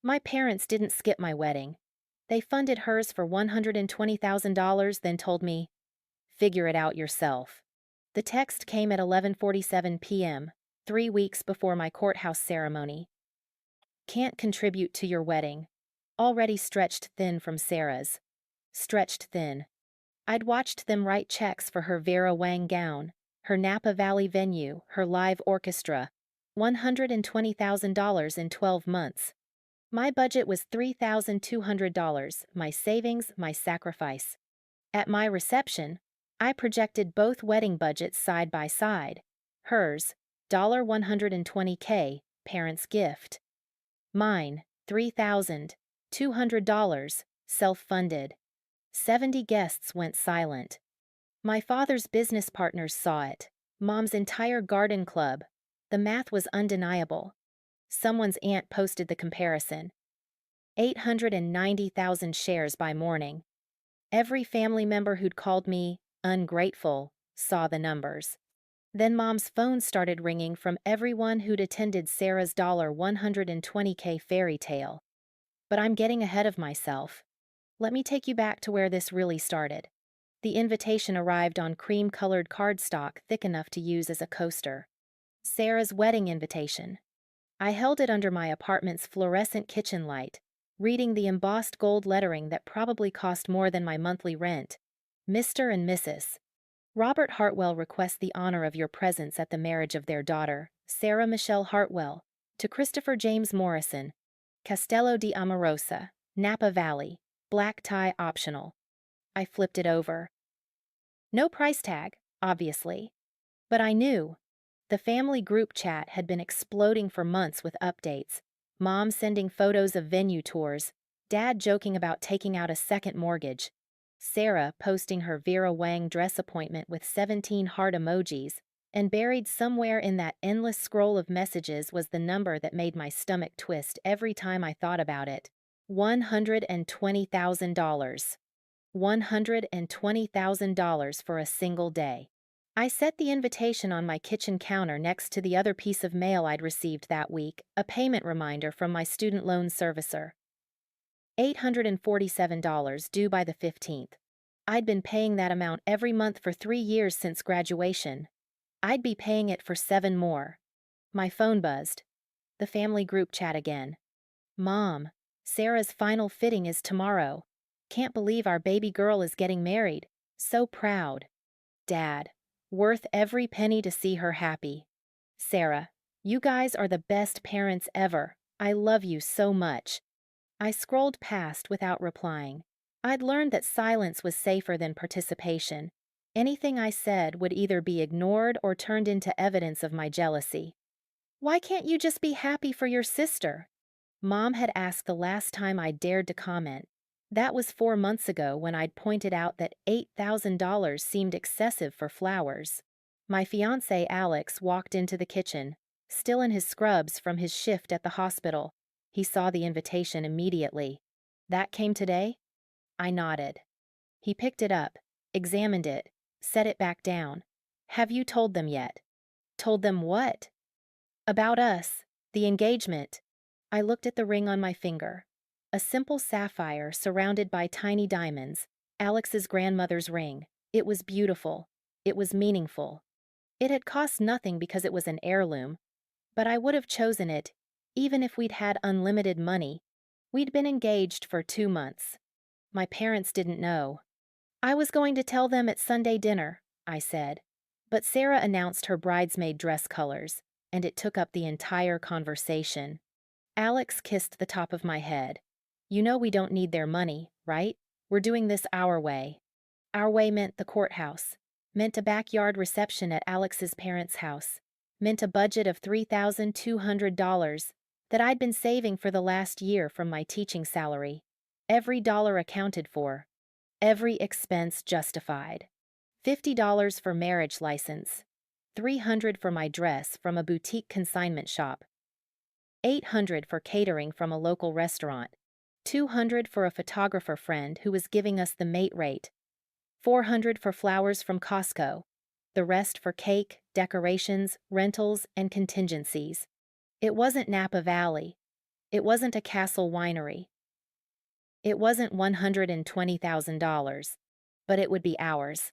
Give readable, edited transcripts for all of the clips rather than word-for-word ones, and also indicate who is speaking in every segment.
Speaker 1: My parents didn't skip my wedding. They funded hers for $120,000, then told me, "Figure it out yourself." The text came at 11:47 p.m., 3 weeks before my courthouse ceremony. "Can't contribute to your wedding. Already stretched thin from Sarah's." Stretched thin. I'd watched them write checks for her Vera Wang gown, her Napa Valley venue, her live orchestra. $120,000 in 12 months. My budget was $3,200, my savings, my sacrifice. At my reception, I projected both wedding budgets side by side. Hers, $120K, parents' gift. Mine, $3,200, self-funded. 70 guests went silent. My father's business partners saw it. Mom's entire garden club. The math was undeniable. Someone's aunt posted the comparison. 890,000 shares by morning. Every family member who'd called me ungrateful saw the numbers. Then Mom's phone started ringing from everyone who'd attended Sarah's $120K fairy tale. But I'm getting ahead of myself. Let me take you back to where this really started. The invitation arrived on cream-colored cardstock thick enough to use as a coaster. Sarah's wedding invitation. I held it under my apartment's fluorescent kitchen light, reading the embossed gold lettering that probably cost more than my monthly rent. Mr. and Mrs. Robert Hartwell requests the honor of your presence at the marriage of their daughter, Sarah Michelle Hartwell, to Christopher James Morrison, Castello di Amorosa, Napa Valley, black tie optional. I flipped it over. No price tag, obviously. But I knew. The family group chat had been exploding for months with updates. Mom sending photos of venue tours, Dad joking about taking out a second mortgage, Sarah posting her Vera Wang dress appointment with 17 heart emojis, and buried somewhere in that endless scroll of messages was the number that made my stomach twist every time I thought about it. $120,000. $120,000 for a single day. I set the invitation on my kitchen counter next to the other piece of mail I'd received that week, a payment reminder from my student loan servicer. $847 due by the 15th. I'd been paying that amount every month for 3 years since graduation. I'd be paying it for 7 more. My phone buzzed. The family group chat again. "Mom, Sarah's final fitting is tomorrow. Can't believe our baby girl is getting married. So proud. Dad, worth every penny to see her happy. Sarah, you guys are the best parents ever. I love you so much." I scrolled past without replying. I'd learned that silence was safer than participation. Anything I said would either be ignored or turned into evidence of my jealousy. "Why can't you just be happy for your sister?" Mom had asked the last time I dared to comment. That was 4 months ago when I'd pointed out that $8,000 seemed excessive for flowers. My fiancé Alex walked into the kitchen, still in his scrubs from his shift at the hospital. He saw the invitation immediately. "That came today?" I nodded. He picked it up, examined it, set it back down. "Have you told them yet?" "Told them what?" "About us, the engagement." I looked at the ring on my finger. A simple sapphire surrounded by tiny diamonds, Alex's grandmother's ring. It was beautiful. It was meaningful. It had cost nothing because it was an heirloom, but I would have chosen it, even if we'd had unlimited money. We'd been engaged for 2 months. My parents didn't know. "I was going to tell them at Sunday dinner," I said. But Sarah announced her bridesmaid dress colors, and it took up the entire conversation. Alex kissed the top of my head. "You know we don't need their money, right? We're doing this our way." Our way meant the courthouse, meant a backyard reception at Alex's parents' house, meant a budget of $3,200 that I'd been saving for the last year from my teaching salary. Every dollar accounted for. Every expense justified. $50 for marriage license. $300 for my dress from a boutique consignment shop. $800 for catering from a local restaurant. $200 for a photographer friend who was giving us the mate rate. $400 for flowers from Costco. The rest for cake, decorations, rentals, and contingencies. It wasn't Napa Valley. It wasn't a castle winery. It wasn't $120,000. But it would be ours.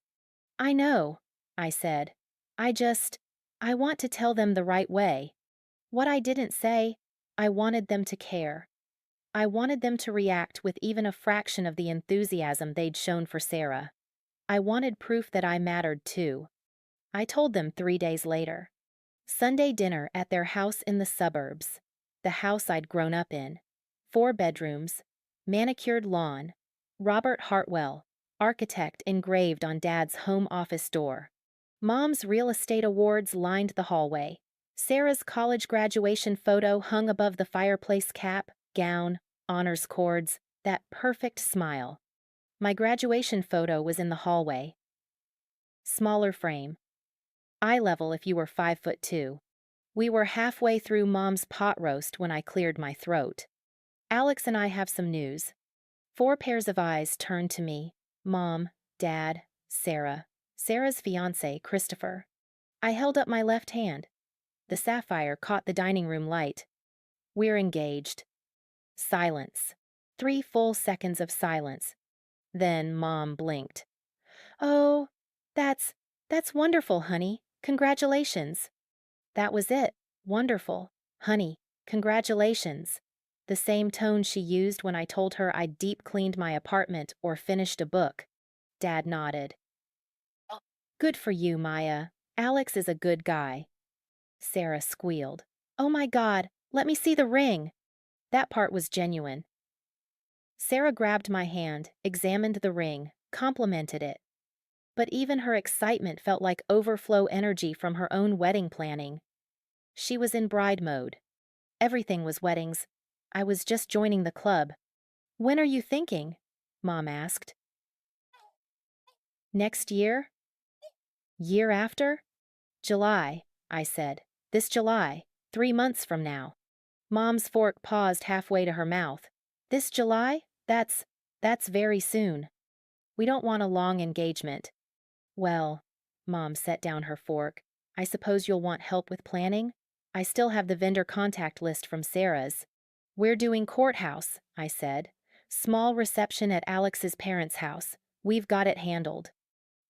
Speaker 1: I know, I said. I want to tell them the right way. What I didn't say, I wanted them to care. I wanted them to react with even a fraction of the enthusiasm they'd shown for Sarah. I wanted proof that I mattered too. I told them 3 days later. Sunday dinner at their house in the suburbs. The house I'd grown up in. 4 bedrooms, manicured lawn, Robert Hartwell, architect engraved on Dad's home office door. Mom's real estate awards lined the hallway. Sarah's college graduation photo hung above the fireplace cap, gown, honors cords, that perfect smile. My graduation photo was in the hallway. Smaller frame. Eye level if you were 5'2". We were halfway through Mom's pot roast when I cleared my throat. Alex and I have some news. 4 pairs of eyes turned to me. Mom, Dad, Sarah, Sarah's fiancé, Christopher. I held up my left hand. The sapphire caught the dining room light. We're engaged. Silence. 3 full seconds of silence. Then Mom blinked. Oh, that's wonderful, honey. Congratulations. That was it. Wonderful. Honey, congratulations. The same tone she used when I told her I'd deep cleaned my apartment or finished a book. Dad nodded. Good for you, Maya. Alex is a good guy. Sarah squealed. Oh my God, let me see the ring. That part was genuine. Sarah grabbed my hand, examined the ring, complimented it. But even her excitement felt like overflow energy from her own wedding planning. She was in bride mode. Everything was weddings. I was just joining the club. When are you thinking? Mom asked. Next year? Year after? July, I said. This July, 3 months from now. Mom's fork paused halfway to her mouth. This July? That's very soon. We don't want a long engagement. Well, Mom set down her fork. I suppose you'll want help with planning? I still have the vendor contact list from Sarah's. We're doing courthouse, I said. Small reception at Alex's parents' house. We've got it handled.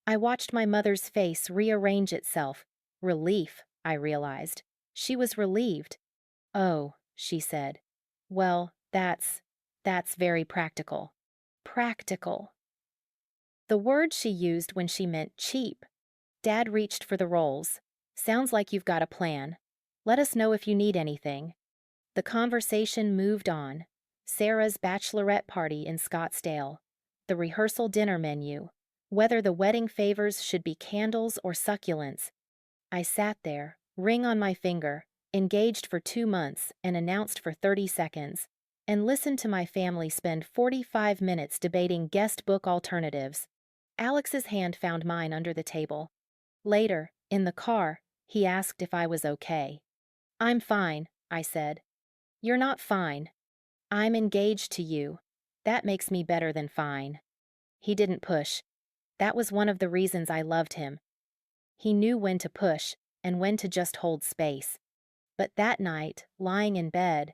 Speaker 1: I watched my mother's face rearrange itself. Relief, I realized. She was relieved. Oh, she said. Well, that's very practical. Practical. The word she used when she meant cheap. Dad reached for the rolls. Sounds like you've got a plan. Let us know if you need anything. The conversation moved on. Sarah's bachelorette party in Scottsdale. The rehearsal dinner menu. Whether the wedding favors should be candles or succulents. I sat there, ring on my finger, engaged for 2 months and announced for 30 seconds, and listened to my family spend 45 minutes debating guest book alternatives. Alex's hand found mine under the table. Later, in the car, he asked if I was okay. I'm fine, I said. You're not fine. I'm engaged to you. That makes me better than fine. He didn't push. That was one of the reasons I loved him. He knew when to push and when to just hold space. But that night, lying in bed,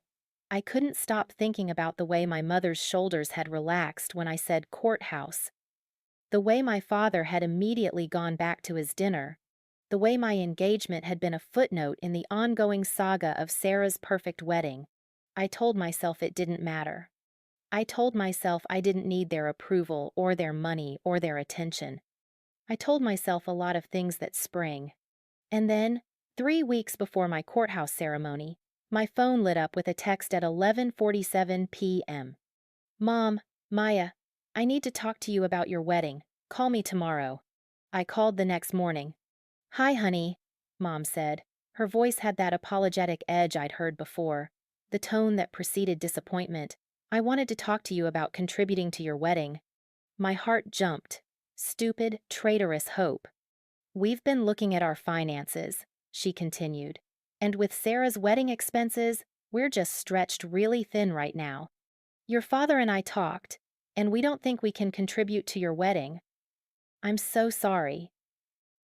Speaker 1: I couldn't stop thinking about the way my mother's shoulders had relaxed when I said courthouse. The way my father had immediately gone back to his dinner. The way my engagement had been a footnote in the ongoing saga of Sarah's perfect wedding. I told myself it didn't matter. I told myself I didn't need their approval or their money or their attention. I told myself a lot of things that spring. And then, 3 weeks before my courthouse ceremony, my phone lit up with a text at 11:47 p.m. Mom, Maya, I need to talk to you about your wedding. Call me tomorrow. I called the next morning. Hi, honey, Mom said. Her voice had that apologetic edge I'd heard before, the tone that preceded disappointment. I wanted to talk to you about contributing to your wedding. My heart jumped. Stupid, traitorous hope. We've been looking at our finances, she continued. And with Sarah's wedding expenses, we're just stretched really thin right now. Your father and I talked, and we don't think we can contribute to your wedding. I'm so sorry.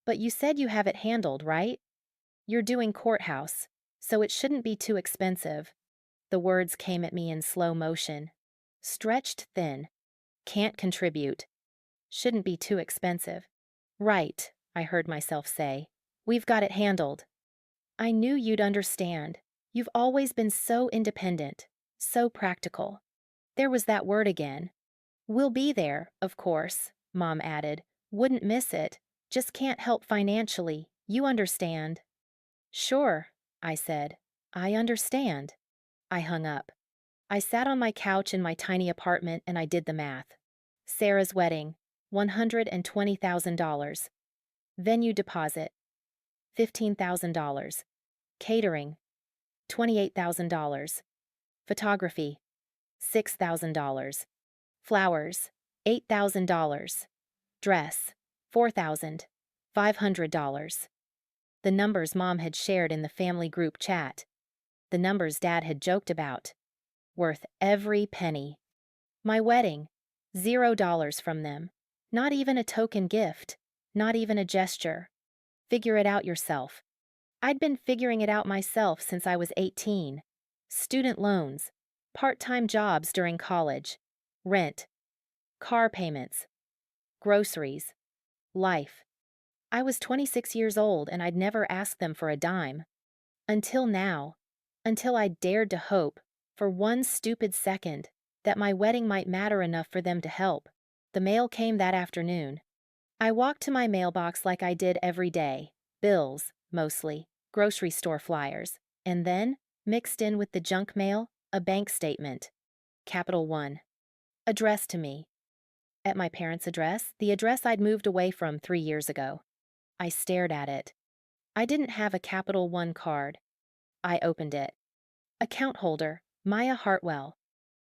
Speaker 1: But you said you have it handled, right? You're doing courthouse, so it shouldn't be too expensive. The words came at me in slow motion. Stretched thin. Can't contribute. Shouldn't be too expensive. Right, I heard myself say. We've got it handled. I knew you'd understand. You've always been so independent, so practical. There was that word again. We'll be there, of course, Mom added. Wouldn't miss it. Just can't help financially. You understand. Sure, I said. I understand. I hung up. I sat on my couch in my tiny apartment and I did the math. Sarah's wedding, $120,000. Venue deposit, $15,000. Catering, $28,000. Photography, $6,000. Flowers, $8,000. Dress, $4,500. The numbers Mom had shared in the family group chat. The numbers Dad had joked about. Worth every penny. My wedding, $0 from them. Not even a token gift. Not even a gesture. Figure it out yourself. I'd been figuring it out myself since I was 18. Student loans, part-time jobs during college, rent, car payments, groceries, life. I was 26 years old and I'd never asked them for a dime. Until now. Until I dared to hope, for one stupid second, that my wedding might matter enough for them to help. The mail came that afternoon. I walked to my mailbox like I did every day. Bills, mostly, grocery store flyers, and then, mixed in with the junk mail, a bank statement. Capital One. Addressed to me. At my parents' address, the address I'd moved away from 3 years ago. I stared at it. I didn't have a Capital One card. I opened it. Account holder, Maya Hartwell.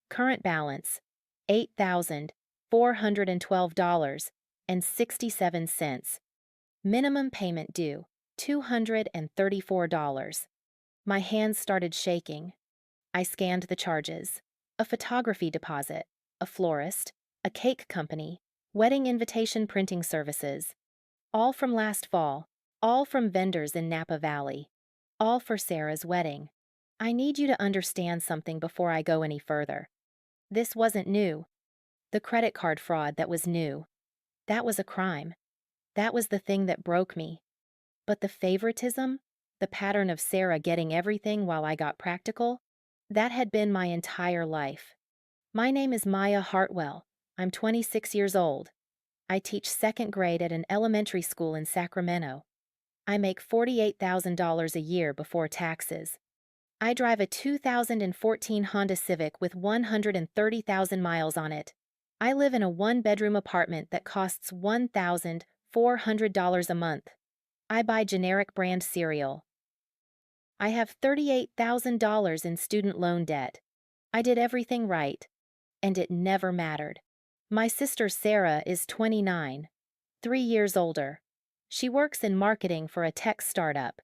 Speaker 1: Current balance, $8,412.67. Minimum payment due, $234. My hands started shaking. I scanned the charges. A photography deposit, a florist, a cake company, wedding invitation printing services. All from last fall, all from vendors in Napa Valley. All for Sarah's wedding. I need you to understand something before I go any further. This wasn't new. The credit card fraud that was new. That was a crime. That was the thing that broke me. But the favoritism, the pattern of Sarah getting everything while I got practical, that had been my entire life. My name is Maya Hartwell. I'm 26 years old. I teach second grade at an elementary school in Sacramento. I make $48,000 a year before taxes. I drive a 2014 Honda Civic with 130,000 miles on it. I live in a one-bedroom apartment that costs $1,400 a month. I buy generic brand cereal. I have $38,000 in student loan debt. I did everything right, and it never mattered. My sister Sarah is 29, 3 years older. She works in marketing for a tech startup.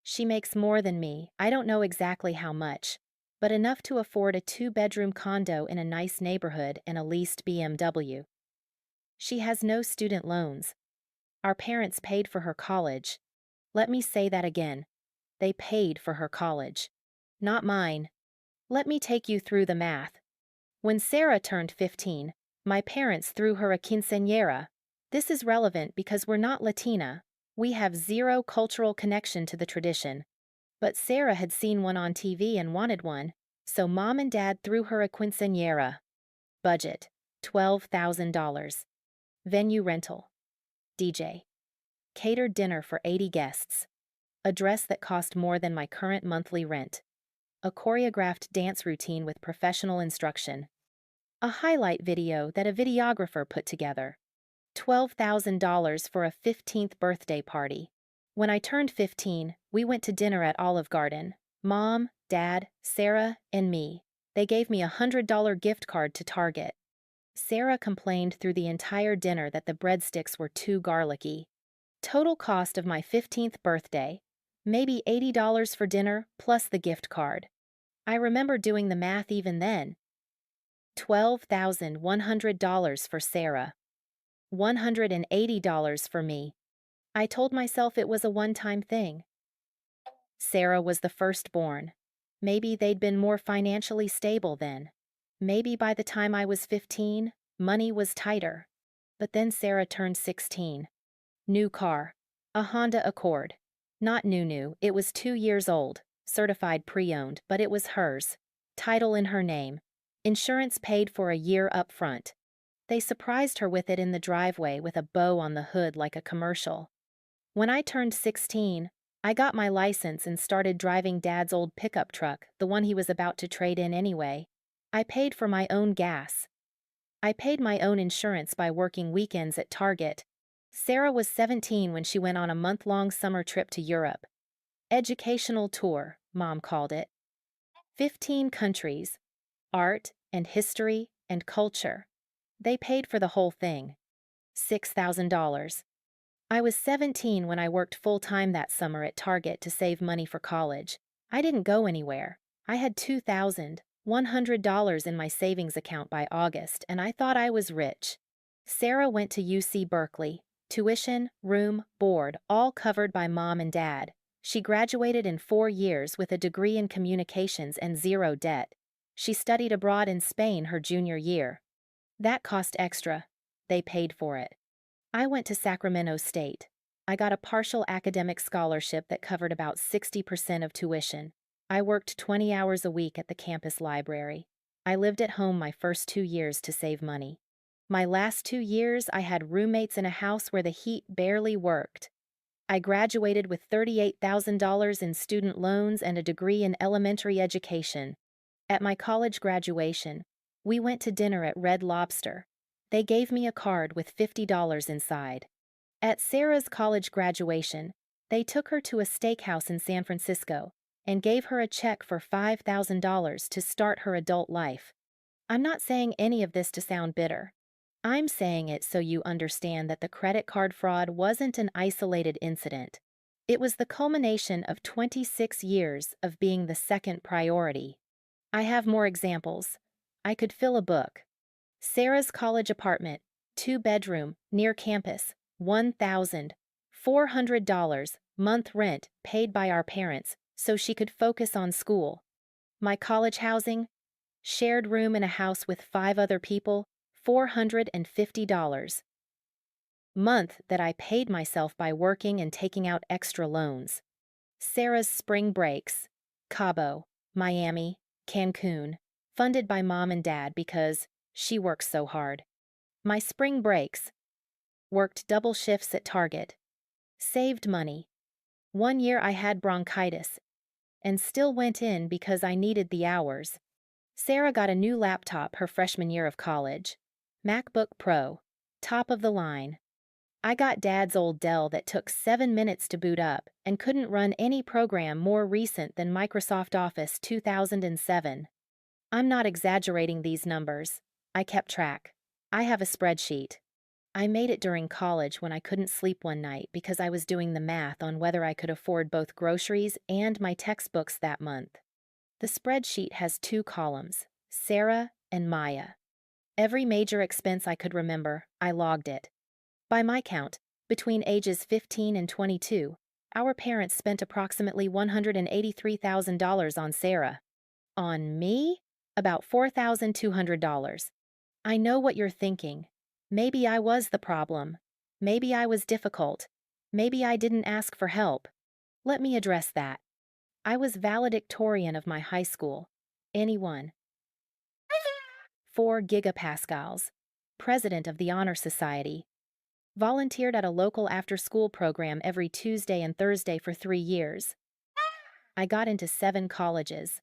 Speaker 1: She makes more than me, I don't know exactly how much, but enough to afford a 2-bedroom condo in a nice neighborhood and a leased BMW. She has no student loans. Our parents paid for her college. Let me say that again. They paid for her college. Not mine. Let me take you through the math. When Sarah turned 15, my parents threw her a quinceañera. This is relevant because we're not Latina. We have zero cultural connection to the tradition. But Sarah had seen one on TV and wanted one, so Mom and Dad threw her a quinceañera. Budget, $12,000. Venue rental. DJ. Catered dinner for 80 guests. A dress that cost more than my current monthly rent. A choreographed dance routine with professional instruction. A highlight video that a videographer put together. $12,000 for a 15th birthday party. When I turned 15, we went to dinner at Olive Garden. Mom, Dad, Sarah, and me. They gave me a $100 gift card to Target. Sarah complained through the entire dinner that the breadsticks were too garlicky. Total cost of my 15th birthday. Maybe $80 for dinner plus the gift card. I remember doing the math even then. $12,100 for Sarah. $180 for me. I told myself it was a one-time thing. Sarah was the firstborn. Maybe they'd been more financially stable then. Maybe by the time I was 15, money was tighter. But then Sarah turned 16. New car. A Honda Accord. Not new, it was 2 years old, certified pre-owned, but it was hers. Title in her name. Insurance paid for a year up front. They surprised her with it in the driveway with a bow on the hood like a commercial. When I turned 16, I got my license and started driving Dad's old pickup truck, the one he was about to trade in anyway. I paid for my own gas. I paid my own insurance by working weekends at Target. Sarah was 17 when she went on a month-long summer trip to Europe. Educational tour, Mom called it. 15 countries. Art and history and culture. They paid for the whole thing. $6,000. I was 17 when I worked full-time that summer at Target to save money for college. I didn't go anywhere. I had $2,100 in my savings account by August, and I thought I was rich. Sarah went to UC Berkeley. Tuition, room, board, all covered by Mom and Dad. She graduated in 4 years with a degree in communications and zero debt. She studied abroad in Spain her junior year. That cost extra. They paid for it. I went to Sacramento State. I got a partial academic scholarship that covered about 60% of tuition. I worked 20 hours a week at the campus library. I lived at home my first 2 years to save money. My last 2 years, I had roommates in a house where the heat barely worked. I graduated with $38,000 in student loans and a degree in elementary education. At my college graduation, we went to dinner at Red Lobster. They gave me a card with $50 inside. At Sarah's college graduation, they took her to a steakhouse in San Francisco and gave her a check for $5,000 to start her adult life. I'm not saying any of this to sound bitter. I'm saying it so you understand that the credit card fraud wasn't an isolated incident. It was the culmination of 26 years of being the second priority. I have more examples. I could fill a book. Sarah's college apartment, 2-bedroom, near campus, $1,400, month rent paid by our parents so she could focus on school. My college housing, shared room in a house with 5 other people, $450. Month that I paid myself by working and taking out extra loans. Sarah's spring breaks, Cabo, Miami, Cancun, funded by Mom and Dad because she works so hard. My spring breaks. Worked double shifts at Target. Saved money. 1 year I had bronchitis and still went in because I needed the hours. Sarah got a new laptop her freshman year of college. MacBook Pro. Top of the line. I got Dad's old Dell that took 7 minutes to boot up and couldn't run any program more recent than Microsoft Office 2007. I'm not exaggerating these numbers. I kept track. I have a spreadsheet. I made it during college when I couldn't sleep one night because I was doing the math on whether I could afford both groceries and my textbooks that month. The spreadsheet has 2 columns, Sarah and Maya. Every major expense I could remember, I logged it. By my count, between ages 15 and 22, our parents spent approximately $183,000 on Sarah. On me? About $4,200. I know what you're thinking. Maybe I was the problem. Maybe I was difficult. Maybe I didn't ask for help. Let me address that. I was valedictorian of my high school. Anyone. 4 gigapascals. President of the Honor Society. Volunteered at a local after-school program every Tuesday and Thursday for 3 years. I got into 7 colleges.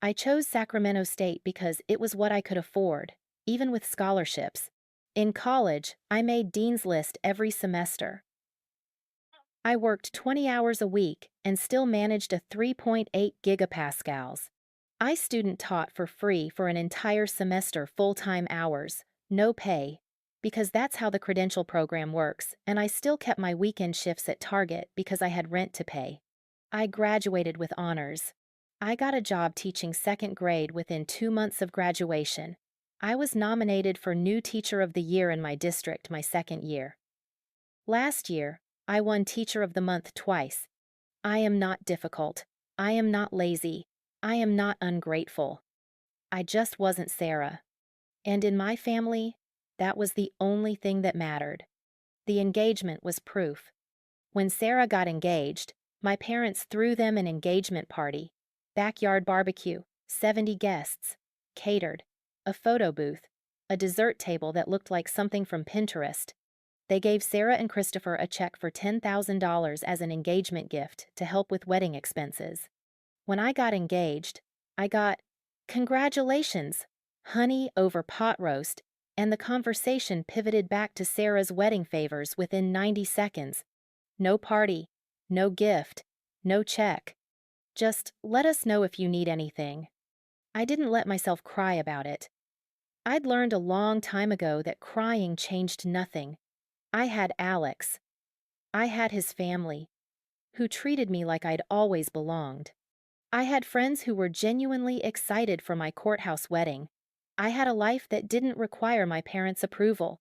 Speaker 1: I chose Sacramento State because it was what I could afford, even with scholarships. In college, I made Dean's List every semester. I worked 20 hours a week and still managed a 3.8 gigapascals. I student taught for free for an entire semester full-time hours, no pay, because that's how the credential program works, and I still kept my weekend shifts at Target because I had rent to pay. I graduated with honors. I got a job teaching 2nd grade within 2 months of graduation. I was nominated for New Teacher of the Year in my district my 2nd year. Last year, I won Teacher of the Month twice. I am not difficult. I am not lazy. I am not ungrateful. I just wasn't Sarah. And in my family, that was the only thing that mattered. The engagement was proof. When Sarah got engaged, my parents threw them an engagement party. Backyard barbecue, 70 guests, catered, a photo booth, a dessert table that looked like something from Pinterest. They gave Sarah and Christopher a check for $10,000 as an engagement gift to help with wedding expenses. When I got engaged, I got, "Congratulations," honey over pot roast, and the conversation pivoted back to Sarah's wedding favors within 90 seconds. No party, no gift, no check. Just let us know if you need anything. I didn't let myself cry about it. I'd learned a long time ago that crying changed nothing. I had Alex. I had his family, who treated me like I'd always belonged. I had friends who were genuinely excited for my courthouse wedding. I had a life that didn't require my parents' approval.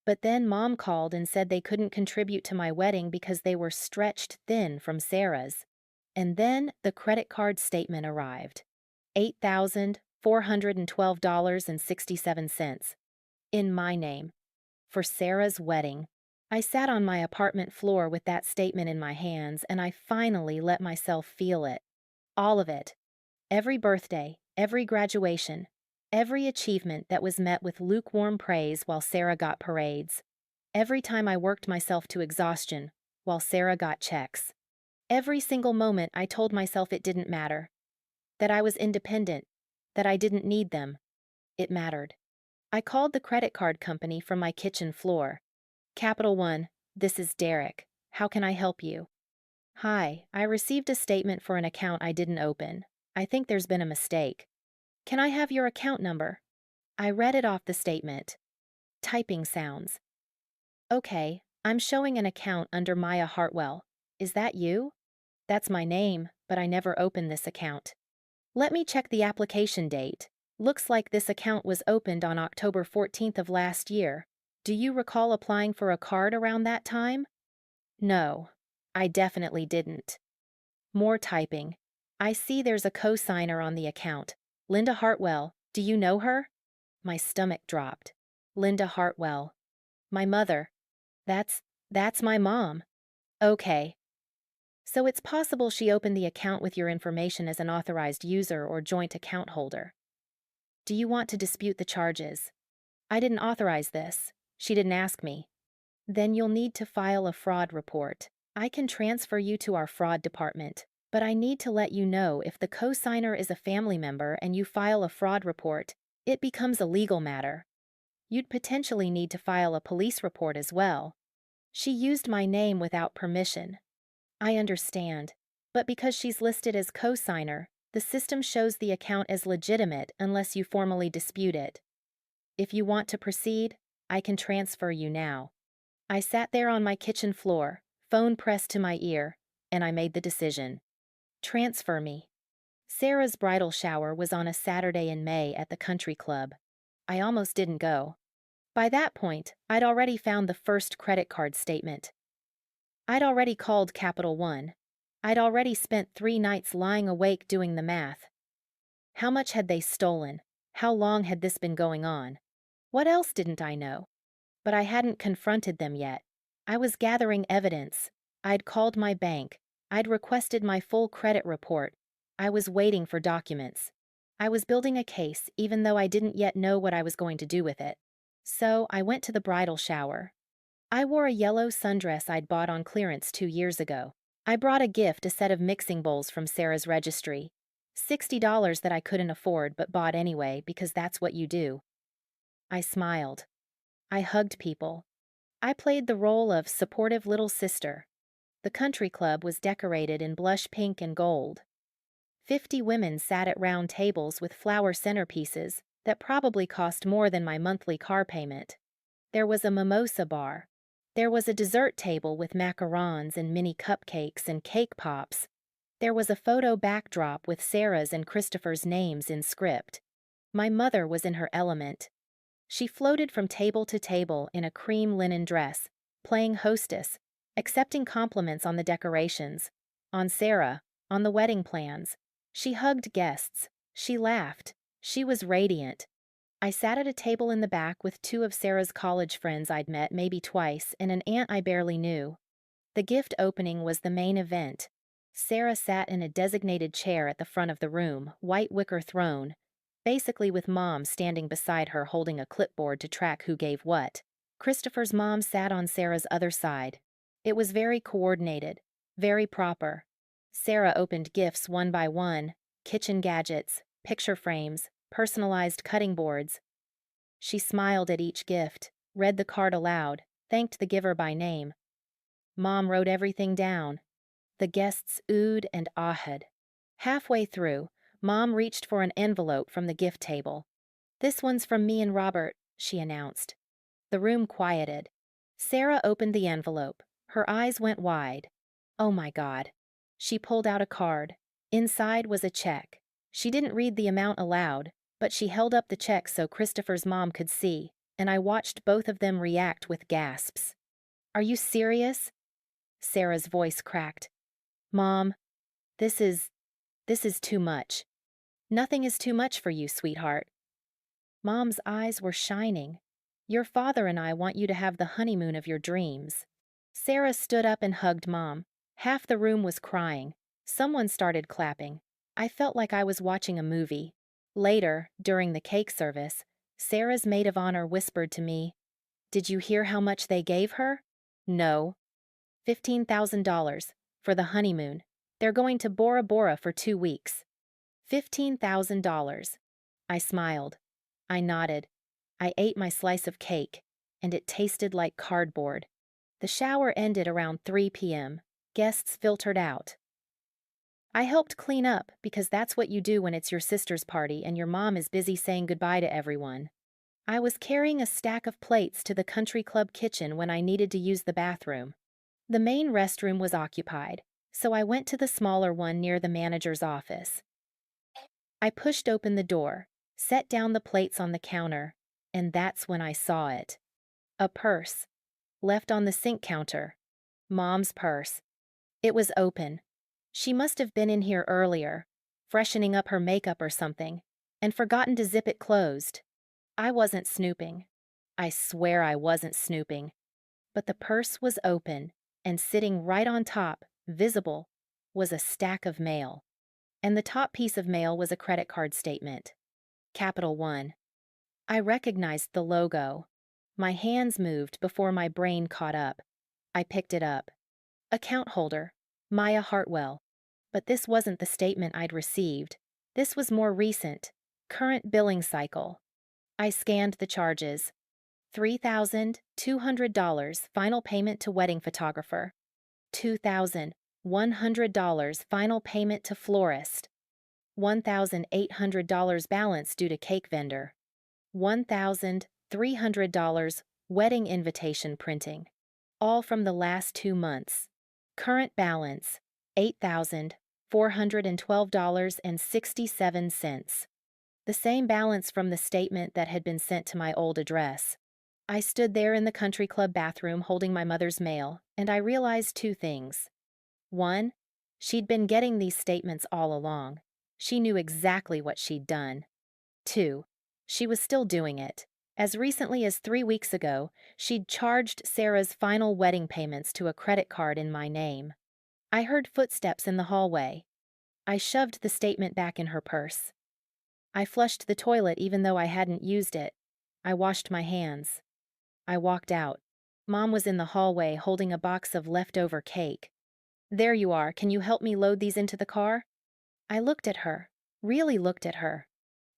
Speaker 1: But then Mom called and said they couldn't contribute to my wedding because they were stretched thin from Sarah's. And then the credit card statement arrived. $8,412.67. In my name. For Sarah's wedding. I sat on my apartment floor with that statement in my hands, and I finally let myself feel it. All of it. Every birthday, every graduation, every achievement that was met with lukewarm praise while Sarah got parades. Every time I worked myself to exhaustion while Sarah got checks. Every single moment I told myself it didn't matter. That I was independent. That I didn't need them. It mattered. I called the credit card company from my kitchen floor. Capital One, this is Derek. How can I help you? Hi, I received a statement for an account I didn't open. I think there's been a mistake. Can I have your account number? I read it off the statement. Typing sounds. Okay, I'm showing an account under Maya Hartwell. Is that you? That's my name, but I never opened this account. Let me check the application date. Looks like this account was opened on October 14th of last year. Do you recall applying for a card around that time? No, I definitely didn't. More typing. I see there's a co-signer on the account. Linda Hartwell, do you know her? My stomach dropped. Linda Hartwell. My mother. That's my mom. Okay. So it's possible she opened the account with your information as an authorized user or joint account holder. Do you want to dispute the charges? I didn't authorize this. She didn't ask me. Then you'll need to file a fraud report. I can transfer you to our fraud department, but I need to let you know if the co-signer is a family member and you file a fraud report, it becomes a legal matter. You'd potentially need to file a police report as well. She used my name without permission. I understand, but because she's listed as co-signer, the system shows the account as legitimate unless you formally dispute it. If you want to proceed, I can transfer you now. I sat there on my kitchen floor, phone pressed to my ear, and I made the decision. Transfer me. Sarah's bridal shower was on a Saturday in May at the country club. I almost didn't go. By that point, I'd already found the first credit card statement. I'd already called Capital One. I'd already spent 3 nights lying awake doing the math. How much had they stolen? How long had this been going on? What else didn't I know? But I hadn't confronted them yet. I was gathering evidence. I'd called my bank. I'd requested my full credit report. I was waiting for documents. I was building a case even though I didn't yet know what I was going to do with it. So I went to the bridal shower. I wore a yellow sundress I'd bought on clearance 2 years ago. I brought a gift, a set of mixing bowls from Sarah's registry. $60 that I couldn't afford but bought anyway because that's what you do. I smiled. I hugged people. I played the role of supportive little sister. The country club was decorated in blush pink and gold. 50 women sat at round tables with flower centerpieces that probably cost more than my monthly car payment. There was a mimosa bar. There was a dessert table with macarons and mini cupcakes and cake pops. There was a photo backdrop with Sarah's and Christopher's names in script. My mother was in her element. She floated from table to table in a cream linen dress, playing hostess, accepting compliments on the decorations, on Sarah, on the wedding plans. She hugged guests. She laughed. She was radiant. I sat at a table in the back with two of Sarah's college friends I'd met maybe twice and an aunt I barely knew. The gift opening was the main event. Sarah sat in a designated chair at the front of the room, white wicker throne, basically with Mom standing beside her holding a clipboard to track who gave what. Christopher's mom sat on Sarah's other side. It was very coordinated, very proper. Sarah opened gifts one by one, kitchen gadgets, picture frames, personalized cutting boards. She smiled at each gift, read the card aloud, thanked the giver by name. Mom wrote everything down. The guests oohed and ahed. Halfway through, Mom reached for an envelope from the gift table. "This one's from me and Robert," she announced. The room quieted. Sarah opened the envelope. Her eyes went wide. Oh my God. She pulled out a card. Inside was a check. She didn't read the amount aloud, but she held up the check so Christopher's mom could see, and I watched both of them react with gasps. "Are you serious?" Sarah's voice cracked. "Mom, this is too much." "Nothing is too much for you, sweetheart." Mom's eyes were shining. "Your father and I want you to have the honeymoon of your dreams." Sarah stood up and hugged Mom. Half the room was crying. Someone started clapping. I felt like I was watching a movie. Later, during the cake service, Sarah's maid of honor whispered to me, "Did you hear how much they gave her?" "No." $15,000 for the honeymoon. They're going to Bora Bora for 2 weeks. $15,000. I smiled. I nodded. I ate my slice of cake, and it tasted like cardboard. The shower ended around 3 p.m. Guests filtered out. I helped clean up because that's what you do when it's your sister's party and your mom is busy saying goodbye to everyone. I was carrying a stack of plates to the country club kitchen when I needed to use the bathroom. The main restroom was occupied, so I went to the smaller one near the manager's office. I pushed open the door, set down the plates on the counter, and that's when I saw it. A purse, left on the sink counter. Mom's purse. It was open. She must have been in here earlier, freshening up her makeup or something, and forgotten to zip it closed. I wasn't snooping. I swear I wasn't snooping. But the purse was open, and sitting right on top, visible, was a stack of mail. And the top piece of mail was a credit card statement. Capital One. I recognized the logo. My hands moved before my brain caught up. I picked it up. Account holder, Maya Hartwell. But this wasn't the statement I'd received. This was more recent. Current billing cycle. I scanned the charges. $3,200 final payment to wedding photographer. $2,100 final payment to florist. $1,800 balance due to cake vendor. $1,300 wedding invitation printing. All from the last 2 months. Current balance, $8,412.67. The same balance from the statement that had been sent to my old address. I stood there in the country club bathroom holding my mother's mail, and I realized 2 things. 1, she'd been getting these statements all along. She knew exactly what she'd done. 2, she was still doing it. As recently as 3 weeks ago, she'd charged Sarah's final wedding payments to a credit card in my name. I heard footsteps in the hallway. I shoved the statement back in her purse. I flushed the toilet even though I hadn't used it. I washed my hands. I walked out. Mom was in the hallway holding a box of leftover cake. "There you are. Can you help me load these into the car?" I looked at her, really looked at her.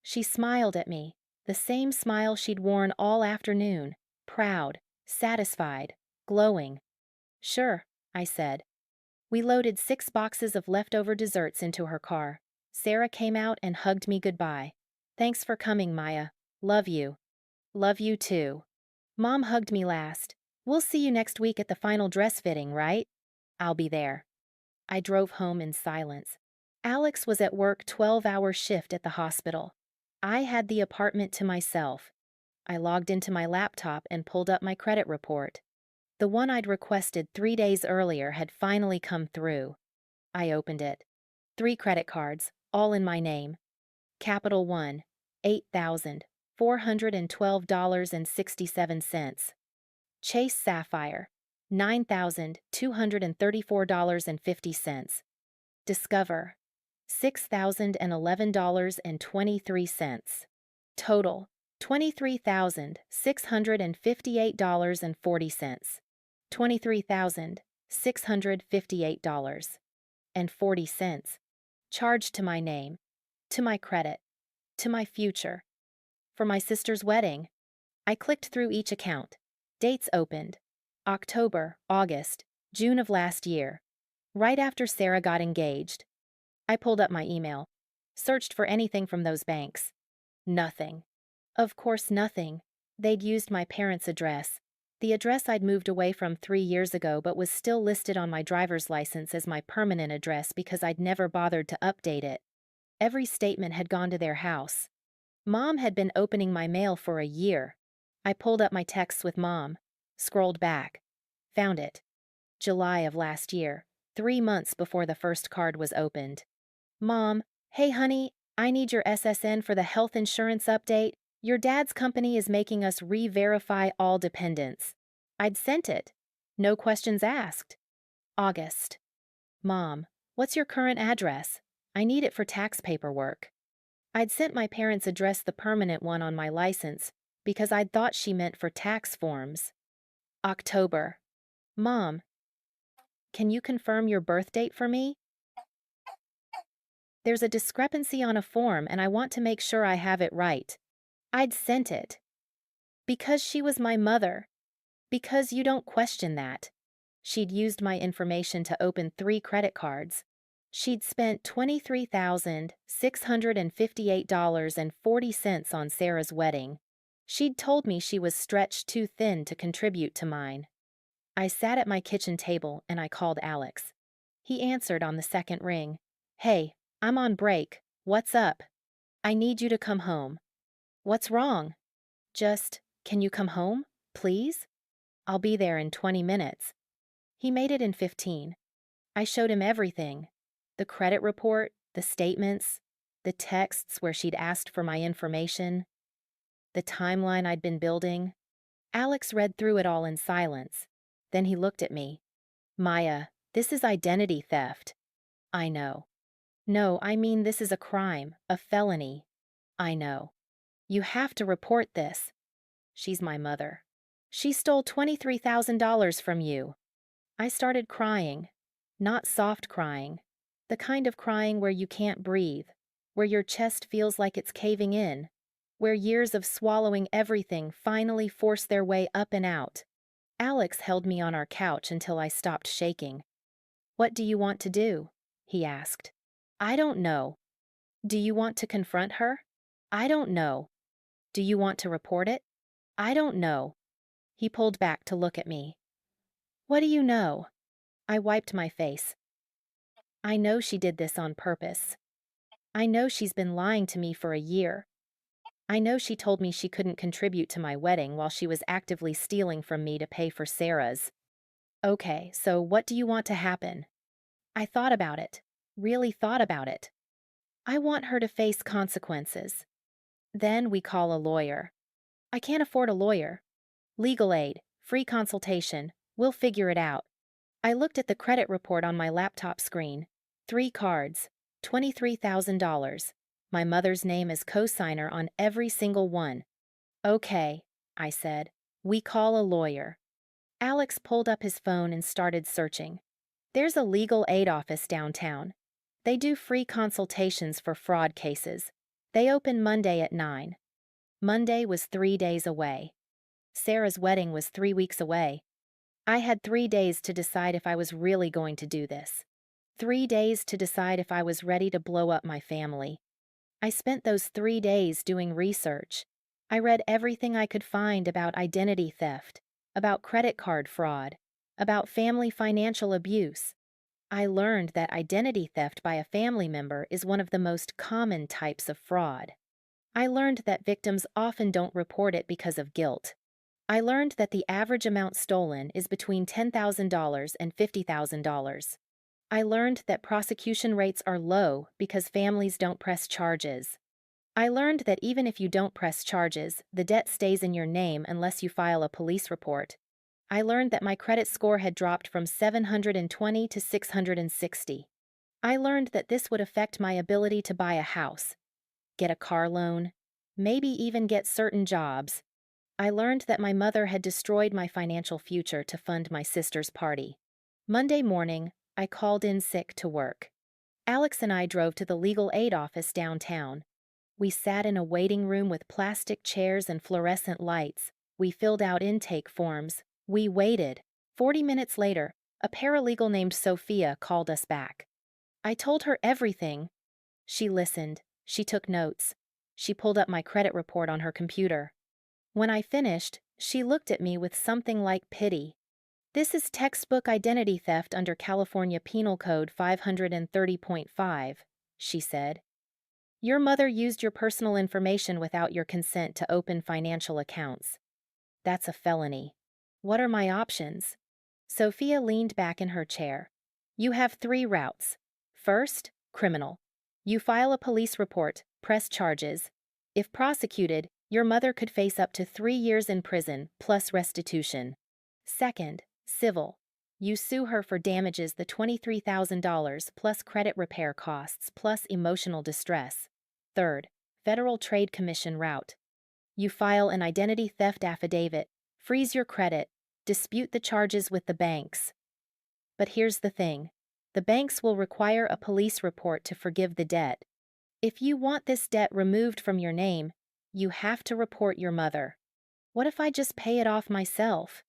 Speaker 1: She smiled at me, the same smile she'd worn all afternoon, proud, satisfied, glowing. "Sure," I said. We loaded 6 boxes of leftover desserts into her car. Sarah came out and hugged me goodbye. "Thanks for coming, Maya. Love you." "Love you too." Mom hugged me last. "We'll see you next week at the final dress fitting, right?" "I'll be there." I drove home in silence. Alex was at work 12-hour shift at the hospital. I had the apartment to myself. I logged into my laptop and pulled up my credit report. The one I'd requested 3 days earlier had finally come through. I opened it. 3 credit cards, all in my name. Capital One, $8,412.67. Chase Sapphire, $9,234.50. Discover, $6,011.23. Total, $23,658.40. $23,658.40. Charged to my name, to my credit, to my future. For my sister's wedding. I clicked through each account. Dates opened. October, August, June of last year. Right after Sarah got engaged. I pulled up my email. Searched for anything from those banks. Nothing. Of course nothing. They'd used my parents' address. The address I'd moved away from 3 years ago but was still listed on my driver's license as my permanent address because I'd never bothered to update it. Every statement had gone to their house. Mom had been opening my mail for a year. I pulled up my texts with Mom. Scrolled back. Found it. July of last year, 3 months before the first card was opened. Mom, hey honey, I need your SSN for the health insurance update. Your dad's company is making us re-verify all dependents. I'd sent it. No questions asked. August. Mom, what's your current address? I need it for tax paperwork. I'd sent my parents' address the permanent one on my license because I'd thought she meant for tax forms. October. Mom, can you confirm your birth date for me? There's a discrepancy on a form and I want to make sure I have it right. I'd sent it. Because she was my mother. Because you don't question that. She'd used my information to open 3 credit cards. She'd spent $23,658.40 on Sarah's wedding. She'd told me she was stretched too thin to contribute to mine. I sat at my kitchen table and I called Alex. He answered on the second ring. Hey, I'm on break. What's up? I need you to come home. What's wrong? Just, can you come home, please? I'll be there in 20 minutes. He made it in 15. I showed him everything. The credit report, the statements, the texts where she'd asked for my information, the timeline I'd been building. Alex read through it all in silence. Then he looked at me. Maya, this is identity theft. I know. No, I mean this is a crime, a felony. I know. You have to report this. She's my mother. She stole $23,000 from you. I started crying. Not soft crying. The kind of crying where you can't breathe, where your chest feels like it's caving in, where years of swallowing everything finally force their way up and out. Alex held me on our couch until I stopped shaking. What do you want to do? He asked. I don't know. Do you want to confront her? I don't know. Do you want to report it? I don't know. He pulled back to look at me. What do you know? I wiped my face. I know she did this on purpose. I know she's been lying to me for a year. I know she told me she couldn't contribute to my wedding while she was actively stealing from me to pay for Sarah's. Okay, so what do you want to happen? I thought about it. Really thought about it. I want her to face consequences. Then we call a lawyer. I can't afford a lawyer. Legal aid, free consultation, we'll figure it out. I looked at the credit report on my laptop screen. 3 cards, $23,000. My mother's name is co-signer on every single one. Okay, I said. We call a lawyer. Alex pulled up his phone and started searching. There's a legal aid office downtown. They do free consultations for fraud cases. They open Monday at 9. Monday was 3 days away. Sarah's wedding was 3 weeks away. I had 3 days to decide if I was really going to do this. 3 days to decide if I was ready to blow up my family. I spent those 3 days doing research. I read everything I could find about identity theft, about credit card fraud, about family financial abuse. I learned that identity theft by a family member is one of the most common types of fraud. I learned that victims often don't report it because of guilt. I learned that the average amount stolen is between $10,000 and $50,000. I learned that prosecution rates are low because families don't press charges. I learned that even if you don't press charges, the debt stays in your name unless you file a police report. I learned that my credit score had dropped from 720 to 660. I learned that this would affect my ability to buy a house, get a car loan, maybe even get certain jobs. I learned that my mother had destroyed my financial future to fund my sister's party. Monday morning, I called in sick to work. Alex and I drove to the legal aid office downtown. We sat in a waiting room with plastic chairs and fluorescent lights. We filled out intake forms. We waited. 40 minutes later, a paralegal named Sophia called us back. I told her everything. She listened. She took notes. She pulled up my credit report on her computer. When I finished, she looked at me with something like pity. "This is textbook identity theft under California Penal Code 530.5, she said. "Your mother used your personal information without your consent to open financial accounts. That's a felony. What are my options?" Sophia leaned back in her chair. "You have 3 routes. First, criminal. You file a police report, press charges. If prosecuted, your mother could face up to 3 years in prison, plus restitution. Second, civil. You sue her for damages, the $23,000 plus credit repair costs plus emotional distress. Third, Federal Trade Commission route. You file an identity theft affidavit, freeze your credit, dispute the charges with the banks. But here's the thing. The banks will require a police report to forgive the debt. If you want this debt removed from your name, you have to report your mother. What if I just pay it off myself?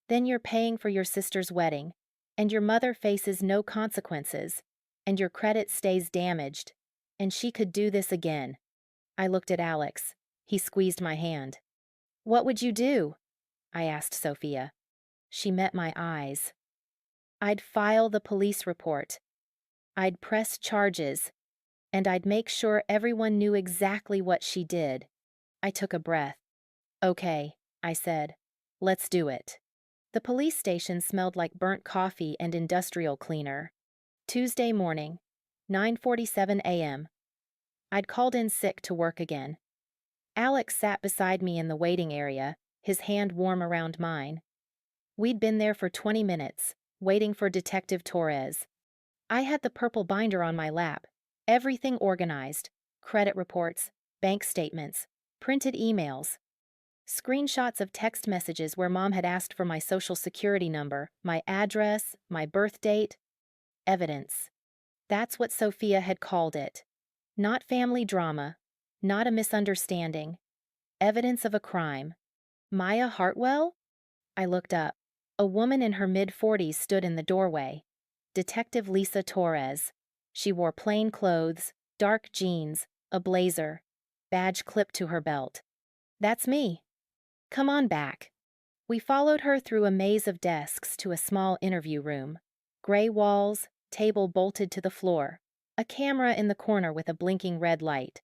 Speaker 1: Then you're paying for your sister's wedding, and your mother faces no consequences, and your credit stays damaged, and she could do this again." I looked at Alex. He squeezed my hand. "What would you do?" I asked Sophia. She met my eyes. "I'd file the police report. I'd press charges, and I'd make sure everyone knew exactly what she did." I took a breath. "Okay," I said. "Let's do it." The police station smelled like burnt coffee and industrial cleaner. Tuesday morning, 9:47 a.m. I'd called in sick to work again. Alex sat beside me in the waiting area, his hand warm around mine. We'd been there for 20 minutes, waiting for Detective Torres. I had the purple binder on my lap, everything organized: credit reports, bank statements, printed emails, screenshots of text messages where Mom had asked for my social security number, my address, my birth date. Evidence. That's what Sophia had called it. Not family drama, not a misunderstanding. Evidence of a crime. Maya Hartwell? I looked up. A woman in her mid-40s stood in the doorway. Detective Lisa Torres. She wore plain clothes, dark jeans, a blazer, badge clipped to her belt. "That's me. Come on back." We followed her through a maze of desks to a small interview room. Gray walls, table bolted to the floor, a camera in the corner with a blinking red light.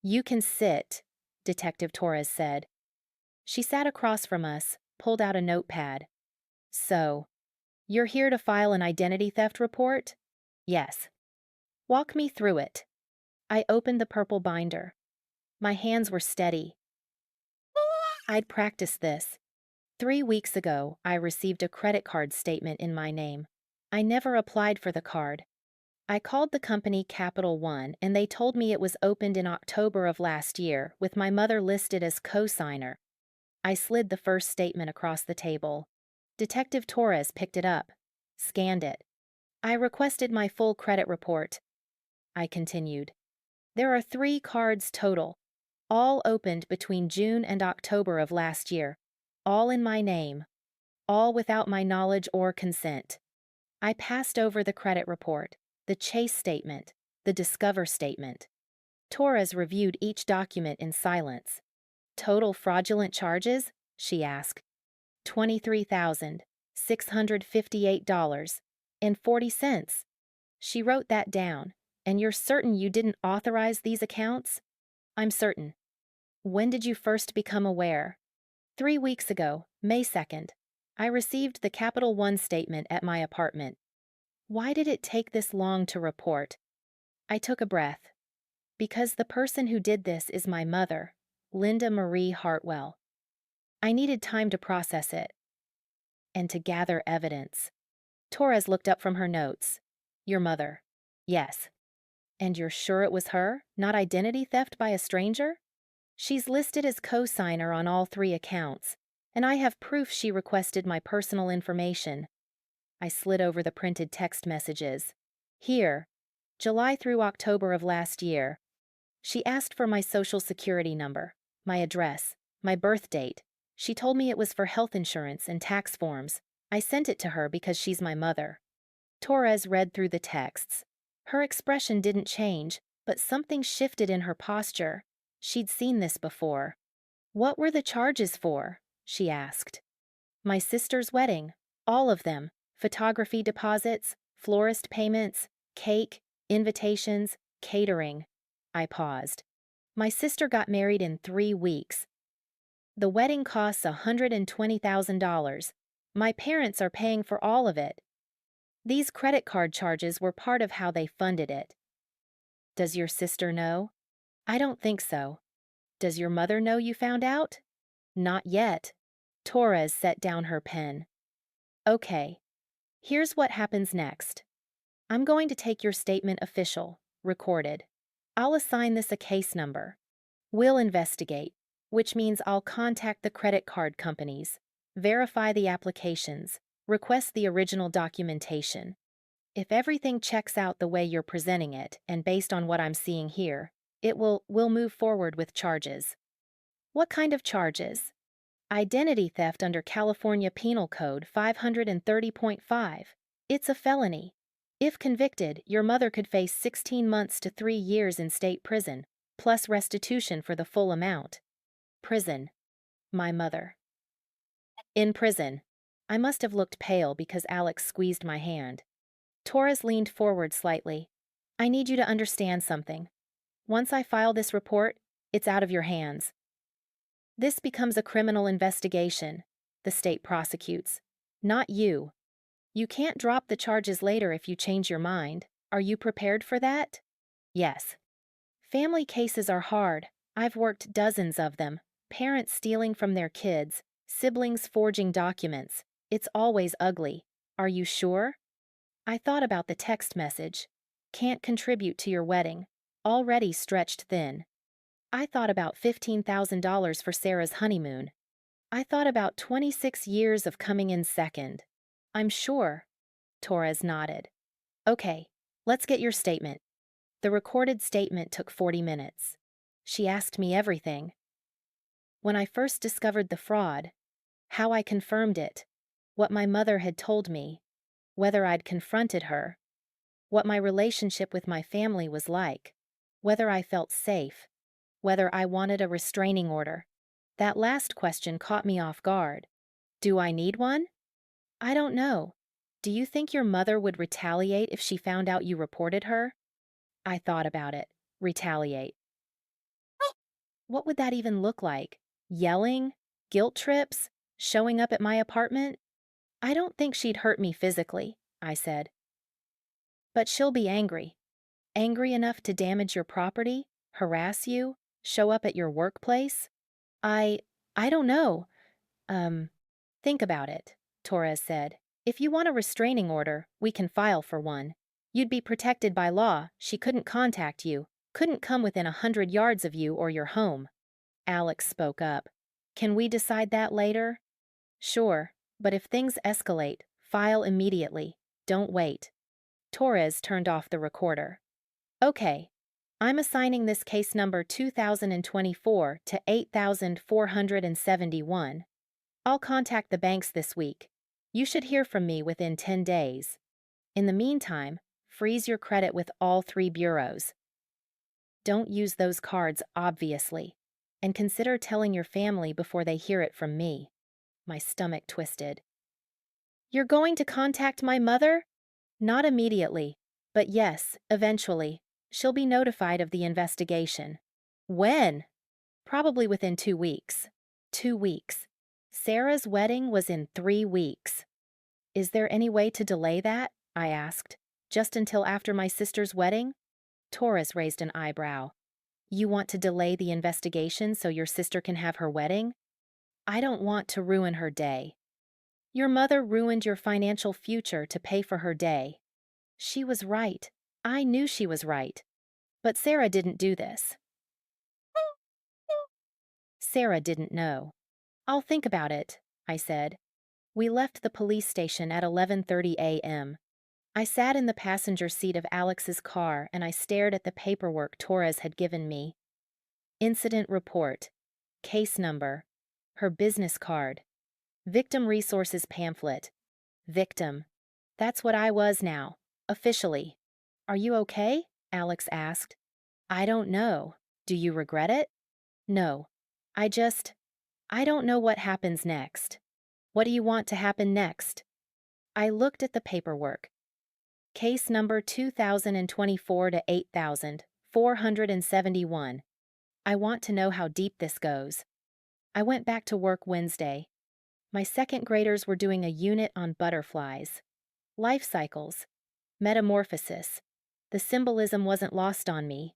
Speaker 1: "You can sit," Detective Torres said. She sat across from us, pulled out a notepad. "So, you're here to file an identity theft report?" "Yes." "Walk me through it." I opened the purple binder. My hands were steady. I'd practiced this. 3 weeks ago, I received a credit card statement in my name. I never applied for the card. I called the company Capital One, and they told me it was opened in October of last year, with my mother listed as co-signer. I slid the first statement across the table. Detective Torres picked it up, scanned it. "I requested my full credit report." I continued. "There are 3 cards total, all opened between June and October of last year, all in my name, all without my knowledge or consent." I passed over the credit report, the chase statement, the discover statement. Torres reviewed each document in silence. "Total fraudulent charges?" she asked. $23,658.40. She wrote that down. "And you're certain you didn't authorize these accounts?" "I'm certain." "When did you first become aware?" 3 weeks ago, May 2nd. I received the Capital One statement at my apartment. Why did it take this long to report? I took a breath. Because the person who did this is my mother, Linda Marie Hartwell. I needed time to process it and to gather evidence. Torres looked up from her notes. Your mother. Yes. And you're sure it was her, not identity theft by a stranger? She's listed as co-signer on all 3 accounts, and I have proof she requested my personal information. I slid over the printed text messages. Here, July through October of last year. She asked for my social security number, my address, my birth date. She told me it was for health insurance and tax forms. I sent it to her because she's my mother. Torres read through the texts. Her expression didn't change, but something shifted in her posture. She'd seen this before. What were the charges for? She asked. My sister's wedding. All of them. Photography deposits, florist payments, cake, invitations, catering. I paused. My sister got married in 3 weeks. The wedding costs $120,000. My parents are paying for all of it. These credit card charges were part of how they funded it. Does your sister know? I don't think so. Does your mother know you found out? Not yet. Torres set down her pen. Okay. Here's what happens next. I'm going to take your statement official, recorded. I'll assign this a case number. We'll investigate, which means I'll contact the credit card companies, verify the applications, request the original documentation. If everything checks out the way you're presenting it, and based on what I'm seeing here, we'll move forward with charges. What kind of charges? Identity theft under California Penal Code 530.5. It's a felony. If convicted, your mother could face 16 months to 3 years in state prison, plus restitution for the full amount. Prison. My mother. In prison. I must have looked pale because Alex squeezed my hand. Torres leaned forward slightly. I need you to understand something. Once I file this report, it's out of your hands. This becomes a criminal investigation, the state prosecutes. Not you. You can't drop the charges later if you change your mind. Are you prepared for that? Yes. Family cases are hard. I've worked dozens of them. Parents stealing from their kids, siblings forging documents. It's always ugly. Are you sure? I thought about the text message. Can't contribute to your wedding. Already stretched thin. I thought about $15,000 for Sarah's honeymoon. I thought about 26 years of coming in second. I'm sure. Torres nodded. Okay, let's get your statement. The recorded statement took 40 minutes. She asked me everything. When I first discovered the fraud, how I confirmed it, what my mother had told me, whether I'd confronted her, what my relationship with my family was like, whether I felt safe, whether I wanted a restraining order. That last question caught me off guard. Do I need one? I don't know. Do you think your mother would retaliate if she found out you reported her? I thought about it. Retaliate. What would that even look like? Yelling? Guilt trips? Showing up at my apartment? I don't think she'd hurt me physically, I said. But she'll be angry. Angry enough to damage your property? Harass you? Show up at your workplace? I don't know. Think about it, Torres said. If you want a restraining order, we can file for one. You'd be protected by law. She couldn't contact you, couldn't come within 100 yards of you or your home. Alex spoke up. Can we decide that later? Sure, but if things escalate, file immediately. Don't wait. Torres turned off the recorder. Okay. I'm assigning this case number 2024 to 8471. I'll contact the banks this week. You should hear from me within 10 days. In the meantime, freeze your credit with all 3 bureaus. Don't use those cards, obviously, and consider telling your family before they hear it from me. My stomach twisted. You're going to contact my mother? Not immediately, but yes, eventually. She'll be notified of the investigation. When? Probably within 2 weeks. 2 weeks. Sarah's wedding was in 3 weeks. Is there any way to delay that? I asked. Just until after my sister's wedding? Torres raised an eyebrow. You want to delay the investigation so your sister can have her wedding? I don't want to ruin her day. Your mother ruined your financial future to pay for her day. She was right. I knew she was right. But Sarah didn't do this. Sarah didn't know. I'll think about it, I said. We left the police station at 11:30 a.m. I sat in the passenger seat of Alex's car and I stared at the paperwork Torres had given me. Incident report. Case number. Her business card. Victim resources pamphlet. Victim. That's what I was now. Officially. Are you okay? Alex asked. I don't know. Do you regret it? No. I don't know what happens next. What do you want to happen next? I looked at the paperwork. Case number 2024 to 8471. I want to know how deep this goes. I went back to work Wednesday. My second graders were doing a unit on butterflies. Life cycles. Metamorphosis. The symbolism wasn't lost on me.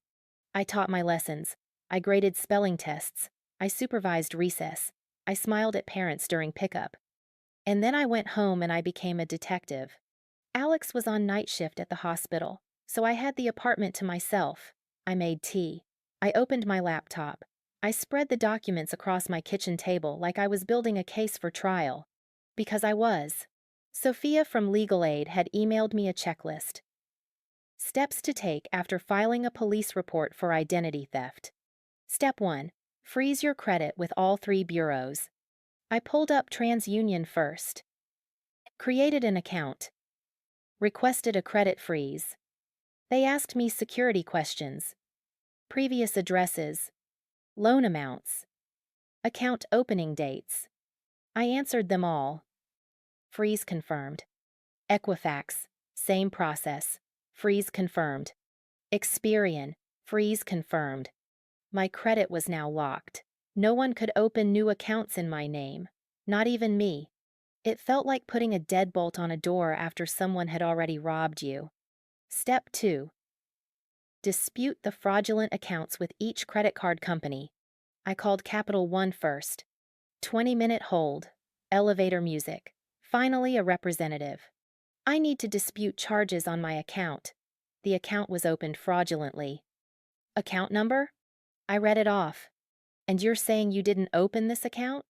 Speaker 1: I taught my lessons. I graded spelling tests. I supervised recess. I smiled at parents during pickup. And then I went home and I became a detective. Alex was on night shift at the hospital, so I had the apartment to myself. I made tea. I opened my laptop. I spread the documents across my kitchen table like I was building a case for trial. Because I was. Sophia from Legal Aid had emailed me a checklist. Steps to take after filing a police report for identity theft. Step 1. Freeze your credit with all 3 bureaus. I pulled up TransUnion first. Created an account. Requested a credit freeze. They asked me security questions. Previous addresses. Loan amounts. Account opening dates. I answered them all. Freeze confirmed. Equifax. Same process. Freeze confirmed. Experian. Freeze confirmed. My credit was now locked. No one could open new accounts in my name. Not even me. It felt like putting a deadbolt on a door after someone had already robbed you. Step 2. Dispute the fraudulent accounts with each credit card company. I called Capital One first. 20-minute hold. Elevator music. Finally, a representative. I need to dispute charges on my account. The account was opened fraudulently. Account number? I read it off. And you're saying you didn't open this account?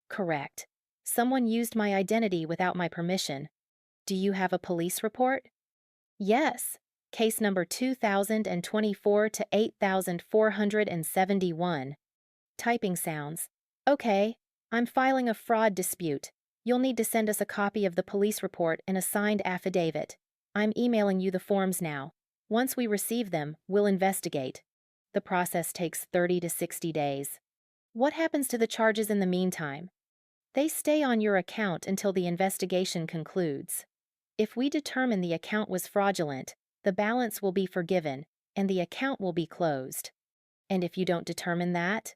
Speaker 1: Correct. Someone used my identity without my permission. Do you have a police report? Yes. Case number 2024 to 8471. Typing sounds. Okay, I'm filing a fraud dispute. You'll need to send us a copy of the police report and a signed affidavit. I'm emailing you the forms now. Once we receive them, we'll investigate. The process takes 30 to 60 days. What happens to the charges in the meantime? They stay on your account until the investigation concludes. If we determine the account was fraudulent, the balance will be forgiven and the account will be closed. And if you don't determine that,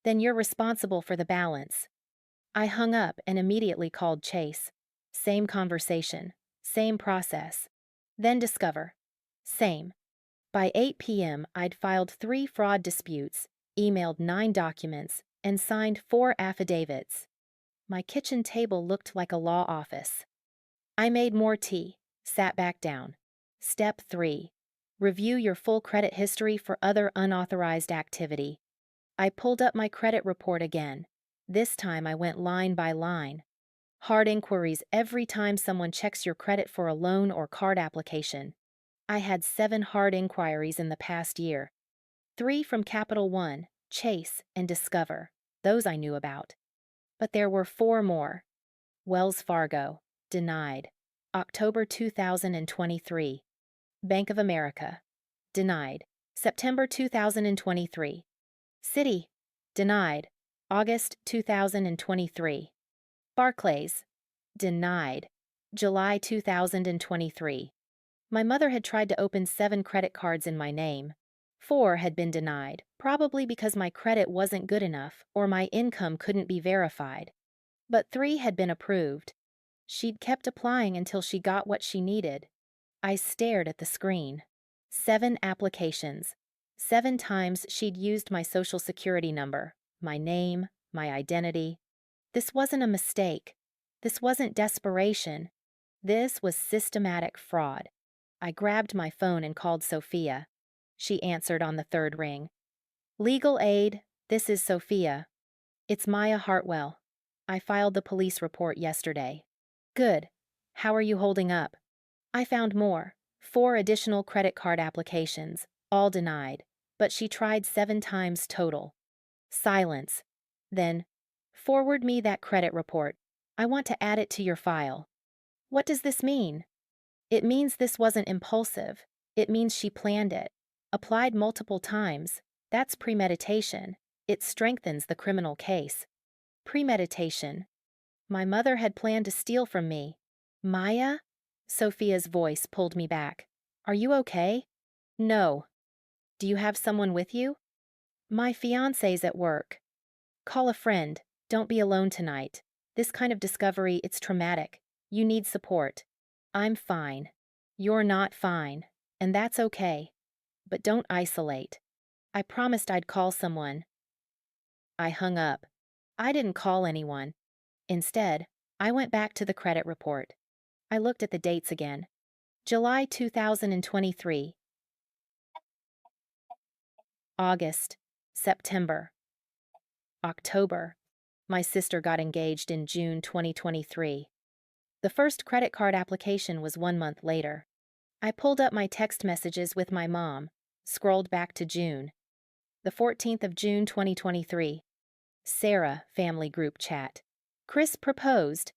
Speaker 1: then you're responsible for the balance. I hung up and immediately called Chase. Same conversation, same process. Then Discover. Same. By 8 p.m., I'd filed 3 fraud disputes, emailed 9 documents, and signed 4 affidavits. My kitchen table looked like a law office. I made more tea, sat back down. Step 3. Review your full credit history for other unauthorized activity. I pulled up my credit report again. This time I went line by line. Hard inquiries every time someone checks your credit for a loan or card application. I had 7 hard inquiries in the past year. 3 from Capital One, Chase, and Discover. Those I knew about. But there were 4 more. Wells Fargo. Denied. October 2023. Bank of America. Denied. September 2023. Citi. Denied. August 2023. Barclays. Denied. July 2023. My mother had tried to open 7 credit cards in my name. 4 had been denied, probably because my credit wasn't good enough or my income couldn't be verified. But 3 had been approved. She'd kept applying until she got what she needed. I stared at the screen. 7 applications. 7 times she'd used my social security number, my name, my identity. This wasn't a mistake. This wasn't desperation. This was systematic fraud. I grabbed my phone and called Sophia. She answered on the third ring. Legal aid, this is Sophia. It's Maya Hartwell. I filed the police report yesterday. Good. How are you holding up? I found more. 4 additional credit card applications, all denied, but she tried 7 times total. Silence. Then, forward me that credit report. I want to add it to your file. What does this mean? It means this wasn't impulsive. It means she planned it. Applied multiple times. That's premeditation. It strengthens the criminal case. Premeditation. My mother had planned to steal from me. Maya? Sophia's voice pulled me back. Are you okay? No. Do you have someone with you? My fiancé's at work. Call a friend. Don't be alone tonight. This kind of discovery, it's traumatic. You need support. I'm fine. You're not fine. And that's okay. But don't isolate. I promised I'd call someone. I hung up. I didn't call anyone. Instead, I went back to the credit report. I looked at the dates again. July 2023. August. September. October. My sister got engaged in June 2023. The first credit card application was 1 month later. I pulled up my text messages with my mom, scrolled back to June. The 14th of June 2023. Sarah, family group chat. Chris proposed.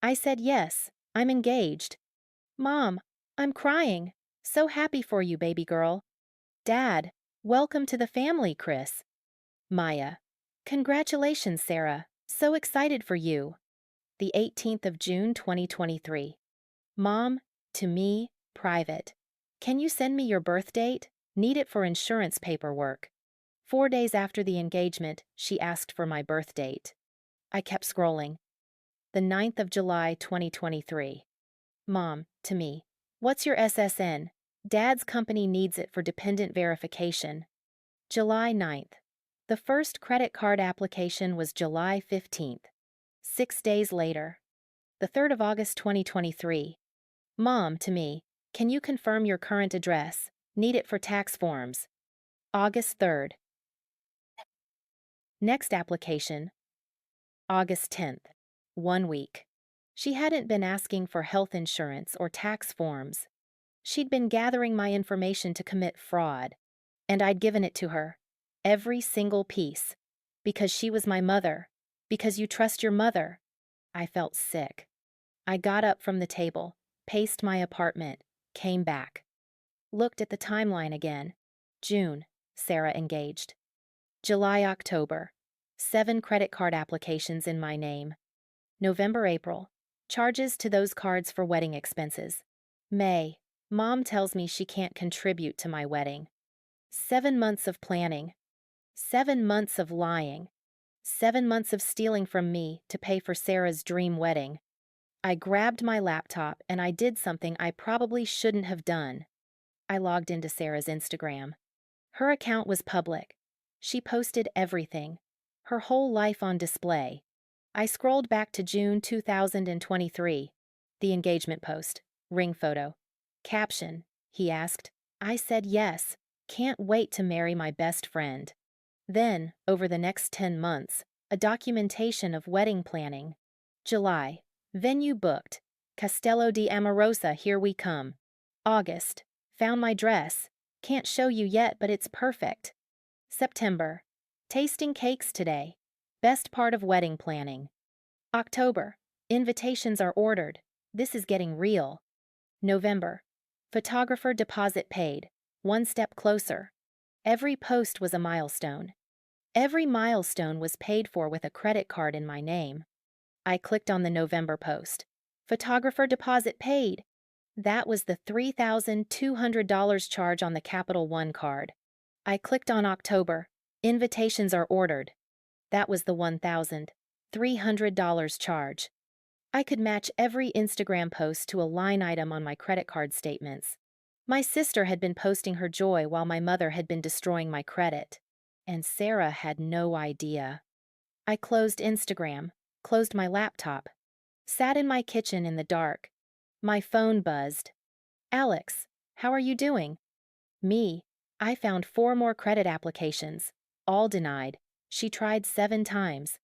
Speaker 1: I said yes, I'm engaged. Mom, I'm crying. So happy for you, baby girl. Dad, welcome to the family, Chris. Maya. Congratulations, Sarah. So excited for you. The 18th of June 2023. Mom, to me, private. Can you send me your birth date? Need it for insurance paperwork. 4 days after the engagement, she asked for my birth date. I kept scrolling. The 9th of July 2023. Mom, to me. What's your SSN? Dad's company needs it for dependent verification. July 9th. The first credit card application was July 15th. 6 days later. The 3rd of August 2023. Mom, to me. Can you confirm your current address? Need it for tax forms. August 3rd. Next application. August 10th. 1 week. She hadn't been asking for health insurance or tax forms. She'd been gathering my information to commit fraud, and I'd given it to her. Every single piece. Because she was my mother. Because you trust your mother. I felt sick. I got up from the table, paced my apartment, came back. Looked at the timeline again. June, Sarah engaged. July, October. 7 credit card applications in my name. November, April. Charges to those cards for wedding expenses. May. Mom tells me she can't contribute to my wedding. 7 months of planning. 7 months of lying. 7 months of stealing from me to pay for Sarah's dream wedding. I grabbed my laptop and I did something I probably shouldn't have done. I logged into Sarah's Instagram. Her account was public. She posted everything. Her whole life on display. I scrolled back to June 2023. The engagement post. Ring photo. Caption. He asked. I said yes. Can't wait to marry my best friend. Then, over the next 10 months, a documentation of wedding planning. July. Venue booked. Castello di Amorosa, here we come. August. Found my dress. Can't show you yet, but it's perfect. September. Tasting cakes today. Best part of wedding planning. October. Invitations are ordered. This is getting real. November. Photographer deposit paid. 1 step closer. Every post was a milestone. Every milestone was paid for with a credit card in my name. I clicked on the November post. Photographer deposit paid. That was the $3,200 charge on the Capital One card. I clicked on October. Invitations are ordered. That was the $1,300 charge. I could match every Instagram post to a line item on my credit card statements. My sister had been posting her joy while my mother had been destroying my credit. And Sarah had no idea. I closed Instagram, closed my laptop, sat in my kitchen in the dark. My phone buzzed. Alex, how are you doing? Me. I found 4 more credit applications, all denied. She tried 7 times.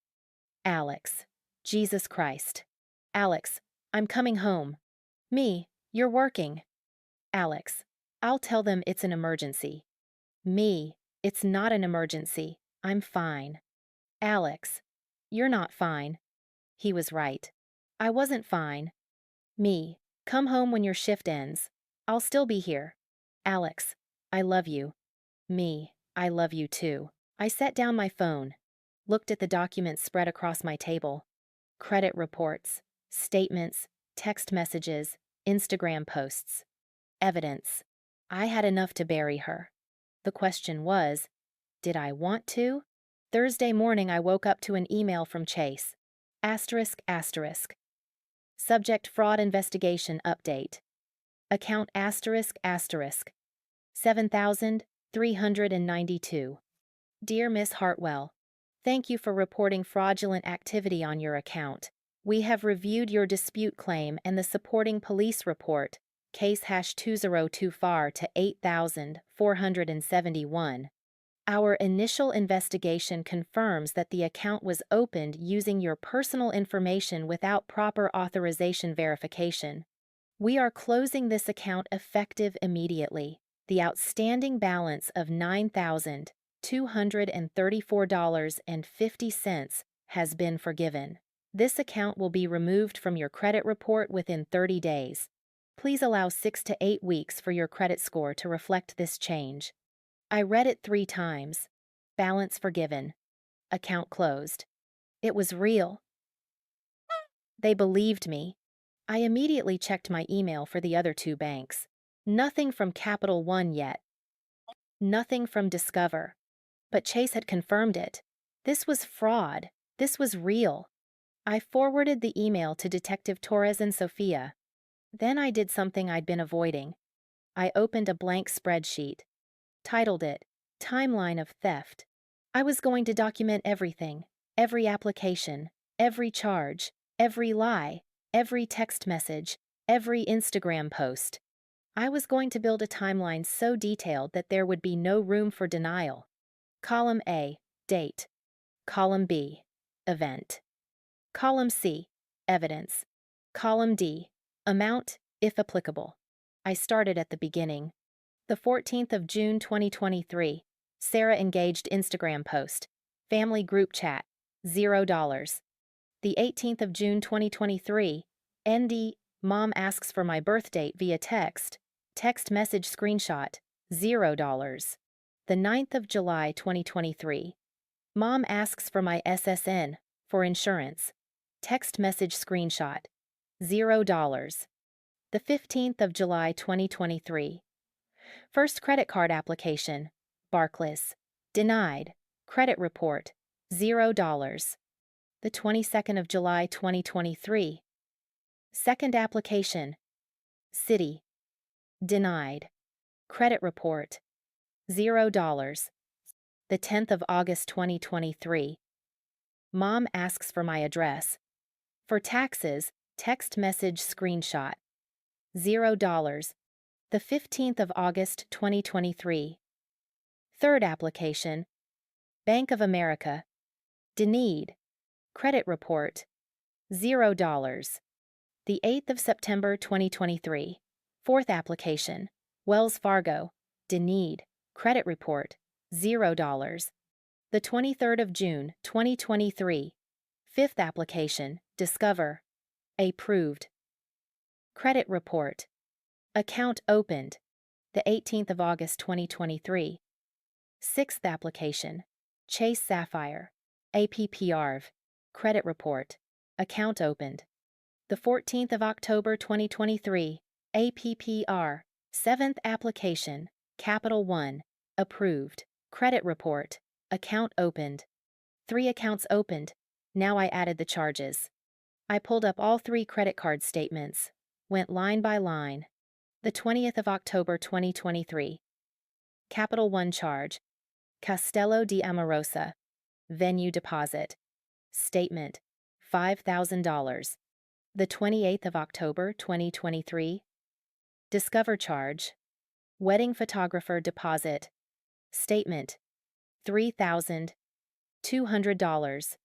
Speaker 1: Alex. Jesus Christ. Alex, I'm coming home. Me. You're working. Alex. I'll tell them it's an emergency. Me. It's not an emergency. I'm fine. Alex. You're not fine. He was right. I wasn't fine. Me. Come home when your shift ends. I'll still be here. Alex. I love you. Me. I love you too. I set down my phone, looked at the documents spread across my table. Credit reports, statements, text messages, Instagram posts. Evidence. I had enough to bury her. The question was, did I want to? Thursday morning I woke up to an email from Chase. Asterisk asterisk. Subject fraud investigation update. Account asterisk asterisk. 7,392. Dear Miss Hartwell, thank you for reporting fraudulent activity on your account. We have reviewed your dispute claim and the supporting police report, case #2024 to 8,471. Our initial investigation confirms that the account was opened using your personal information without proper authorization verification. We are closing this account effective immediately. The outstanding balance of $9,234.50 has been forgiven. This account will be removed from your credit report within 30 days. Please allow 6 to 8 weeks for your credit score to reflect this change. I read it 3 times. Balance forgiven. Account closed. It was real. They believed me. I immediately checked my email for the other 2 banks. Nothing from Capital One yet. Nothing from Discover. But Chase had confirmed it. This was fraud. This was real. I forwarded the email to Detective Torres and Sophia. Then I did something I'd been avoiding. I opened a blank spreadsheet. Titled it, Timeline of Theft. I was going to document everything, every application, every charge, every lie, every text message, every Instagram post. I was going to build a timeline so detailed that there would be no room for denial. Column A, Date. Column B, Event. Column C, Evidence. Column D, Amount, if applicable. I started at the beginning. The 14th of June 2023, Sarah engaged Instagram post. Family group chat, $0. The 18th of June 2023, ND, Mom asks for my birth date via text. Text message screenshot, $0. The 9th of July 2023, Mom asks for my SSN, for insurance. Text message screenshot, $0. The 15th of July 2023, first credit card application, Barclays, denied, credit report, $0. The 22nd of July 2023, second application, Citi, denied, credit report, $0. The 10th of August 2023, Mom asks for my address. For taxes, text message screenshot, $0. The 15th of August 2023, third application, Bank of America, denied, credit report, $0. The 8th of September 2023, fourth application, Wells Fargo, denied, credit report, $0. The 23rd of June 2023, fifth application, Discover, approved. Credit report, account opened, the 18th of August 2023. Sixth application, Chase Sapphire, APPRV, credit report, account opened. The 14th of October 2023, APPR, seventh application, Capital One, approved, credit report, account opened. 3 accounts opened, now I added the charges. I pulled up all 3 credit card statements, went line by line. The 20th of October 2023. Capital One charge. Castello di Amorosa. Venue deposit. Statement. $5,000. The 28th of October 2023. Discover charge. Wedding photographer deposit. Statement. $3,200.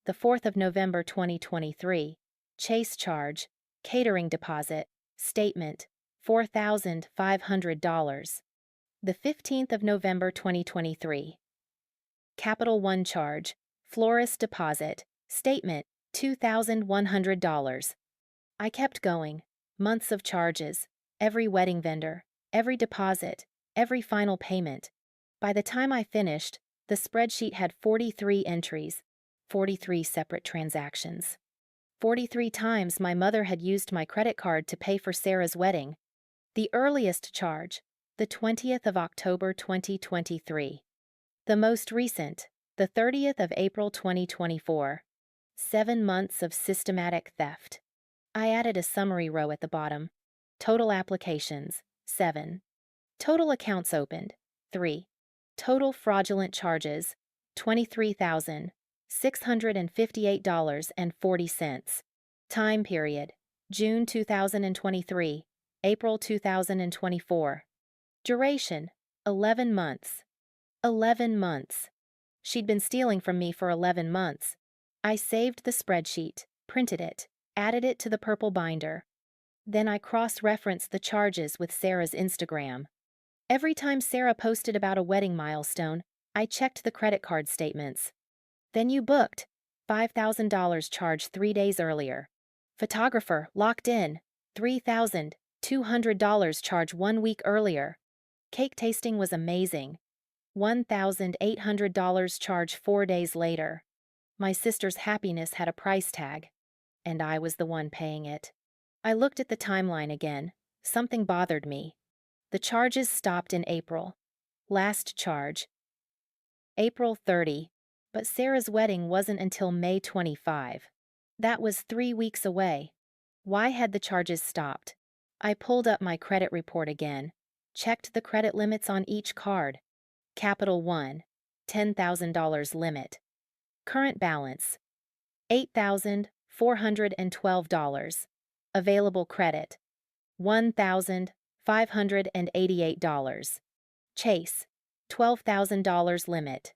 Speaker 1: The 4th of November 2023. Chase charge. Catering deposit. Statement. $4,500. The 15th of November 2023. Capital One charge. Florist deposit. Statement. $2,100. I kept going. Months of charges. Every wedding vendor. Every deposit. Every final payment. By the time I finished, the spreadsheet had 43 entries. 43 separate transactions. 43 times my mother had used my credit card to pay for Sarah's wedding. The earliest charge, the 20th of October 2023. The most recent, the 30th of April 2024. 7 months of systematic theft. I added a summary row at the bottom. Total applications, 7. Total accounts opened, 3. Total fraudulent charges, $23,658.40. Time period, June 2023, April 2024. Duration, 11 months. 11 months. She'd been stealing from me for 11 months. I saved the spreadsheet, printed it, added it to the purple binder. Then I cross-referenced the charges with Sarah's Instagram. Every time Sarah posted about a wedding milestone, I checked the credit card statements. Then you booked. $5,000 charged 3 days earlier. Photographer, locked in. $3,200 charged 1 week earlier. Cake tasting was amazing. $1,800 charged 4 days later. My sister's happiness had a price tag, and I was the one paying it. I looked at the timeline again. Something bothered me. The charges stopped in April. Last charge. April 30, but Sarah's wedding wasn't until May 25. That was 3 weeks away. Why had the charges stopped? I pulled up my credit report again, checked the credit limits on each card. Capital One, $10,000 limit. Current balance, $8,412. Available credit, $1,588. Chase, $12,000 limit.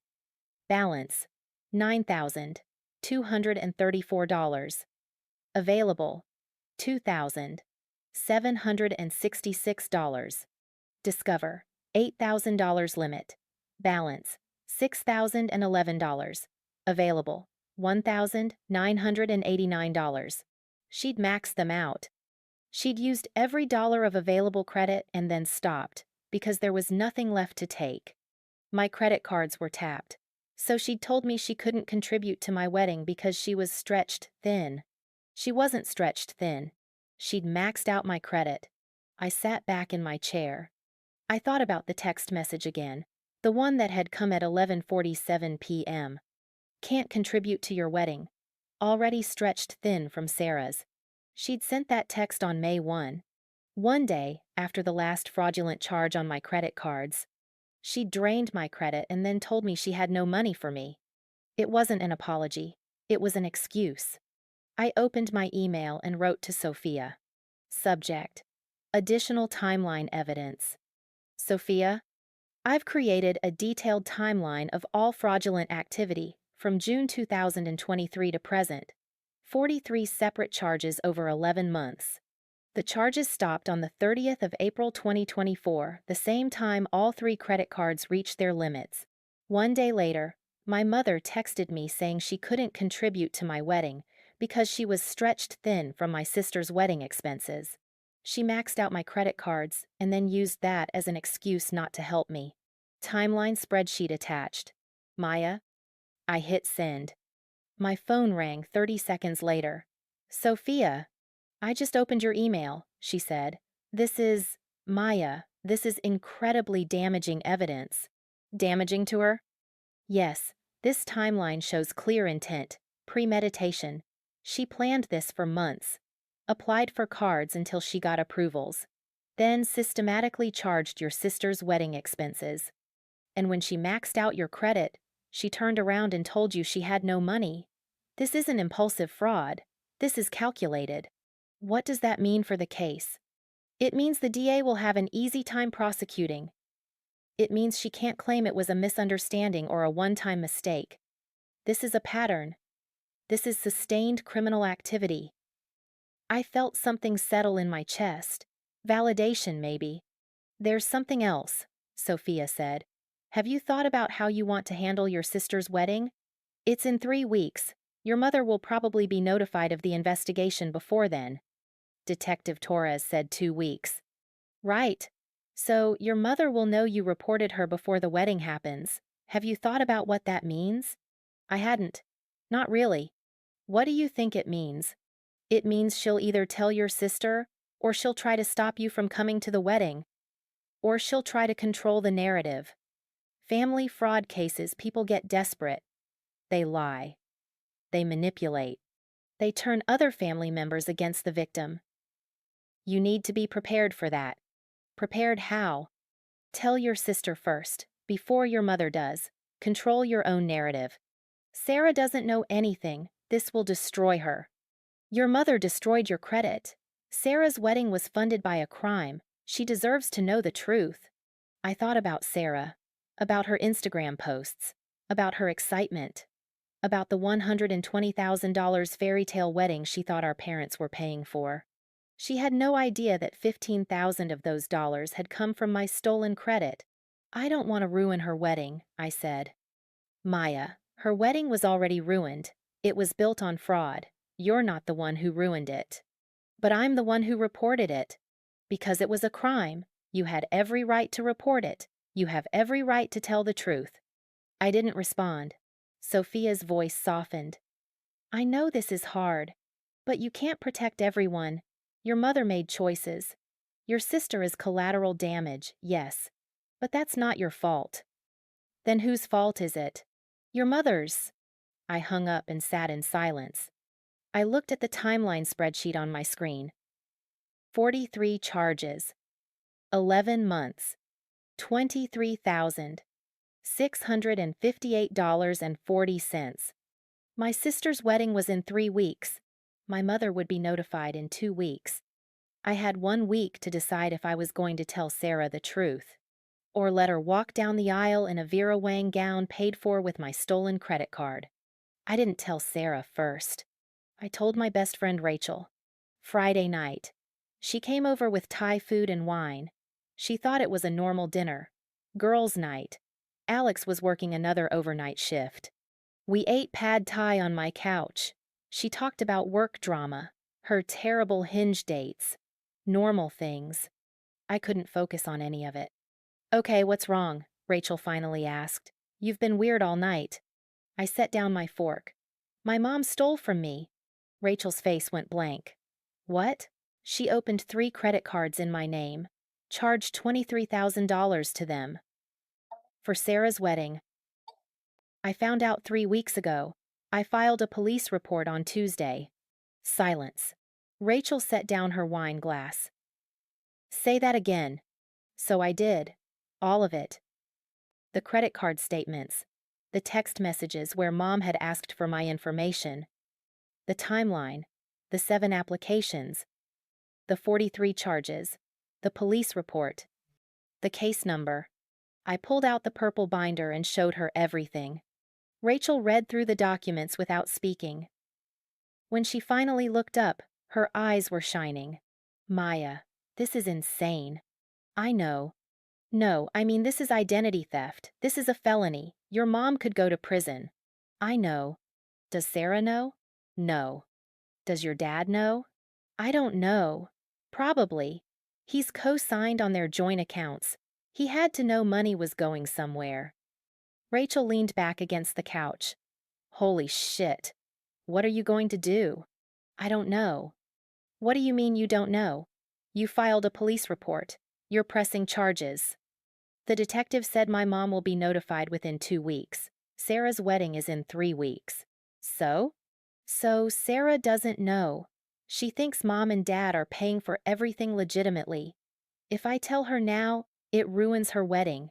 Speaker 1: Balance, $9,234. Available, $2,766. Discover, $8,000 limit. Balance, $6,011. Available, $1,989. She'd maxed them out. She'd used every dollar of available credit and then stopped, because there was nothing left to take. My credit cards were tapped, so she'd told me she couldn't contribute to my wedding because she was stretched thin. She wasn't stretched thin. She'd maxed out my credit. I sat back in my chair. I thought about the text message again, the one that had come at 11:47 p.m. Can't contribute to your wedding. Already stretched thin from Sarah's. She'd sent that text on May 1. One day, after the last fraudulent charge on my credit cards. She drained my credit and then told me she had no money for me. It wasn't an apology. It was an excuse. I opened my email and wrote to Sophia. Subject: Additional timeline evidence. Sophia, I've created a detailed timeline of all fraudulent activity from June 2023 to present. 43 separate charges over 11 months. The charges stopped on the 30th of April 2024, the same time all 3 credit cards reached their limits. 1 day later, my mother texted me saying she couldn't contribute to my wedding because she was stretched thin from my sister's wedding expenses. She maxed out my credit cards and then used that as an excuse not to help me. Timeline spreadsheet attached. Maya. I hit send. My phone rang 30 seconds later. Sophia, I just opened your email, she said. This is incredibly damaging evidence. Damaging to her? Yes, this timeline shows clear intent, premeditation. She planned this for months, applied for cards until she got approvals, then systematically charged your sister's wedding expenses. And when she maxed out your credit, she turned around and told you she had no money. This isn't impulsive fraud. This is calculated. What does that mean for the case? It means the DA will have an easy time prosecuting. It means she can't claim it was a misunderstanding or a one-time mistake. This is a pattern. This is sustained criminal activity. I felt something settle in my chest. Validation, maybe. There's something else, Sophia said. Have you thought about how you want to handle your sister's wedding? It's in 3 weeks. Your mother will probably be notified of the investigation before then. Detective Torres said 2 weeks. Right. So your mother will know you reported her before the wedding happens. Have you thought about what that means? I hadn't. Not really. What do you think it means? It means she'll either tell your sister, or she'll try to stop you from coming to the wedding, or she'll try to control the narrative. Family fraud cases, people get desperate. They lie. They manipulate. They turn other family members against the victim. You need to be prepared for that. Prepared how? Tell your sister first, before your mother does. Control your own narrative. Sarah doesn't know anything. This will destroy her. Your mother destroyed your credit. Sarah's wedding was funded by a crime. She deserves to know the truth. I thought about Sarah, about her Instagram posts, about her excitement, about the $120,000 fairy tale wedding she thought our parents were paying for. She had no idea that $15,000 of those dollars had come from my stolen credit. I don't want to ruin her wedding, I said. Maya, her wedding was already ruined. It was built on fraud. You're not the one who ruined it. But I'm the one who reported it. Because it was a crime. You had every right to report it. You have every right to tell the truth. I didn't respond. Sophia's voice softened. I know this is hard, but you can't protect everyone. Your mother made choices. Your sister is collateral damage, yes, but that's not your fault. Then whose fault is it? Your mother's. I hung up and sat in silence. I looked at the timeline spreadsheet on my screen. 43 charges. 11 months. $23,658.40. My sister's wedding was in 3 weeks. My mother would be notified in 2 weeks. I had 1 week to decide if I was going to tell Sarah the truth, or let her walk down the aisle in a Vera Wang gown paid for with my stolen credit card. I didn't tell Sarah first. I told my best friend Rachel. Friday night. She came over with Thai food and wine. She thought it was a normal dinner. Girls' night. Alex was working another overnight shift. We ate pad thai on my couch. She talked about work drama, her terrible hinge dates, normal things. I couldn't focus on any of it. Okay, what's wrong? Rachel finally asked. You've been weird all night. I set down my fork. My mom stole from me. Rachel's face went blank. What? She opened 3 credit cards in my name, charged $23,000 to them. For Sarah's wedding. I found out 3 weeks ago. I filed a police report on Tuesday. Silence. Rachel set down her wine glass. Say that again. So I did. All of it. The credit card statements. The text messages where Mom had asked for my information. The timeline. The 7 applications. The 43 charges. The police report. The case number. I pulled out the purple binder and showed her everything. Rachel read through the documents without speaking. When she finally looked up, her eyes were shining. Maya, this is insane. I know. No, I mean this is identity theft. This is a felony. Your mom could go to prison. I know. Does Sarah know? No. Does your dad know? I don't know. Probably. He's co-signed on their joint accounts. He had to know money was going somewhere. Rachel leaned back against the couch. Holy shit. What are you going to do? I don't know. What do you mean you don't know? You filed a police report. You're pressing charges. The detective said my mom will be notified within 2 weeks. Sarah's wedding is in 3 weeks. So? So Sarah doesn't know. She thinks mom and dad are paying for everything legitimately. If I tell her now, it ruins her wedding.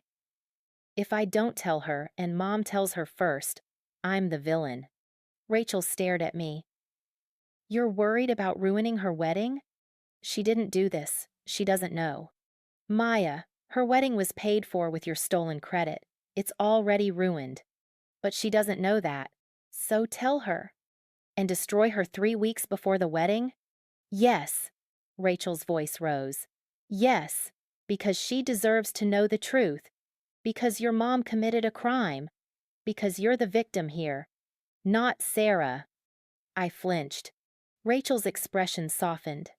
Speaker 1: If I don't tell her and mom tells her first, I'm the villain. Rachel stared at me. You're worried about ruining her wedding? She didn't do this. She doesn't know. Maya, her wedding was paid for with your stolen credit. It's already ruined. But she doesn't know that. So tell her. And destroy her 3 weeks before the wedding? Yes. Rachel's voice rose. Yes, because she deserves to know the truth. Because your mom committed a crime. Because you're the victim here. Not Sarah. I flinched. Rachel's expression softened.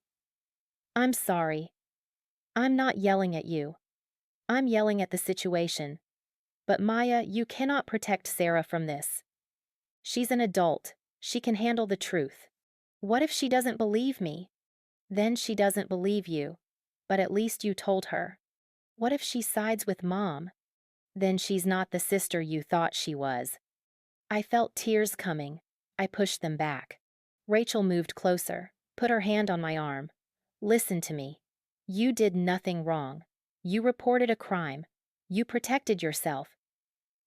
Speaker 1: I'm sorry. I'm not yelling at you. I'm yelling at the situation. But Maya, you cannot protect Sarah from this. She's an adult. She can handle the truth. What if she doesn't believe me? Then she doesn't believe you. But at least you told her. What if she sides with mom? Then she's not the sister you thought she was. I felt tears coming. I pushed them back. Rachel moved closer, put her hand on my arm. Listen to me. You did nothing wrong. You reported a crime. You protected yourself.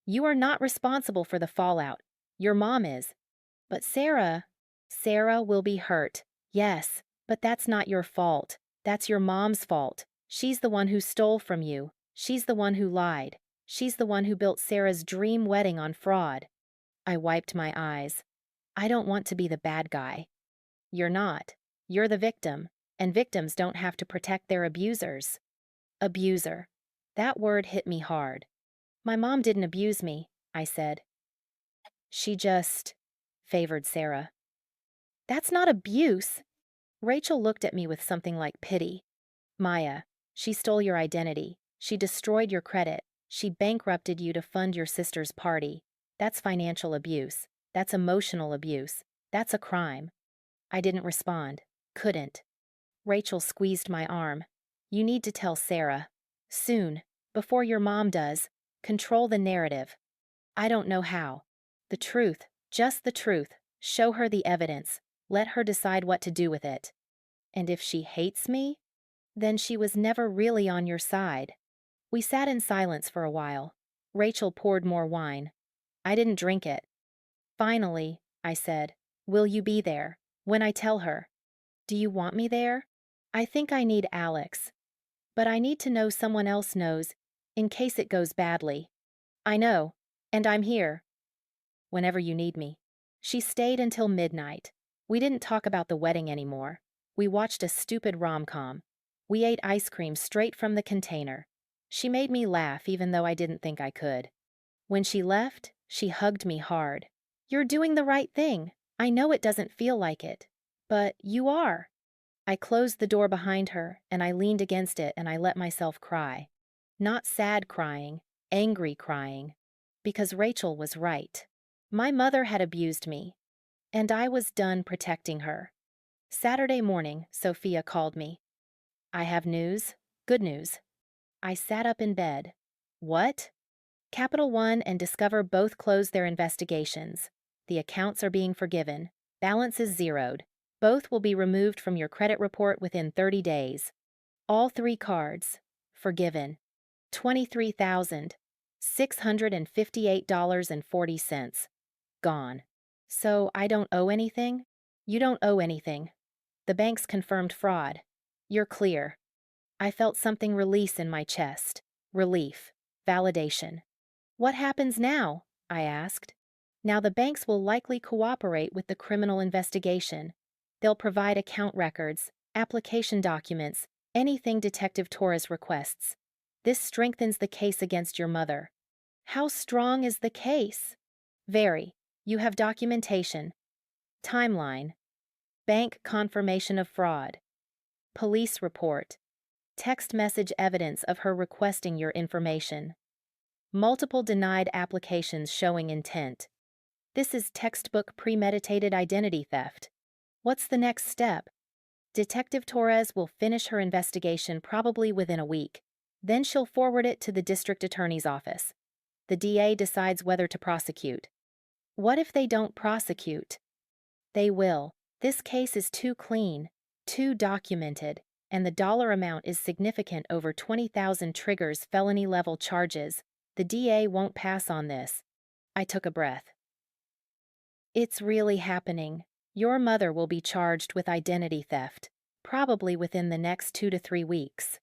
Speaker 1: You are not responsible for the fallout. Your mom is. But Sarah will be hurt. Yes, but that's not your fault. That's your mom's fault. She's the one who stole from you. She's the one who lied. She's the one who built Sarah's dream wedding on fraud. I wiped my eyes. I don't want to be the bad guy. You're not. You're the victim, and victims don't have to protect their abusers. Abuser. That word hit me hard. My mom didn't abuse me, I said. She just favored Sarah. That's not abuse. Rachel looked at me with something like pity. Maya, she stole your identity. She destroyed your credit. She bankrupted you to fund your sister's party. That's financial abuse. That's emotional abuse. That's a crime. I didn't respond. Couldn't. Rachel squeezed my arm. You need to tell Sarah. Soon. Before your mom does. Control the narrative. I don't know how. The truth. Just the truth. Show her the evidence. Let her decide what to do with it. And if she hates me, then she was never really on your side. We sat in silence for a while. Rachel poured more wine. I didn't drink it. Finally, I said, will you be there when I tell her? Do you want me there? I think I need Alex. But I need to know someone else knows, in case it goes badly. I know, and I'm here. Whenever you need me. She stayed until midnight. We didn't talk about the wedding anymore. We watched a stupid rom-com. We ate ice cream straight from the container. She made me laugh even though I didn't think I could. When she left, she hugged me hard. You're doing the right thing. I know it doesn't feel like it. But you are. I closed the door behind her, and I leaned against it and I let myself cry. Not sad crying, angry crying. Because Rachel was right. My mother had abused me. And I was done protecting her. Saturday morning, Sophia called me. I have news. Good news. I sat up in bed. What? Capital One and Discover both closed their investigations. The accounts are being forgiven. Balances zeroed. Both will be removed from your credit report within 30 days. All 3 cards. Forgiven. $23,658.40. Gone. So I don't owe anything? You don't owe anything. The bank's confirmed fraud. You're clear. I felt something release in my chest. Relief. Validation. What happens now? I asked. Now the banks will likely cooperate with the criminal investigation. They'll provide account records, application documents, anything Detective Torres requests. This strengthens the case against your mother. How strong is the case? Very. You have documentation. Timeline. Bank confirmation of fraud. Police report. Text message evidence of her requesting your information. Multiple denied applications showing intent. This is textbook premeditated identity theft. What's the next step? Detective Torres will finish her investigation probably within a week. Then she'll forward it to the district attorney's office. The DA decides whether to prosecute. What if they don't prosecute? They will. This case is too clean, too documented, and the dollar amount is significant. Over 20,000 triggers felony-level charges. The DA won't pass on this. I took a breath. It's really happening. Your mother will be charged with identity theft, probably within the next 2 to 3 weeks.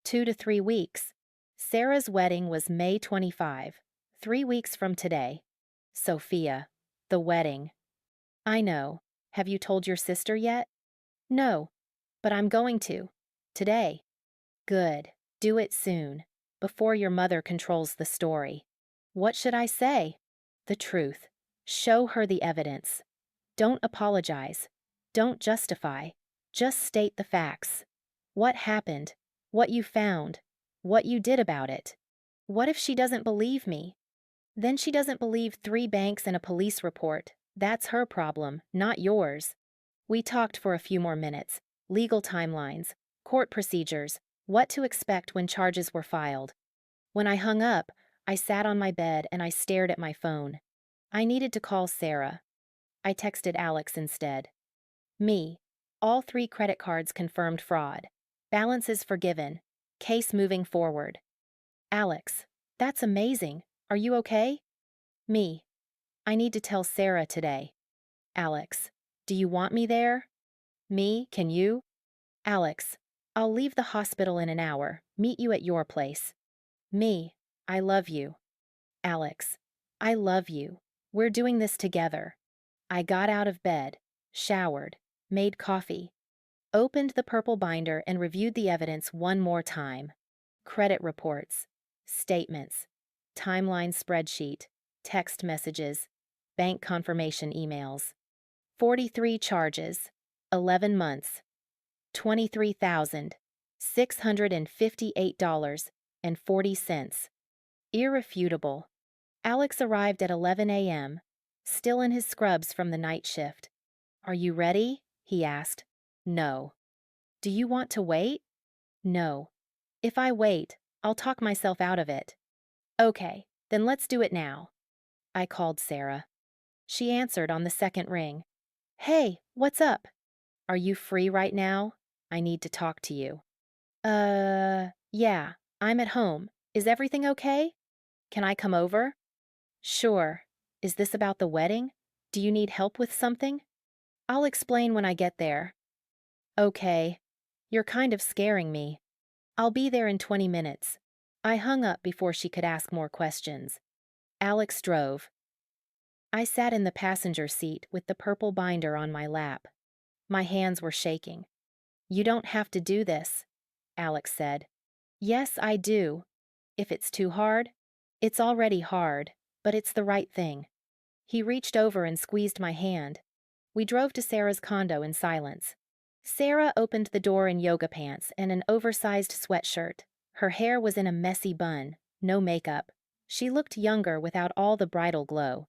Speaker 1: 2 to 3 weeks. Sarah's wedding was May 25, 3 weeks from today. Sophia. The wedding. I know. Have you told your sister yet? No, but I'm going to. Today. Good. Do it soon, before your mother controls the story. What should I say? The truth. Show her the evidence. Don't apologize. Don't justify. Just state the facts. What happened? What you found? What you did about it? What if she doesn't believe me? Then she doesn't believe 3 banks and a police report. That's her problem, not yours. We talked for a few more minutes. Legal timelines, court procedures, what to expect when charges were filed. When I hung up, I sat on my bed and I stared at my phone. I needed to call Sarah. I texted Alex instead. Me. All 3 credit cards confirmed fraud. Balances forgiven. Case moving forward. Alex. That's amazing. Are you okay? Me. I need to tell Sarah today. Alex. Do you want me there? Me, can you? Alex. I'll leave the hospital in an hour. Meet you at your place. Me. I love you. Alex. I love you. We're doing this together. I got out of bed, showered, made coffee, opened the purple binder and reviewed the evidence one more time. Credit reports, statements, timeline spreadsheet, text messages, bank confirmation emails. 43 charges, 11 months, $23,658.40. Irrefutable. Alex arrived at 11 a.m., still in his scrubs from the night shift. Are you ready? He asked. No. Do you want to wait? No. If I wait, I'll talk myself out of it. Okay, then let's do it now. I called Sarah. She answered on the second ring. Hey, what's up? Are you free right now? I need to talk to you. Yeah, I'm at home. Is everything okay? Can I come over? Sure. Is this about the wedding? Do you need help with something? I'll explain when I get there. Okay. You're kind of scaring me. I'll be there in 20 minutes. I hung up before she could ask more questions. Alex drove. I sat in the passenger seat with the purple binder on my lap. My hands were shaking. You don't have to do this, Alex said. Yes, I do. If it's too hard, it's already hard, but it's the right thing. He reached over and squeezed my hand. We drove to Sarah's condo in silence. Sarah opened the door in yoga pants and an oversized sweatshirt. Her hair was in a messy bun, no makeup. She looked younger without all the bridal glow.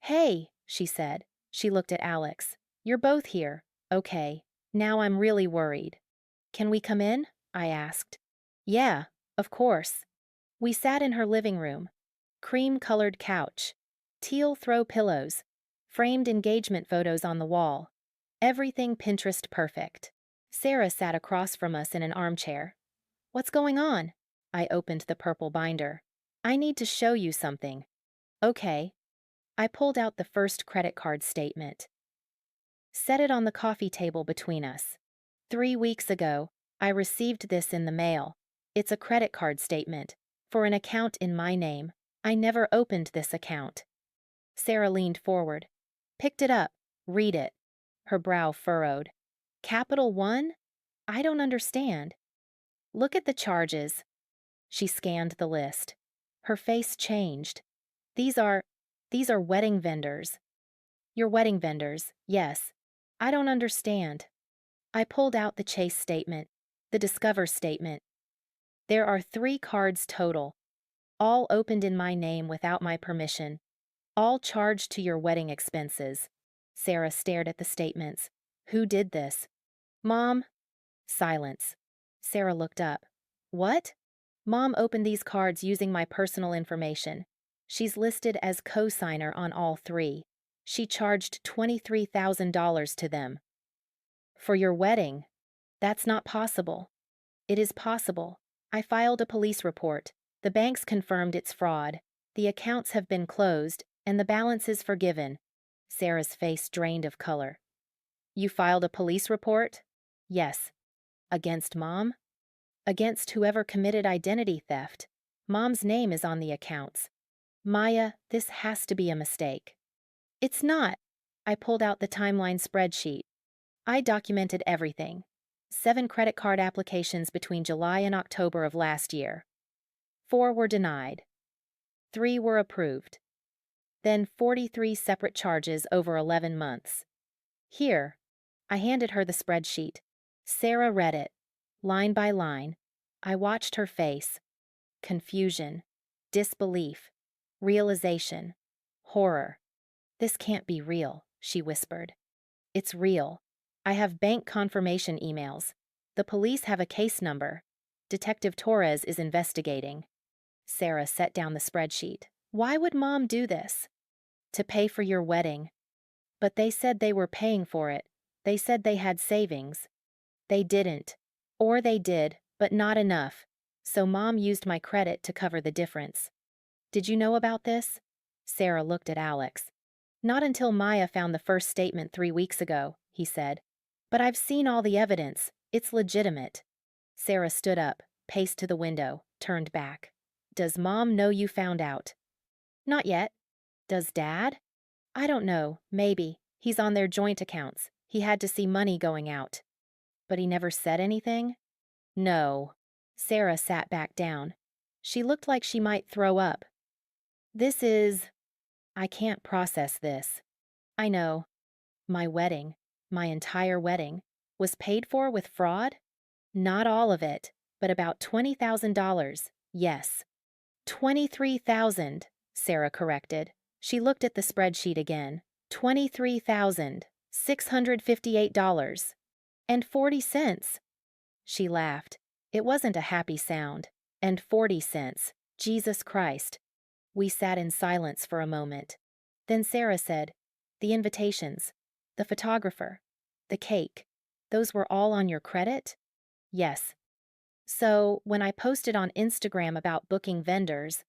Speaker 1: Hey, she said. She looked at Alex. You're both here. Okay. Now I'm really worried. Can we come in? I asked. Yeah, of course. We sat in her living room. Cream-colored couch. Teal throw pillows. Framed engagement photos on the wall. Everything Pinterest perfect. Sarah sat across from us in an armchair. What's going on? I opened the purple binder. I need to show you something. Okay. I pulled out the first credit card statement. Set it on the coffee table between us. 3 weeks ago, I received this in the mail. It's a credit card statement. For an account in my name. I never opened this account. Sarah leaned forward. Picked it up. Read it. Her brow furrowed. Capital One? I don't understand. Look at the charges. She scanned the list. Her face changed. These are wedding vendors. Your wedding vendors, yes. I don't understand. I pulled out the Chase statement, the Discover statement. There are 3 cards total, all opened in my name without my permission, all charged to your wedding expenses. Sarah stared at the statements. Who did this? Mom? Silence. Sarah looked up. What? Mom opened these cards using my personal information. She's listed as co-signer on all 3. She charged $23,000 to them. For your wedding? That's not possible. It is possible. I filed a police report. The banks confirmed it's fraud. The accounts have been closed, and the balance is forgiven. Sarah's face drained of color. You filed a police report? Yes. Against Mom? Against whoever committed identity theft. Mom's name is on the accounts. Maya, this has to be a mistake. It's not. I pulled out the timeline spreadsheet. I documented everything. 7 credit card applications between July and October of last year. 4 were denied. 3 were approved. Then 43 separate charges over 11 months. Here. I handed her the spreadsheet. Sarah read it, line by line. I watched her face. Confusion, disbelief, realization, horror. This can't be real, she whispered. It's real. I have bank confirmation emails. The police have a case number. Detective Torres is investigating. Sarah set down the spreadsheet. Why would Mom do this? To pay for your wedding. But they said they were paying for it. They said they had savings. They didn't. Or they did, but not enough. So Mom used my credit to cover the difference. Did you know about this? Sarah looked at Alex. Not until Maya found the first statement 3 weeks ago, he said. But I've seen all the evidence. It's legitimate. Sarah stood up, paced to the window, turned back. Does Mom know you found out? Not yet. Does Dad? I don't know, maybe. He's on their joint accounts. He had to see money going out. But he never said anything? No. Sarah sat back down. She looked like she might throw up. I can't process this. I know. My wedding, my entire wedding, was paid for with fraud? Not all of it, but about $20,000, yes. $23,000, Sarah corrected. She looked at the spreadsheet again. $23,658.40. She laughed. It wasn't a happy sound. And 40 cents. Jesus Christ. We sat in silence for a moment. Then Sarah said, the invitations, the photographer, the cake, those were all on your credit? Yes. So, when I posted on Instagram about booking vendors,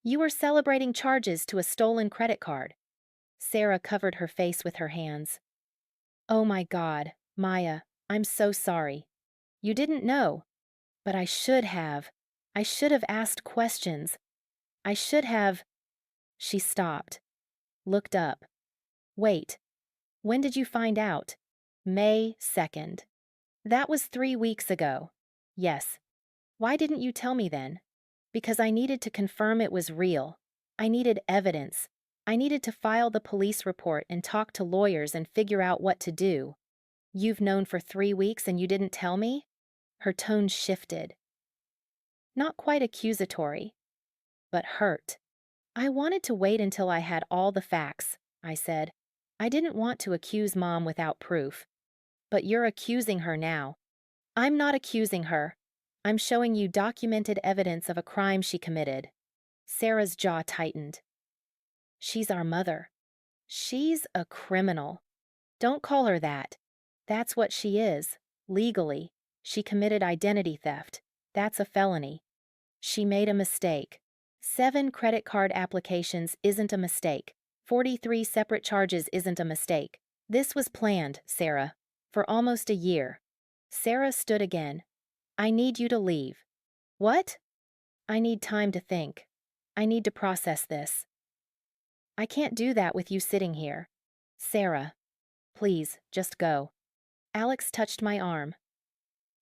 Speaker 1: you were celebrating charges to a stolen credit card. Sarah covered her face with her hands. Oh my God, Maya, I'm so sorry. You didn't know. But I should have. I should have asked questions. I should have. She stopped. Looked up. Wait. When did you find out? May 2nd. That was 3 weeks ago. Yes. Why didn't you tell me then? Because I needed to confirm it was real. I needed evidence. I needed to file the police report and talk to lawyers and figure out what to do. You've known for 3 weeks and you didn't tell me? Her tone shifted. Not quite accusatory, but hurt. I wanted to wait until I had all the facts, I said. I didn't want to accuse Mom without proof. But you're accusing her now. I'm not accusing her. I'm showing you documented evidence of a crime she committed. Sarah's jaw tightened. She's our mother. She's a criminal. Don't call her that. That's what she is, legally. She committed identity theft. That's a felony. She made a mistake. 7 credit card applications isn't a mistake. 43 separate charges isn't a mistake. This was planned, Sarah, for almost a year. Sarah stood again. I need you to leave. What? I need time to think. I need to process this. I can't do that with you sitting here. Sarah, please, just go. Alex touched my arm.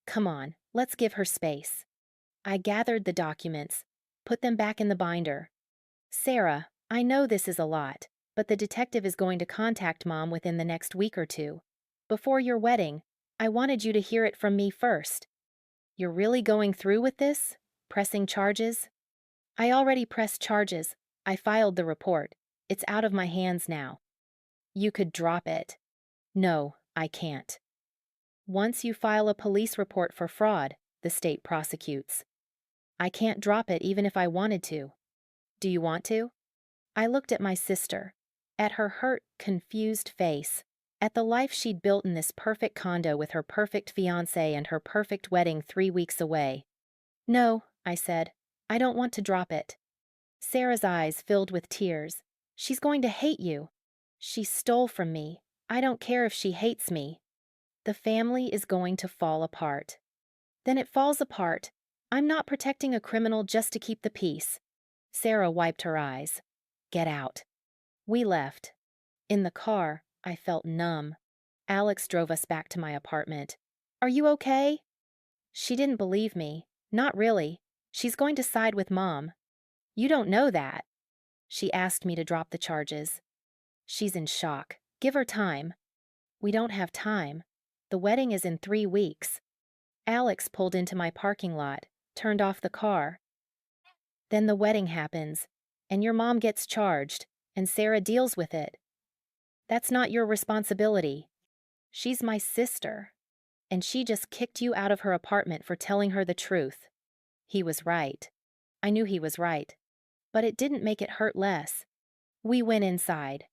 Speaker 1: Come on, let's give her space. I gathered the documents, put them back in the binder. Sarah, I know this is a lot, but the detective is going to contact Mom within the next week or 2. Before your wedding, I wanted you to hear it from me first. You're really going through with this? Pressing charges? I already pressed charges. I filed the report. It's out of my hands now. You could drop it. No, I can't. Once you file a police report for fraud, the state prosecutes. I can't drop it even if I wanted to. Do you want to? I looked at my sister. At her hurt, confused face. At the life she'd built in this perfect condo with her perfect fiancé and her perfect wedding 3 weeks away. "No," I said. "I don't want to drop it." Sarah's eyes filled with tears. "She's going to hate you. She stole from me. I don't care if she hates me. The family is going to fall apart." "Then it falls apart. I'm not protecting a criminal just to keep the peace." Sarah wiped her eyes. "Get out." We left. In the car, I felt numb. Alex drove us back to my apartment. "Are you okay?" She didn't believe me. "Not really. She's going to side with Mom." "You don't know that." She asked me to drop the charges. "She's in shock. Give her time." "We don't have time. The wedding is in 3 weeks." Alex pulled into my parking lot, turned off the car. "Then the wedding happens, and your mom gets charged, and Sarah deals with it. That's not your responsibility. She's my sister, and she just kicked you out of her apartment for telling her the truth." He was right. I knew he was right. But it didn't make it hurt less. We went inside.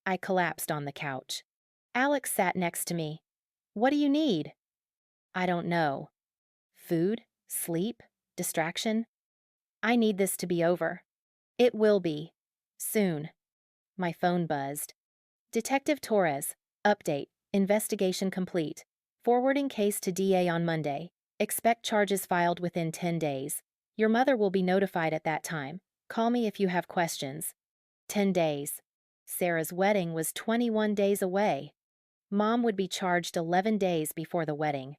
Speaker 1: I collapsed on the couch. Alex sat next to me. "What do you need?" "I don't know. Food? Sleep? Distraction? I need this to be over." "It will be. Soon." My phone buzzed. "Detective Torres. Update. Investigation complete. Forwarding case to DA on Monday. Expect charges filed within 10 days. Your mother will be notified at that time. Call me if you have questions." 10 days. Sarah's wedding was 21 days away. Mom would be charged 11 days before the wedding.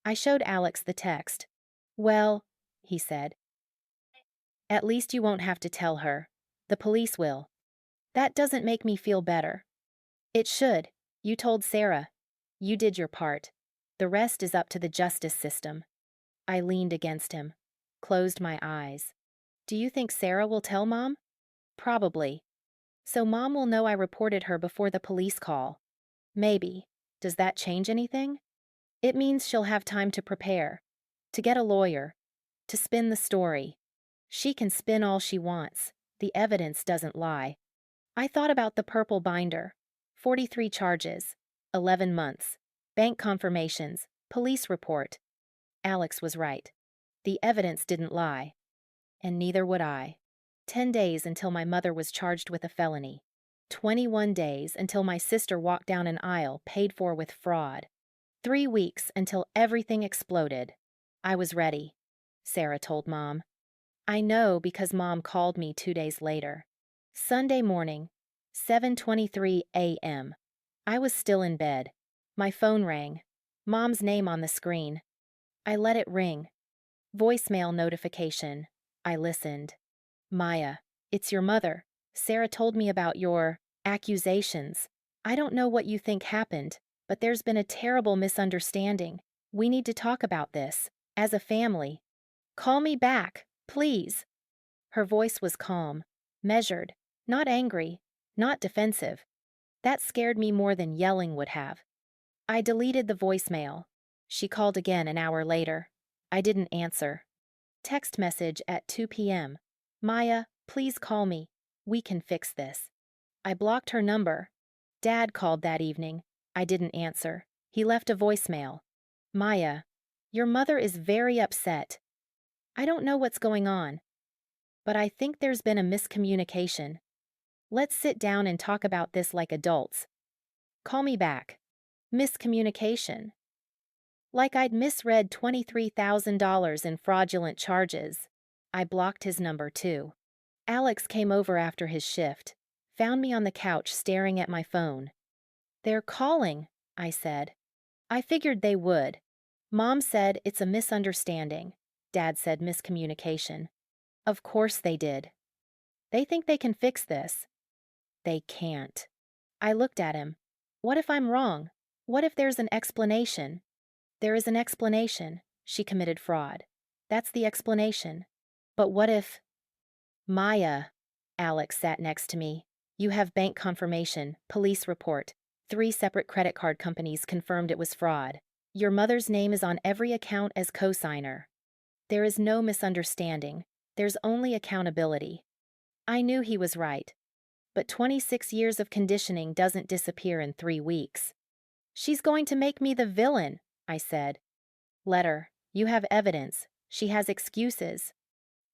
Speaker 1: I showed Alex the text. "Well," he said, "at least you won't have to tell her. The police will." "That doesn't make me feel better." "It should. You told Sarah. You did your part. The rest is up to the justice system." I leaned against him, closed my eyes. "Do you think Sarah will tell Mom?" "Probably. So Mom will know I reported her before the police call." "Maybe. Does that change anything?" "It means she'll have time to prepare, to get a lawyer, to spin the story. She can spin all she wants. The evidence doesn't lie." I thought about the purple binder. 43 charges, 11 months, bank confirmations, police report. Alex was right. The evidence didn't lie. And neither would I. 10 days until my mother was charged with a felony. 21 days until my sister walked down an aisle paid for with fraud. 3 weeks until everything exploded. I was ready, Sarah told Mom. I know because Mom called me 2 days later. Sunday morning, 7:23 a.m. I was still in bed. My phone rang. Mom's name on the screen. I let it ring. Voicemail notification. I listened. "Maya, it's your mother. Sarah told me about your accusations. I don't know what you think happened, but there's been a terrible misunderstanding. We need to talk about this, as a family. Call me back, please." Her voice was calm, measured, not angry, not defensive. That scared me more than yelling would have. I deleted the voicemail. She called again an hour later. I didn't answer. Text message at 2 p.m. "Maya, please call me. We can fix this." I blocked her number. Dad called that evening. I didn't answer. He left a voicemail. "Maya, your mother is very upset. I don't know what's going on, but I think there's been a miscommunication. Let's sit down and talk about this like adults. Call me back." Miscommunication. Like I'd misread $23,000 in fraudulent charges. I blocked his number too. Alex came over after his shift, found me on the couch staring at my phone. "They're calling," I said. "I figured they would. Mom said it's a misunderstanding." Dad said miscommunication. "Of course they did. They think they can fix this." "They can't." I looked at him. "What if I'm wrong? What if there's an explanation?" "There is an explanation. She committed fraud. That's the explanation. But what if—" "Maya," Alex sat next to me. "You have bank confirmation, police report. 3 separate credit card companies confirmed it was fraud. Your mother's name is on every account as cosigner. There is no misunderstanding. There's only accountability." I knew he was right. but 26 years of conditioning doesn't disappear in 3 weeks. She's going to make me the villain, I said. Let her. You have evidence. She has excuses.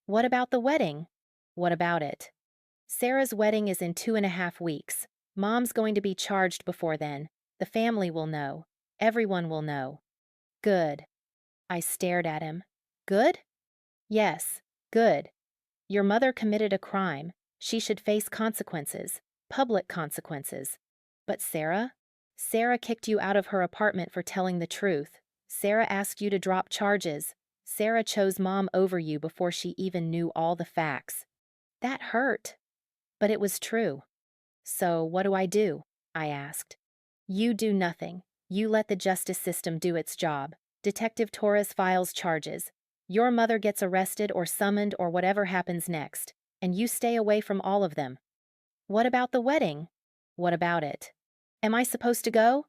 Speaker 1: What about the wedding? What about it? Sarah's wedding is in 2.5 weeks. Mom's going to be charged before then. The family will know. Everyone will know. Good. I stared at him. Good? Yes, good. Your mother committed a crime. She should face consequences, public consequences. But Sarah? Sarah kicked you out of her apartment for telling the truth. Sarah asked you to drop charges. Sarah chose Mom over you before she even knew all the facts. That hurt. But it was true. So what do? I asked. You do nothing. You let the justice system do its job. Detective Torres files charges. Your mother gets arrested or summoned or whatever happens next, and you stay away from all of them. What about the wedding? What about it? Am I supposed to go?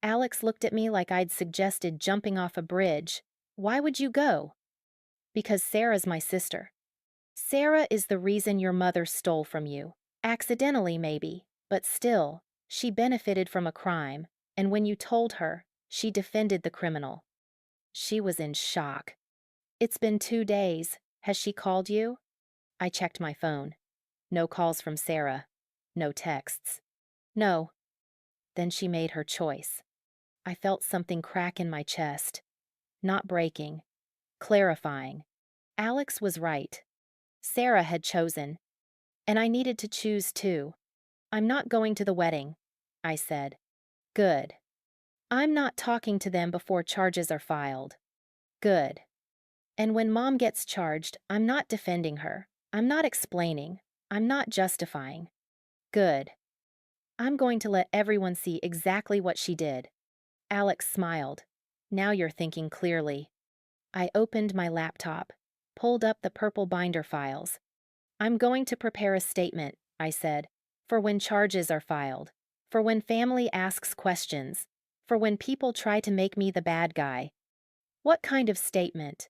Speaker 1: Alex looked at me like I'd suggested jumping off a bridge. Why would you go? Because Sarah's my sister. Sarah is the reason your mother stole from you. Accidentally, maybe, but still, she benefited from a crime, and when you told her, she defended the criminal. She was in shock. It's been 2 days. Has she called you? I checked my phone. No calls from Sarah. No texts. No. Then she made her choice. I felt something crack in my chest. Not breaking. Clarifying. Alex was right. Sarah had chosen. And I needed to choose too. I'm not going to the wedding, I said. Good. I'm not talking to them before charges are filed. Good. And when Mom gets charged, I'm not defending her. I'm not explaining. I'm not justifying. Good. I'm going to let everyone see exactly what she did. Alex smiled. Now you're thinking clearly. I opened my laptop, pulled up the purple binder files. I'm going to prepare a statement, I said, for when charges are filed, for when family asks questions, for when people try to make me the bad guy. What kind of statement?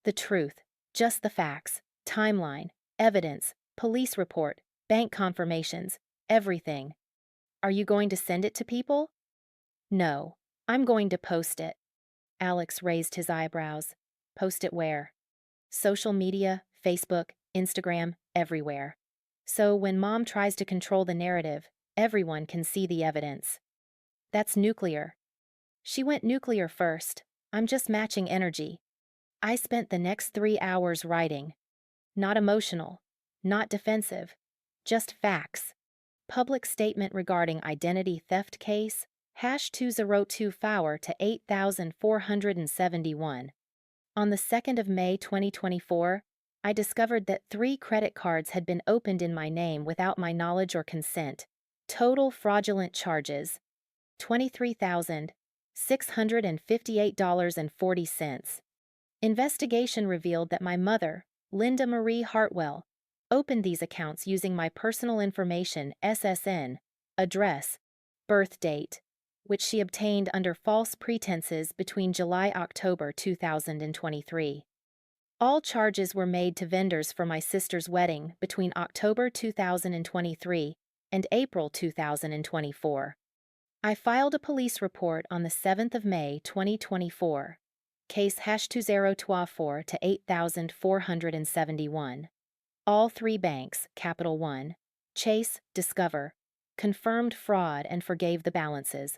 Speaker 1: The truth, just the facts, timeline, evidence, police report, bank confirmations, everything. Are you going to send it to people? No, I'm going to post it. Alex raised his eyebrows. Post it where? Social media, Facebook, Instagram, everywhere. So when Mom tries to control the narrative, everyone can see the evidence. That's nuclear. She went nuclear first. I'm just matching energy. I spent the next 3 hours writing. Not emotional, not defensive, just facts. Public statement regarding identity theft case, #202 Fower to 8,471. On the 2nd of May 2024, I discovered that 3 credit cards had been opened in my name without my knowledge or consent. Total fraudulent charges, $23,658.40. Investigation revealed that my mother, Linda Marie Hartwell, opened these accounts using my personal information, SSN, address, birth date, which she obtained under false pretenses between July-October 2023. All charges were made to vendors for my sister's wedding between October 2023 and April 2024. I filed a police report on the 7th of May 2024. Case #2024 to 8,471. All 3 banks, Capital One, Chase, Discover, confirmed fraud and forgave the balances.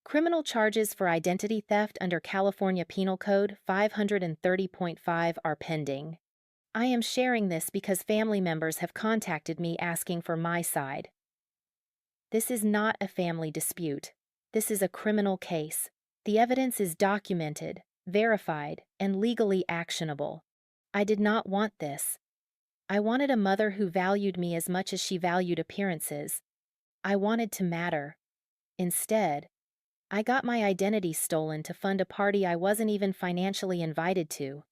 Speaker 1: Criminal charges for identity theft under California Penal Code 530.5 are pending. I am sharing this because family members have contacted me asking for my side. This is not a family dispute. This is a criminal case. The evidence is documented, verified, and legally actionable. I did not want this. I wanted a mother who valued me as much as she valued appearances. I wanted to matter. Instead, I got my identity stolen to fund a party I wasn't even financially invited to.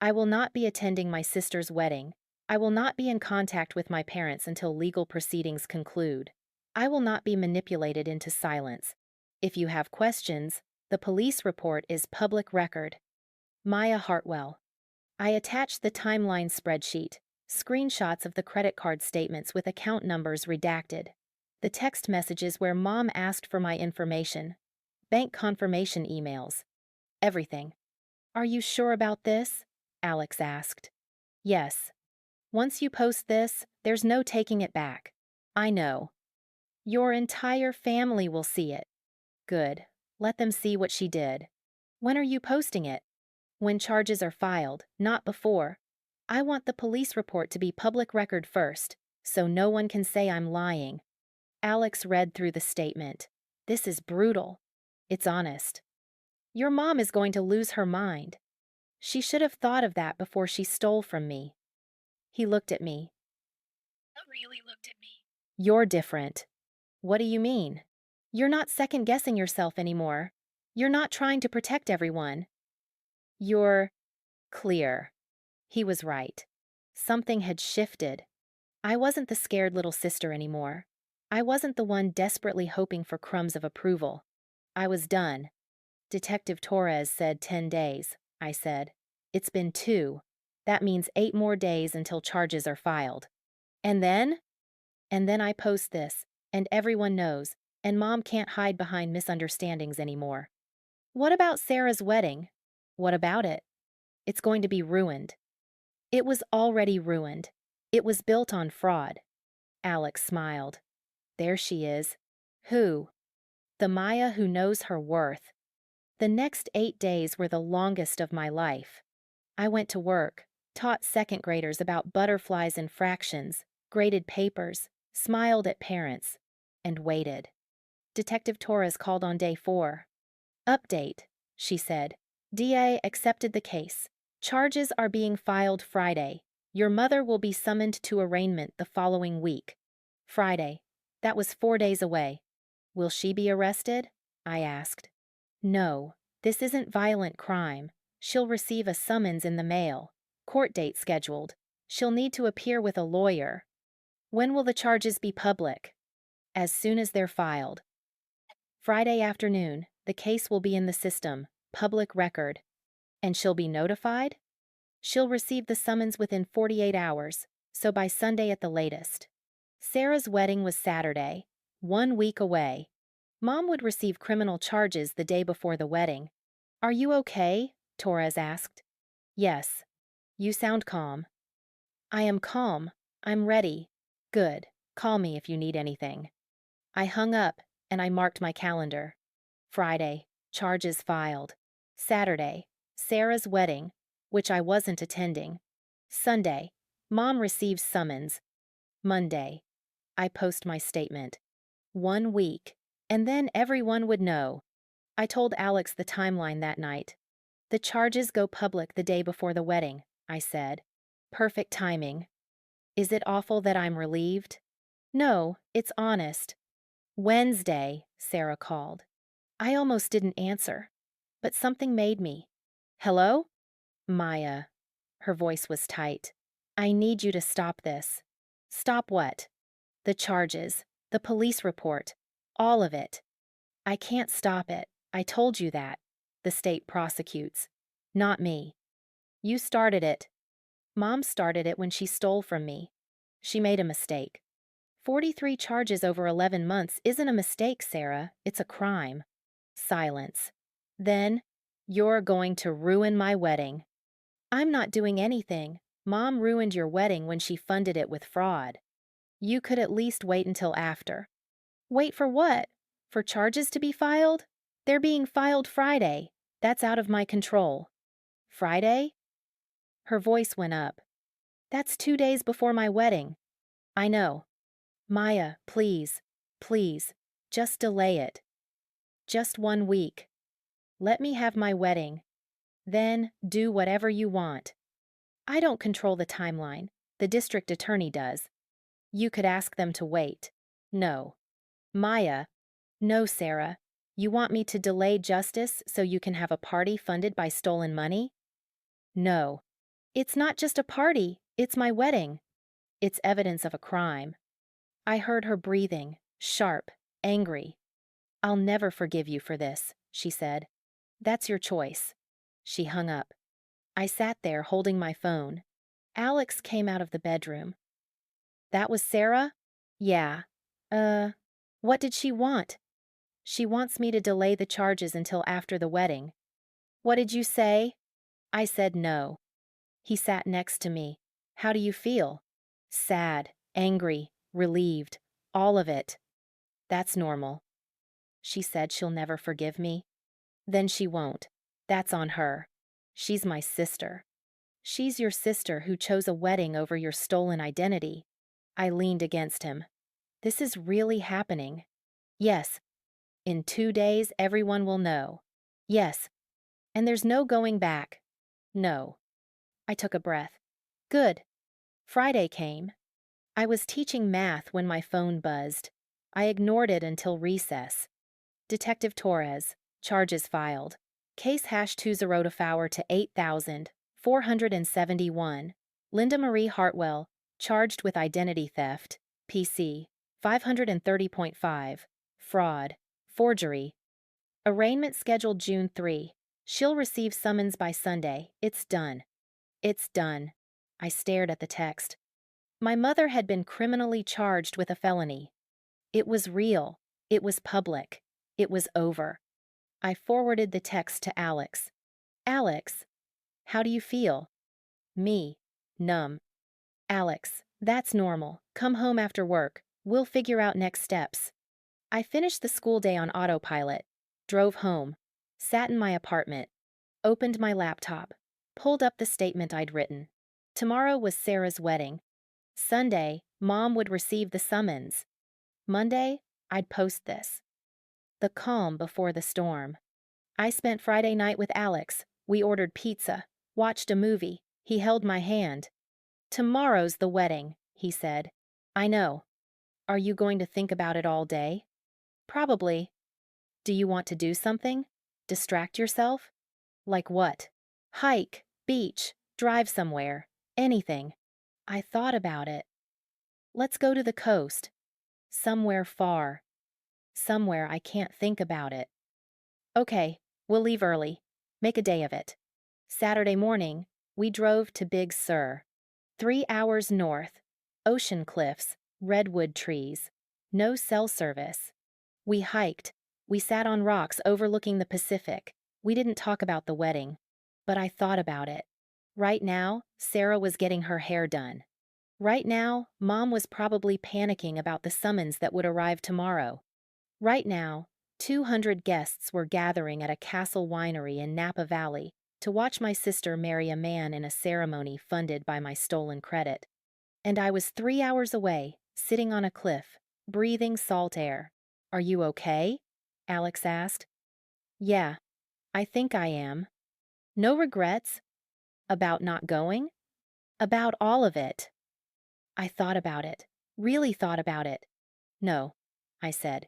Speaker 1: I will not be attending my sister's wedding. I will not be in contact with my parents until legal proceedings conclude. I will not be manipulated into silence. If you have questions, the police report is public record. Maya Hartwell. I attached the timeline spreadsheet, Screenshots of the credit card statements with account numbers redacted. The text messages where Mom asked for my information. Bank confirmation emails. Everything. "Are you sure about this?" Alex asked. "Yes. Once you post this, there's no taking it back." "I know." "Your entire family will see it." "Good. Let them see what she did." "When are you posting it?" "When charges are filed, not before. I want the police report to be public record first, so no one can say I'm lying." Alex read through the statement. "This is brutal." "It's honest." "Your mom is going to lose her mind. She should have thought of that before she stole from me." He looked at me.
Speaker 2: Really looked at me.
Speaker 1: "You're different." "What do you mean?" "You're not second-guessing yourself anymore. You're not trying to protect everyone. You're clear." He was right. Something had shifted. I wasn't the scared little sister anymore. I wasn't the one desperately hoping for crumbs of approval. I was done. "Detective Torres said 10 days, I said. "It's been 2. That means 8 more days until charges are filed." "And then?" "And then I post this, and everyone knows, and Mom can't hide behind misunderstandings anymore." "What about Sarah's wedding?" "What about it?" "It's going to be ruined." "It was already ruined. It was built on fraud." Alex smiled. "There she is." "Who?" "The Maya who knows her worth." The next 8 days were the longest of my life. I went to work, taught second graders about butterflies and fractions, graded papers, smiled at parents, and waited. Detective Torres called on day 4. "Update," she said. "DA accepted the case. Charges are being filed Friday. Your mother will be summoned to arraignment the following week." Friday. That was 4 days away. "Will she be arrested?" I asked. "No, this isn't violent crime. She'll receive a summons in the mail. Court date scheduled. She'll need to appear with a lawyer." "When will the charges be public?" "As soon as they're filed. Friday afternoon, the case will be in the system, public record." "And she'll be notified?" "She'll receive the summons within 48 hours, so by Sunday at the latest." Sarah's wedding was Saturday, 1 week away. Mom would receive criminal charges the day before the wedding. "Are you okay?" Torres asked. "Yes." "You sound calm." "I am calm. I'm ready." "Good. Call me if you need anything." I hung up, and I marked my calendar. Friday, charges filed. Saturday, Sarah's wedding, which I wasn't attending. Sunday, Mom receives summons. Monday, I post my statement. 1 week, and then everyone would know. I told Alex the timeline that night. "The charges go public the day before the wedding," I said. "Perfect timing." "Is it awful that I'm relieved?" "No, it's honest." "Wednesday," Sarah called. I almost didn't answer, but something made me. "Hello?" "Maya." Her voice was tight. "I need you to stop this." "Stop what?" "The charges, the police report, all of it." "I can't stop it. I told you that. The state prosecutes. Not me." "You started it." "Mom started it when she stole from me. She made a mistake." 43 charges over 11 months isn't a mistake, Sarah. It's a crime." Silence. Then, "You're going to ruin my wedding." "I'm not doing anything. Mom ruined your wedding when she funded it with fraud." "You could at least wait until after." "Wait for what? For charges to be filed?" "They're being filed Friday. That's out of my control." "Friday?" Her voice went up. "That's 2 days before my wedding." "I know." "Maya, please, please, just delay it. Just 1 week. Let me have my wedding. Then do whatever you want. I don't control the timeline. The district attorney does. You could ask them to wait." "No." "Maya." "No, Sarah. You want me to delay justice so you can have a party funded by stolen money?" "No." "It's not just a party. It's my wedding." "It's evidence of a crime." I heard her breathing, sharp, angry. "I'll never forgive you for this," she said. "That's your choice." She hung up. I sat there holding my phone. Alex came out of the bedroom. That was Sarah? Yeah. What did she want? She wants me to delay the charges until after the wedding. What did you say? I said no. He sat next to me. How do you feel? Sad, angry, relieved, all of it. That's normal. She said she'll never forgive me. Then she won't. That's on her. She's my sister. She's your sister who chose a wedding over your stolen identity. I leaned against him. This is really happening. Yes. In 2 days, everyone will know. Yes. And there's no going back. No. I took a breath. Good. Friday came. I was teaching math when my phone buzzed. I ignored it until recess. Detective Torres, charges filed. Case hash 20 to 8,471. Linda Marie Hartwell, charged with identity theft. PC, 530.5. Fraud. Forgery. Arraignment scheduled June 3. She'll receive summons by Sunday. It's done. It's done. I stared at the text. My mother had been criminally charged with a felony. It was real. It was public. It was over. I forwarded the text to Alex. Alex, how do you feel? Me, numb. Alex, that's normal. Come home after work. We'll figure out next steps. I finished the school day on autopilot, drove home, sat in my apartment, opened my laptop, pulled up the statement I'd written. Tomorrow was Sarah's wedding. Sunday, Mom would receive the summons. Monday, I'd post this. The calm before the storm. I spent Friday night with Alex. We ordered pizza, watched a movie. He held my hand. Tomorrow's the wedding, he said. I know. Are you going to think about it all day? Probably. Do you want to do something? Distract yourself? Like what? Hike, beach, drive somewhere, anything. I thought about it. Let's go to the coast. Somewhere far. Somewhere I can't think about it. Okay, we'll leave early. Make a day of it. Saturday morning, we drove to Big Sur. 3 hours north. Ocean cliffs, redwood trees. No cell service. We hiked. We sat on rocks overlooking the Pacific. We didn't talk about the wedding. But I thought about it. Right now, Sarah was getting her hair done. Right now, Mom was probably panicking about the summons that would arrive tomorrow. Right now, 200 guests were gathering at a castle winery in Napa Valley to watch my sister marry a man in a ceremony funded by my stolen credit. And I was 3 hours away, sitting on a cliff, breathing salt air. Are you okay? Alex asked. Yeah, I think I am. No regrets? About not going? About all of it. I thought about it, really thought about it. No, I said.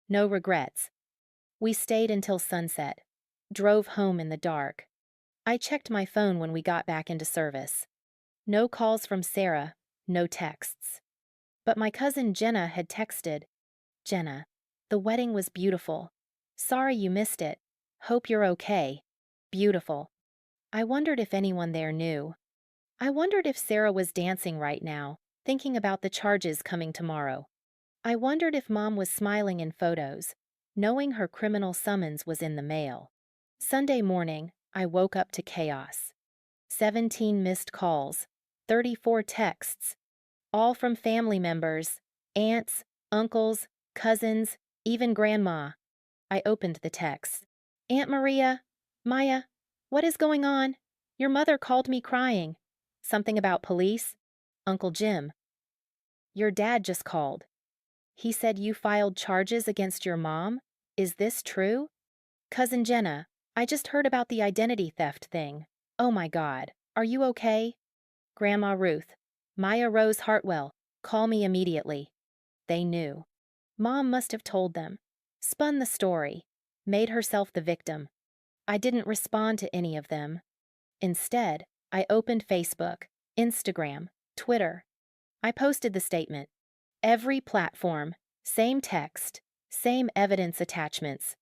Speaker 1: No regrets. We stayed until sunset, drove home in the dark. I checked my phone when we got back into service. No calls from Sarah, no texts. But my cousin Jenna had texted. Jenna, the wedding was beautiful. Sorry you missed it. Hope you're okay. Beautiful. I wondered if anyone there knew. I wondered if Sarah was dancing right now, thinking about the charges coming tomorrow. I wondered if Mom was smiling in photos, knowing her criminal summons was in the mail. Sunday morning, I woke up to chaos. 17 missed calls, 34 texts, all from family members, aunts, uncles, cousins, even grandma. I opened the text. Aunt Maria, Maya, what is going on? Your mother called me crying. Something about police? Uncle Jim. Your dad just called. He said you filed charges against your mom? Is this true? Cousin Jenna, I just heard about the identity theft thing. Oh my God, are you okay? Grandma Ruth, Maya Rose Hartwell, call me immediately. They knew. Mom must have told them. Spun the story. Made herself the victim. I didn't respond to any of them. Instead, I opened Facebook, Instagram, Twitter. I posted the statement. Every platform, same text, same evidence attachments.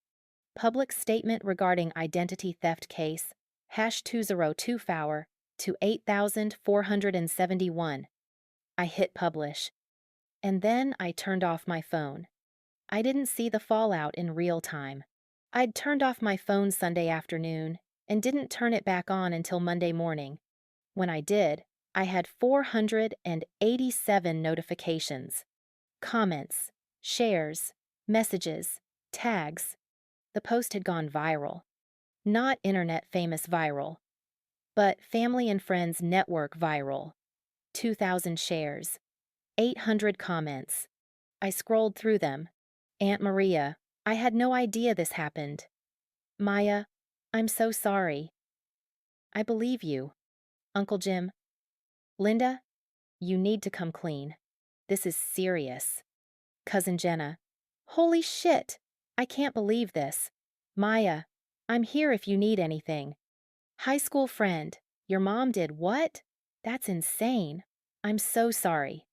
Speaker 1: Public statement regarding identity theft case, hash 2024, to 8,471. I hit publish. And then I turned off my phone. I didn't see the fallout in real time. I'd turned off my phone Sunday afternoon and didn't turn it back on until Monday morning. When I did, I had 487 notifications, comments, shares, messages, tags. The post had gone viral. Not internet famous viral, but family and friends network viral. 2,000 shares, 800 comments. I scrolled through them. Aunt Maria, I had no idea this happened. Maya, I'm so sorry. I believe you. Uncle Jim. Linda, you need to come clean. This is serious. Cousin Jenna. Holy shit! I can't believe this. Maya, I'm here if you need anything. High school friend, your mom did what? That's insane. I'm so sorry.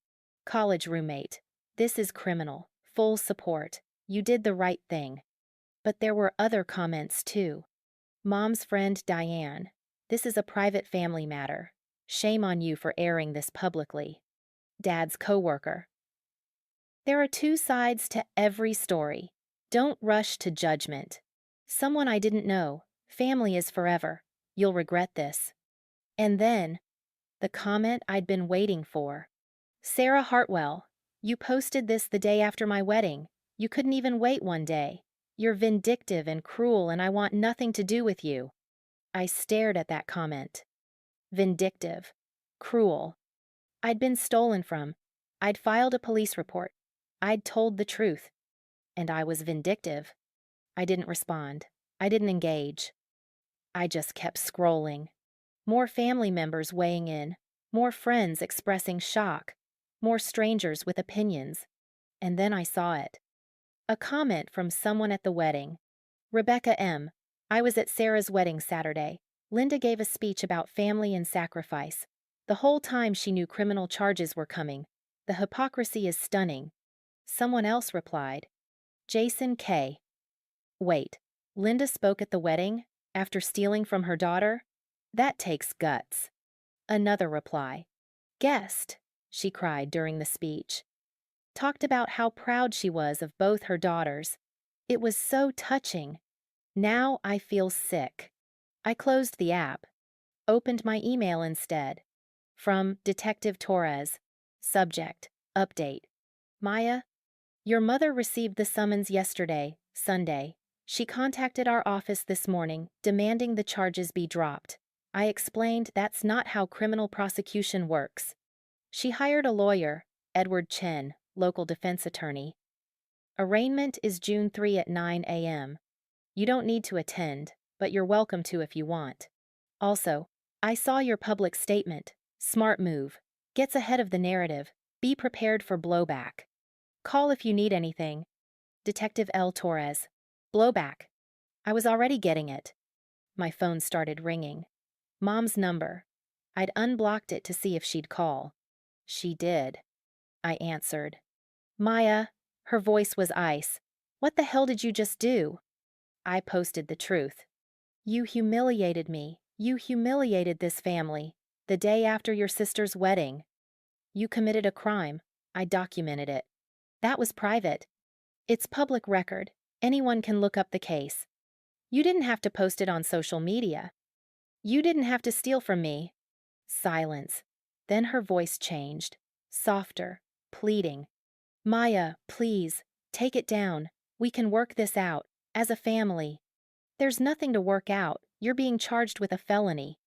Speaker 1: College roommate, this is criminal. Full support. You did the right thing. But there were other comments too. Mom's friend Diane, this is a private family matter. Shame on you for airing this publicly. Dad's coworker. There are two sides to every story. Don't rush to judgment. Someone I didn't know. Family is forever. You'll regret this. And then, the comment I'd been waiting for. Sarah Hartwell, you posted this the day after my wedding. You couldn't even wait one day. You're vindictive and cruel, and I want nothing to do with you. I stared at that comment. Vindictive. Cruel. I'd been stolen from. I'd filed a police report. I'd told the truth. And I was vindictive. I didn't respond. I didn't engage. I just kept scrolling. More family members weighing in. More friends expressing shock. More strangers with opinions. And then I saw it. A comment from someone at the wedding. Rebecca M. I was at Sarah's wedding Saturday. Linda gave a speech about family and sacrifice. The whole time she knew criminal charges were coming. The hypocrisy is stunning. Someone else replied. Jason K. Wait, Linda spoke at the wedding after stealing from her daughter? That takes guts. Another reply. Guest, she cried during the speech. Talked about how proud she was of both her daughters. It was so touching. Now I feel sick. I closed the app. Opened my email instead. From Detective Torres. Subject. Update. Maya, your mother received the summons yesterday, Sunday. She contacted our office this morning, demanding the charges be dropped. I explained that's not how criminal prosecution works. She hired a lawyer, Edward Chen, local defense attorney. Arraignment is June 3 at 9 a.m. You don't need to attend, but you're welcome to if you want. Also, I saw your public statement. Smart move. Gets ahead of the narrative. Be prepared for blowback. Call if you need anything. Detective L. Torres. Blowback. I was already getting it. My phone started ringing. Mom's number. I'd unblocked it to see if she'd call. She did. I answered. Maya, her voice was ice. What the hell did you just do? I posted the truth. You humiliated me. You humiliated this family. The day after your sister's wedding. You committed a crime. I documented it. That was private. It's public record. Anyone can look up the case. You didn't have to post it on social media. You didn't have to steal from me. Silence. Then her voice changed. Softer. Pleading. Maya, please, take it down. We can work this out. As a family. There's nothing to work out. You're being charged with a felony.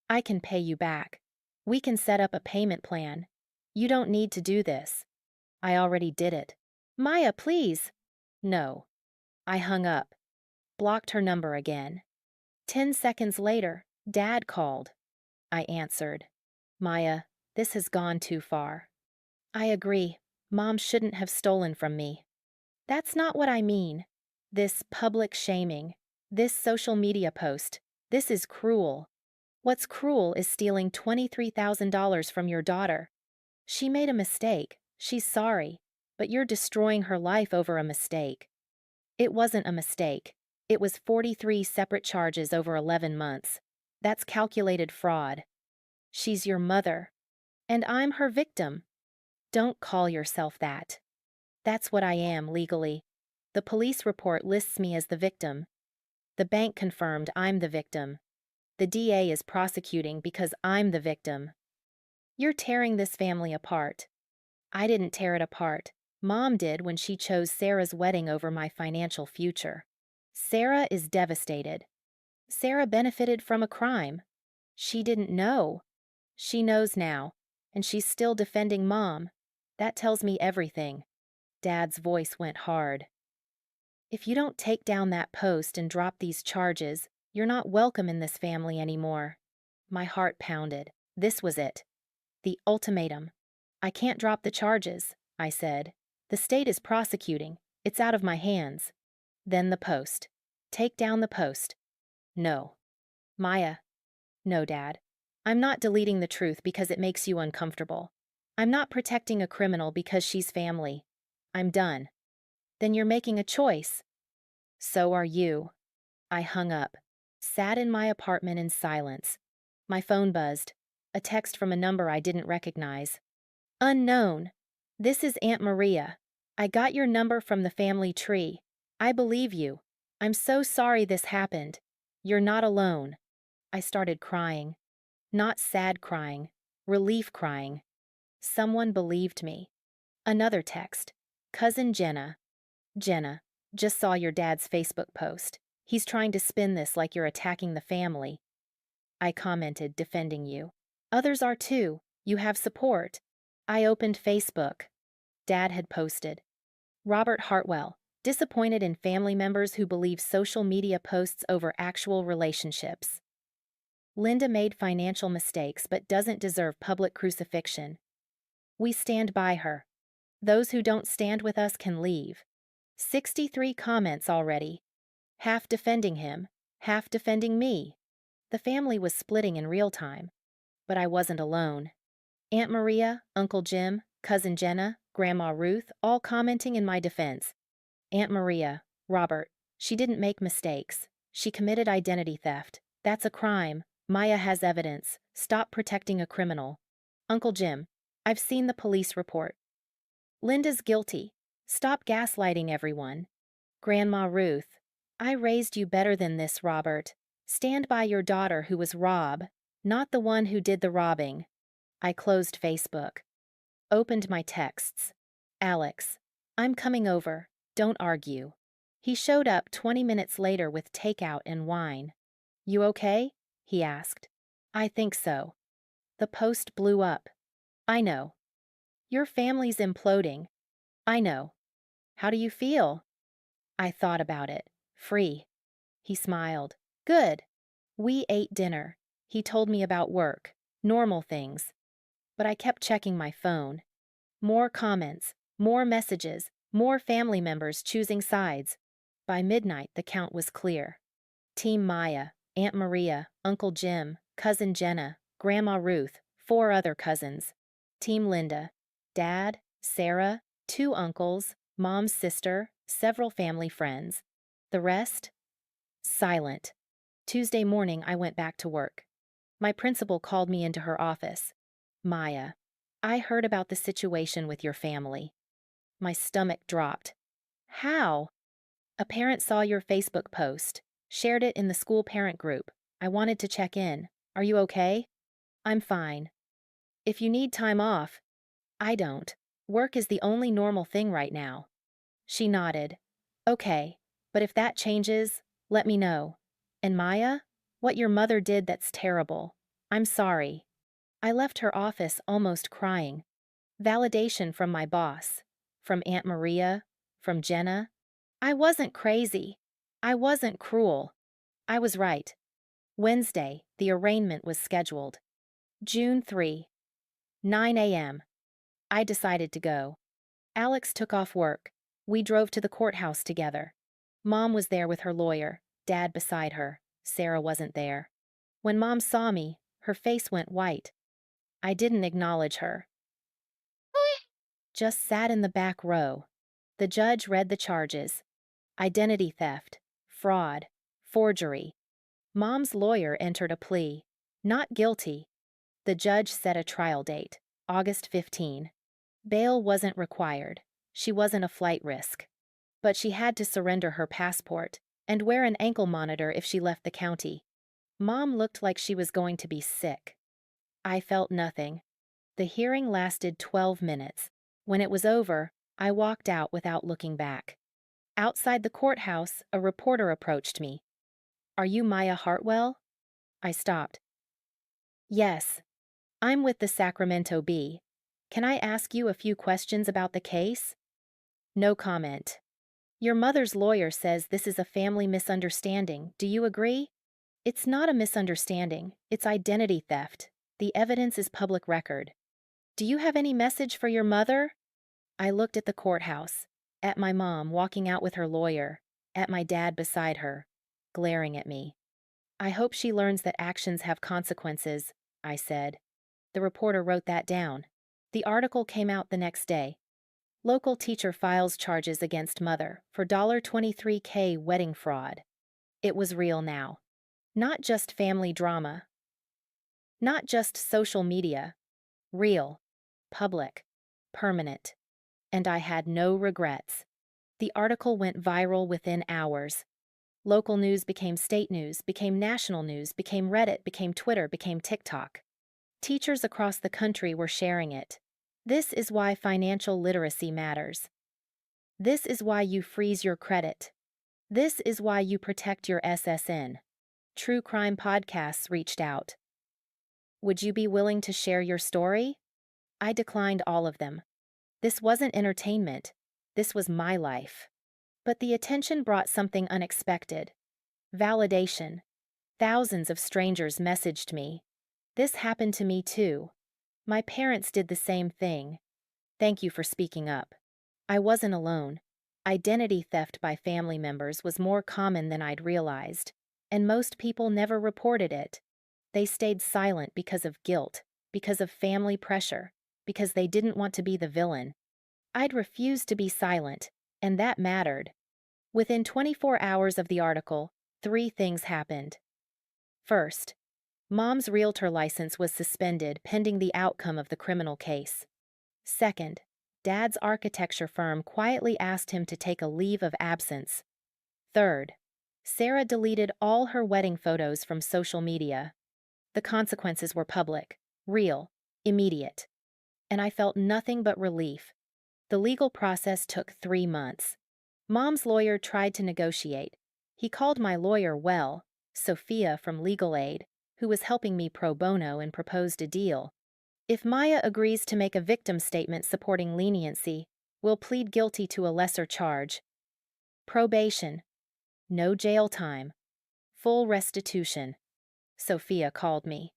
Speaker 1: I can pay you back. We can set up a payment plan. You don't need to do this. I already did it. Maya, please. No. I hung up. Blocked her number again. 10 seconds later, Dad called. I answered. Maya, this has gone too far. I agree. Mom shouldn't have stolen from me. That's not what I mean. This public shaming. This social media post. This is cruel. What's cruel is stealing $23,000 from your daughter. She made a mistake. She's sorry. But you're destroying her life over a mistake. It wasn't a mistake. It was 43 separate charges over 11 months. That's calculated fraud. She's your mother, and I'm her victim. Don't call yourself that. That's what I am legally. The police report lists me as the victim. The bank confirmed I'm the victim. The DA is prosecuting because I'm the victim. You're tearing this family apart. I didn't tear it apart. Mom did when she chose Sarah's wedding over my financial future. Sarah is devastated. Sarah benefited from a crime. She didn't know. She knows now, and she's still defending Mom. That tells me everything. Dad's voice went hard. If you don't take down that post and drop these charges, you're not welcome in this family anymore. My heart pounded. This was it. The ultimatum. I can't drop the charges, I said. The state is prosecuting. It's out of my hands. Then the post. Take down the post. No. Maya. No, Dad. I'm not deleting the truth because it makes you uncomfortable. I'm not protecting a criminal because she's family. I'm done. Then you're making a choice. So are you. I hung up, sat in my apartment in silence. My phone buzzed. A text from a number I didn't recognize. Unknown. This is Aunt Maria. I got your number from the family tree. I believe you. I'm so sorry this happened. You're not alone. I started crying. Not sad crying. Relief crying. Someone believed me. Another text. Cousin Jenna. Jenna, just saw your dad's Facebook post. He's trying to spin this like you're attacking the family. I commented, defending you. Others are too. You have support. I opened Facebook. Dad had posted. Robert Hartwell, disappointed in family members who believe social media posts over actual relationships. Linda made financial mistakes but doesn't deserve public crucifixion. We stand by her. Those who don't stand with us can leave. 63 comments already. Half defending him, half defending me. The family was splitting in real time. But I wasn't alone. Aunt Maria, Uncle Jim, Cousin Jenna, Grandma Ruth, all commenting in my defense. Aunt Maria, Robert, she didn't make mistakes. She committed identity theft. That's a crime. Maya has evidence. Stop protecting a criminal. Uncle Jim, I've seen the police report. Linda's guilty. Stop gaslighting everyone. Grandma Ruth, I raised you better than this, Robert. Stand by your daughter who was Rob, not the one who did the robbing. I closed Facebook. Opened my texts. Alex, I'm coming over. Don't argue. He showed up 20 minutes later with takeout and wine. You okay? He asked. I think so. The post blew up. I know. Your family's imploding. I know. How do you feel? I thought about it. Free. He smiled. Good. We ate dinner. He told me about work. Normal things. But I kept checking my phone. More comments. More messages. More family members choosing sides. By midnight, the count was clear. Team Maya, Aunt Maria, Uncle Jim, Cousin Jenna, Grandma Ruth, 4 other cousins. Team Linda, Dad, Sarah, 2 uncles, Mom's sister, several family friends. The rest? Silent. Tuesday morning, I went back to work. My principal called me into her office. Maya, I heard about the situation with your family. My stomach dropped. How? A parent saw your Facebook post, shared it in the school parent group. I wanted to check in. Are you okay? I'm fine. If you need time off, I don't. Work is the only normal thing right now. She nodded. Okay, but if that changes, let me know. And Maya, what your mother did that's terrible. I'm sorry. I left her office almost crying. Validation from my boss, from Aunt Maria, from Jenna. I wasn't crazy. I wasn't cruel. I was right. Wednesday, the arraignment was scheduled. June 3, 9 a.m. I decided to go. Alex took off work. We drove to the courthouse together. Mom was there with her lawyer, Dad beside her. Sarah wasn't there. When Mom saw me, her face went white. I didn't acknowledge her. Just sat in the back row. The judge read the charges. Identity theft, fraud, forgery. Mom's lawyer entered a plea. Not guilty. The judge set a trial date, August 15. Bail wasn't required. She wasn't a flight risk. But she had to surrender her passport and wear an ankle monitor if she left the county. Mom looked like she was going to be sick. I felt nothing. The hearing lasted 12 minutes. When it was over, I walked out without looking back. Outside the courthouse, a reporter approached me. "Are you Maya Hartwell?" I stopped. "Yes. I'm with the Sacramento Bee. Can I ask you a few questions about the case?" No comment. "Your mother's lawyer says this is a family misunderstanding. Do you agree?" "It's not a misunderstanding. It's identity theft. The evidence is public record." "Do you have any message for your mother?" I looked at the courthouse, at my mom walking out with her lawyer, at my dad beside her, glaring at me. "I hope she learns that actions have consequences," I said. The reporter wrote that down. The article came out the next day. Local teacher files charges against mother for $23K wedding fraud. It was real now. Not just family drama. Not just social media. Real. Public. Permanent. And I had no regrets. The article went viral within hours. Local news became state news, became national news, became Reddit, became Twitter, became TikTok. Teachers across the country were sharing it. This is why financial literacy matters. This is why you freeze your credit. This is why you protect your SSN. True crime podcasts reached out. "Would you be willing to share your story?" I declined all of them. This wasn't entertainment. This was my life. But the attention brought something unexpected. Validation. Thousands of strangers messaged me. "This happened to me too. My parents did the same thing. Thank you for speaking up." I wasn't alone. Identity theft by family members was more common than I'd realized, and most people never reported it. They stayed silent because of guilt, because of family pressure, because they didn't want to be the villain. I'd refused to be silent, and that mattered. Within 24 hours of the article, 3 things happened. First, Mom's realtor license was suspended pending the outcome of the criminal case. Second, Dad's architecture firm quietly asked him to take a leave of absence. Third, Sarah deleted all her wedding photos from social media. The consequences were public, real, immediate. And I felt nothing but relief. The legal process took 3 months. Mom's lawyer tried to negotiate. He called my lawyer well, Sophia from Legal Aid, who was helping me pro bono, and proposed a deal. "If Maya agrees to make a victim statement supporting leniency, we'll plead guilty to a lesser charge. Probation. No jail time. Full restitution." Sophia called me.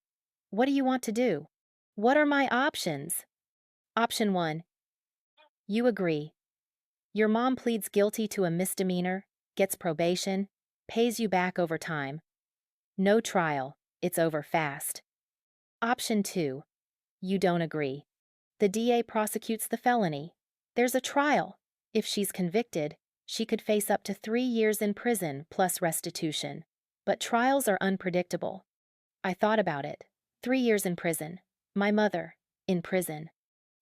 Speaker 1: "What do you want to do?" "What are my options?" Option 1. You agree. Your mom pleads guilty to a misdemeanor, gets probation, pays you back over time. No trial. It's over fast. Option 2. You don't agree. The DA prosecutes the felony. There's a trial. If she's convicted, she could face up to 3 years in prison plus restitution. But trials are unpredictable. I thought about it. 3 years in prison. My mother, in prison.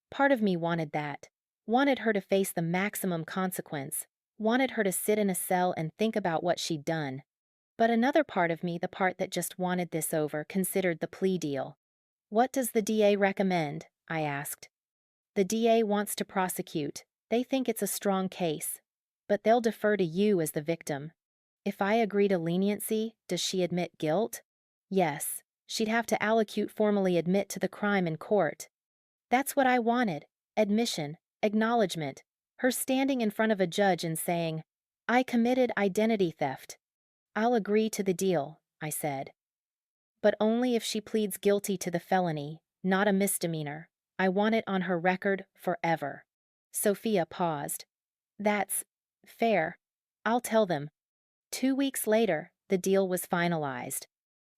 Speaker 1: Part of me wanted that. Wanted her to face the maximum consequence. Wanted her to sit in a cell and think about what she'd done. But another part of me, the part that just wanted this over, considered the plea deal. "What does the DA recommend?" I asked. "The DA wants to prosecute. They think it's a strong case. But they'll defer to you as the victim. If I agree to leniency, does she admit guilt?" "Yes. She'd have to allocute formally admit to the crime in court." That's what I wanted. Admission, acknowledgement, her standing in front of a judge and saying, "I committed identity theft." "I'll agree to the deal," I said. "But only if she pleads guilty to the felony, not a misdemeanor. I want it on her record forever." Sophia paused. "That's fair. I'll tell them." 2 weeks later, the deal was finalized.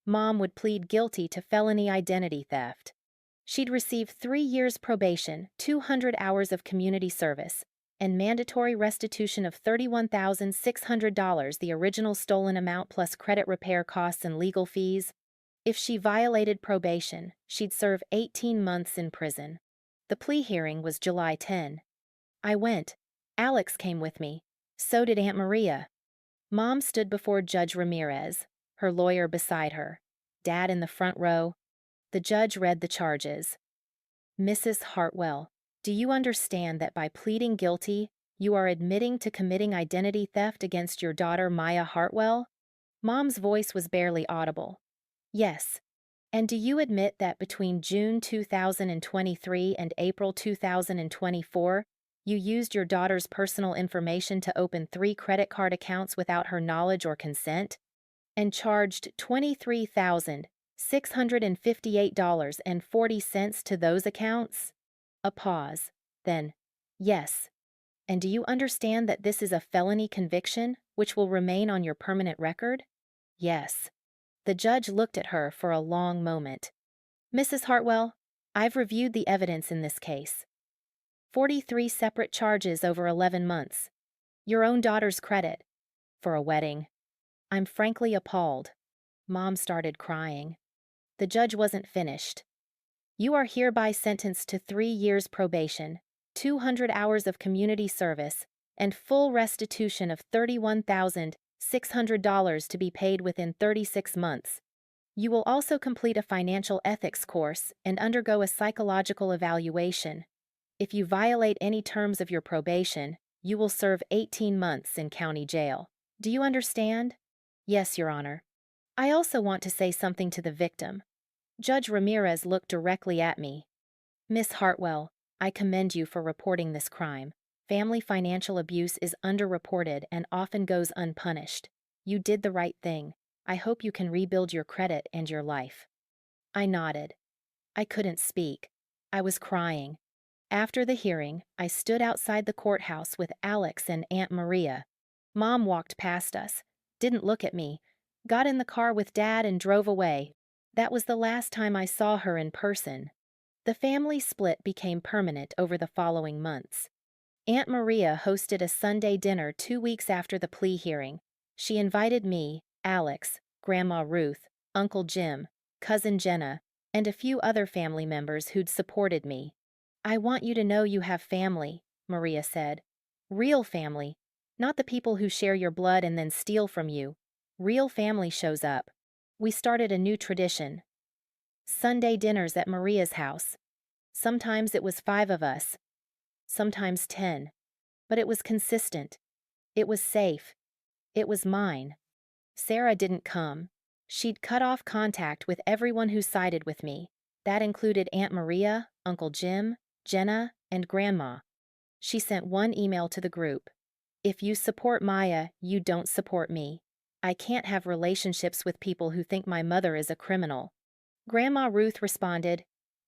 Speaker 1: Mom would plead guilty to felony identity theft. She'd receive 3 years probation, 200 hours of community service, and mandatory restitution of $31,600, the original stolen amount plus credit repair costs and legal fees. If she violated probation, she'd serve 18 months in prison. The plea hearing was July 10. I went. Alex came with me. So did Aunt Maria. Mom stood before Judge Ramirez, her lawyer beside her, Dad in the front row. The judge read the charges. Mrs. Hartwell, do you understand that by pleading guilty, you are admitting to committing identity theft against your daughter Maya Hartwell? Mom's voice was barely audible. Yes. And do you admit that between June 2023 and April 2024, you used your daughter's personal information to open 3 credit card accounts without her knowledge or consent? And charged $23,658.40 to those accounts? A pause. Then, yes. And do you understand that this is a felony conviction, which will remain on your permanent record? Yes. The judge looked at her for a long moment. Mrs. Hartwell, I've reviewed the evidence in this case. 43 separate charges over 11 months. Your own daughter's credit. For a wedding. I'm frankly appalled. Mom started crying. The judge wasn't finished. You are hereby sentenced to 3 years probation, 200 hours of community service, and full restitution of $31,600 to be paid within 36 months. You will also complete a financial ethics course and undergo a psychological evaluation. If you violate any terms of your probation, you will serve 18 months in county jail. Do you understand? Yes, Your Honor. I also want to say something to the victim. Judge Ramirez looked directly at me. Miss Hartwell, I commend you for reporting this crime. Family financial abuse is underreported and often goes unpunished. You did the right thing. I hope you can rebuild your credit and your life. I nodded. I couldn't speak. I was crying. After the hearing, I stood outside the courthouse with Alex and Aunt Maria. Mom walked past us, didn't look at me, got in the car with Dad and drove away. That was the last time I saw her in person. The family split became permanent over the following months. Aunt Maria hosted a Sunday dinner 2 weeks after the plea hearing. She invited me, Alex, Grandma Ruth, Uncle Jim, Cousin Jenna, and a few other family members who'd supported me. I want you to know you have family, Maria said. Real family, not the people who share your blood and then steal from you. Real family shows up. We started a new tradition. Sunday dinners at Maria's house. Sometimes it was 5 of us, sometimes 10. But it was consistent. It was safe. It was mine. Sarah didn't come. She'd cut off contact with everyone who sided with me. That included Aunt Maria, Uncle Jim, Jenna, and Grandma. She sent one email to the group. If you support Maya, you don't support me. I can't have relationships with people who think my mother is a criminal. Grandma Ruth responded,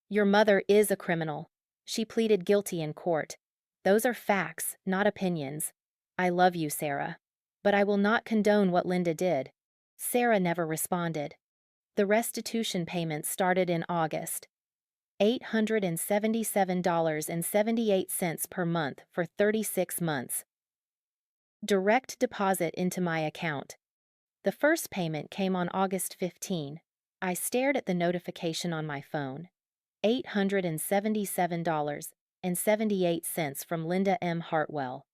Speaker 1: Your mother is a criminal. She pleaded guilty in court. Those are facts, not opinions. I love you, Sarah. But I will not condone what Linda did. Sarah never responded. The restitution payment started in August. $877.78 per month for 36 months. Direct deposit into my account. The first payment came on August 15. I stared at the notification on my phone. $877.78 from Linda M. Hartwell.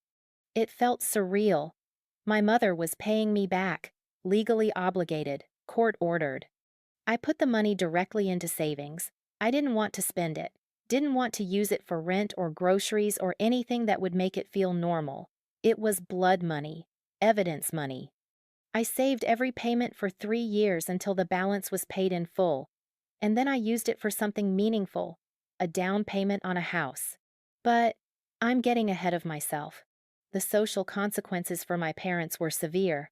Speaker 1: It felt surreal. My mother was paying me back, legally obligated, court-ordered. I put the money directly into savings. I didn't want to spend it, didn't want to use it for rent or groceries or anything that would make it feel normal. It was blood money, evidence money. I saved every payment for 3 years until the balance was paid in full, and then I used it for something meaningful, a down payment on a house. But I'm getting ahead of myself. The social consequences for my parents were severe.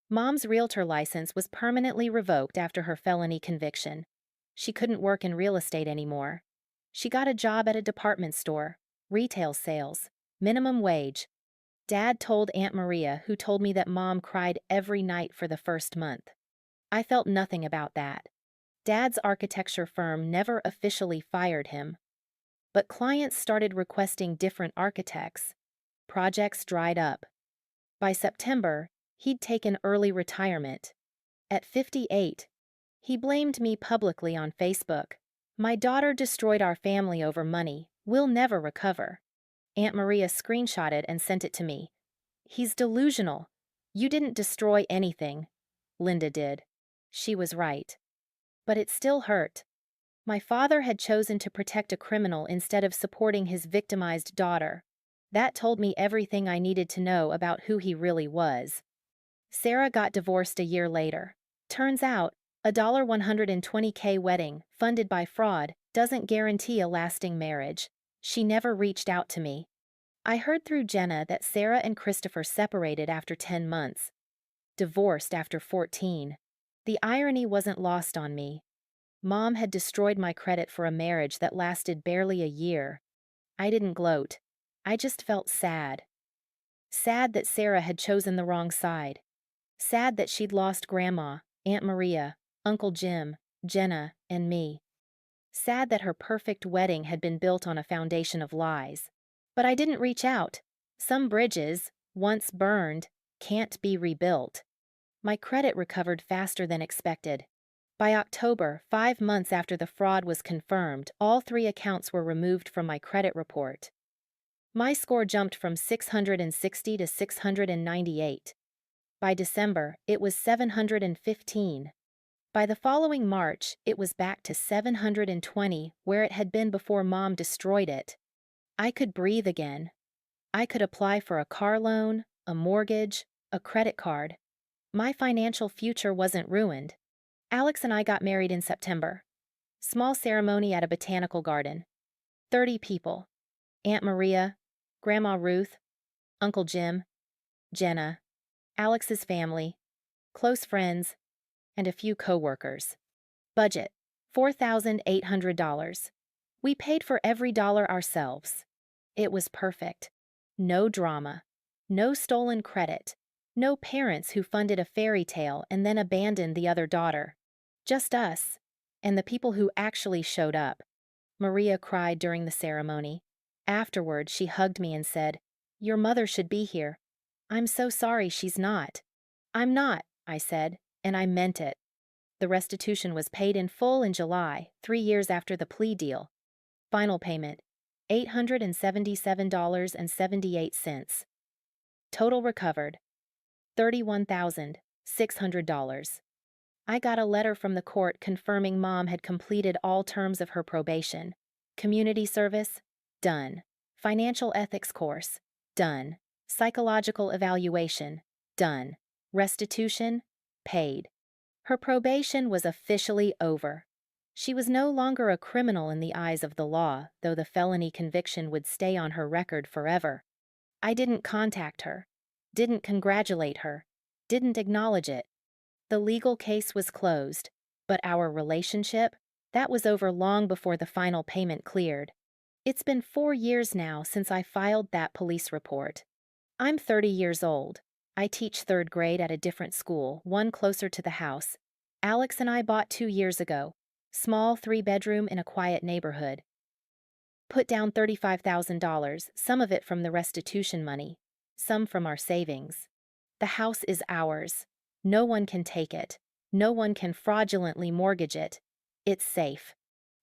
Speaker 1: Mom's realtor license was permanently revoked after her felony conviction. She couldn't work in real estate anymore. She got a job at a department store, retail sales, minimum wage. Dad told Aunt Maria, who told me that Mom cried every night for the first month. I felt nothing about that. Dad's architecture firm never officially fired him. But clients started requesting different architects. Projects dried up. By September, he'd taken early retirement. At 58, He blamed me publicly on Facebook. My daughter destroyed our family over money. We'll never recover. Aunt Maria screenshotted and sent it to me. He's delusional. You didn't destroy anything. Linda did. She was right. But it still hurt. My father had chosen to protect a criminal instead of supporting his victimized daughter. That told me everything I needed to know about who he really was. Sarah got divorced a year later. Turns out, a $120K wedding, funded by fraud, doesn't guarantee a lasting marriage. She never reached out to me. I heard through Jenna that Sarah and Christopher separated after 10 months. Divorced after 14. The irony wasn't lost on me. Mom had destroyed my credit for a marriage that lasted barely a year. I didn't gloat. I just felt sad. Sad that Sarah had chosen the wrong side. Sad that she'd lost Grandma, Aunt Maria, Uncle Jim, Jenna, and me. Sad that her perfect wedding had been built on a foundation of lies. But I didn't reach out. Some bridges, once burned, can't be rebuilt. My credit recovered faster than expected. By October, 5 months after the fraud was confirmed, all 3 accounts were removed from my credit report. My score jumped from 660 to 698. By December, it was 715. By the following March, it was back to 720, where it had been before Mom destroyed it. I could breathe again. I could apply for a car loan, a mortgage, a credit card. My financial future wasn't ruined. Alex and I got married in September. Small ceremony at a botanical garden. 30 people. Aunt Maria, Grandma Ruth, Uncle Jim, Jenna, Alex's family, close friends, and a few co-workers. Budget, $4,800. We paid for every dollar ourselves. It was perfect. No drama. No stolen credit. No parents who funded a fairy tale and then abandoned the other daughter. Just us, and the people who actually showed up. Maria cried during the ceremony. Afterward, she hugged me and said, "Your mother should be here." "I'm so sorry she's not." "I'm not," I said, and I meant it. The restitution was paid in full in July, 3 years after the plea deal. Final payment, $877.78. Total recovered, $31,600. I got a letter from the court confirming Mom had completed all terms of her probation. Community service? Done. Financial ethics course? Done. Psychological evaluation? Done. Restitution? Paid. Her probation was officially over. She was no longer a criminal in the eyes of the law, though the felony conviction would stay on her record forever. I didn't contact her. Didn't congratulate her. Didn't acknowledge it. The legal case was closed, but our relationship, that was over long before the final payment cleared. It's been 4 years now since I filed that police report. I'm 30 years old. I teach 3rd grade at a different school, one closer to the house. Alex and I bought 2 years ago. Small 3-bedroom in a quiet neighborhood. Put down $35,000, some of it from the restitution money, some from our savings. The house is ours. No one can take it. No one can fraudulently mortgage it. It's safe.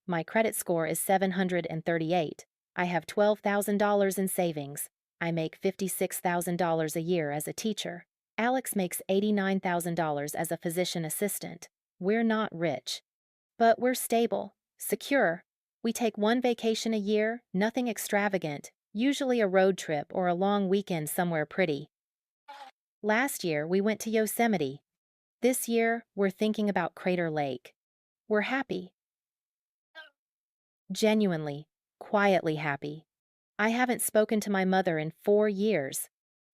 Speaker 1: My credit score is 738. I have $12,000 in savings. I make $56,000 a year as a teacher. Alex makes $89,000 as a physician assistant. We're not rich. But we're stable, secure. We take 1 vacation a year, nothing extravagant, usually a road trip or a long weekend somewhere pretty. Last year, we went to Yosemite. This year, we're thinking about Crater Lake. We're happy. Genuinely, quietly happy. I haven't spoken to my mother in 4 years.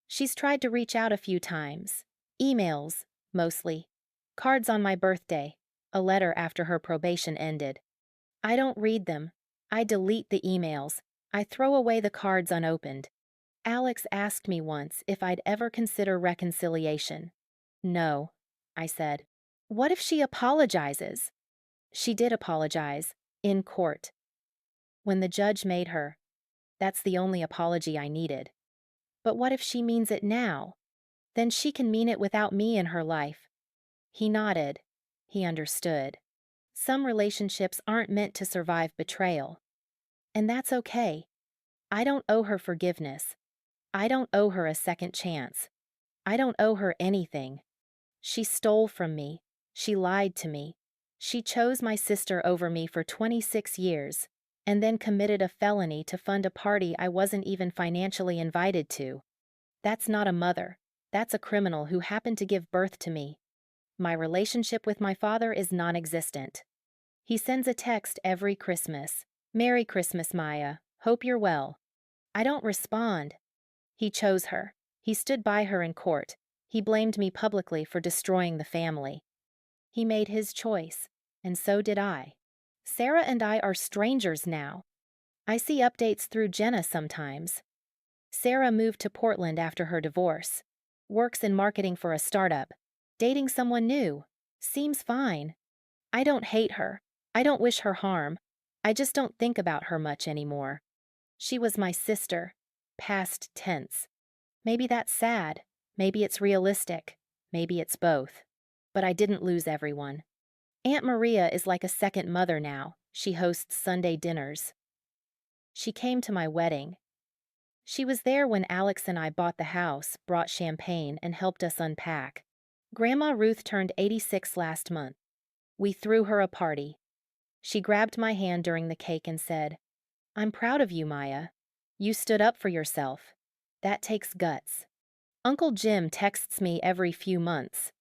Speaker 1: She's tried to reach out a few times. Emails, mostly. Cards on my birthday. A letter after her probation ended. I don't read them. I delete the emails. I throw away the cards unopened. Alex asked me once if I'd ever consider reconciliation. No, I said. What if she apologizes? She did apologize, in court. When the judge made her. That's the only apology I needed. But what if she means it now? Then she can mean it without me in her life. He nodded. He understood. Some relationships aren't meant to survive betrayal. And that's okay. I don't owe her forgiveness. I don't owe her a second chance. I don't owe her anything. She stole from me. She lied to me. She chose my sister over me for 26 years, and then committed a felony to fund a party I wasn't even financially invited to. That's not a mother. That's a criminal who happened to give birth to me. My relationship with my father is non-existent. He sends a text every Christmas. "Merry Christmas, Maya. Hope you're well." I don't respond. He chose her. He stood by her in court. He blamed me publicly for destroying the family. He made his choice, and so did I. Sarah and I are strangers now. I see updates through Jenna sometimes. Sarah moved to Portland after her divorce. Works in marketing for a startup. Dating someone new. Seems fine. I don't hate her. I don't wish her harm. I just don't think about her much anymore. She was my sister. Past tense. Maybe that's sad. Maybe it's realistic. Maybe it's both. But I didn't lose everyone. Aunt Maria is like a second mother now. She hosts Sunday dinners. She came to my wedding. She was there when Alex and I bought the house, brought champagne, and helped us unpack. Grandma Ruth turned 86 last month. We threw her a party. She grabbed my hand during the cake and said, "I'm proud of you, Maya. You stood up for yourself. That takes guts." Uncle Jim texts me every few months.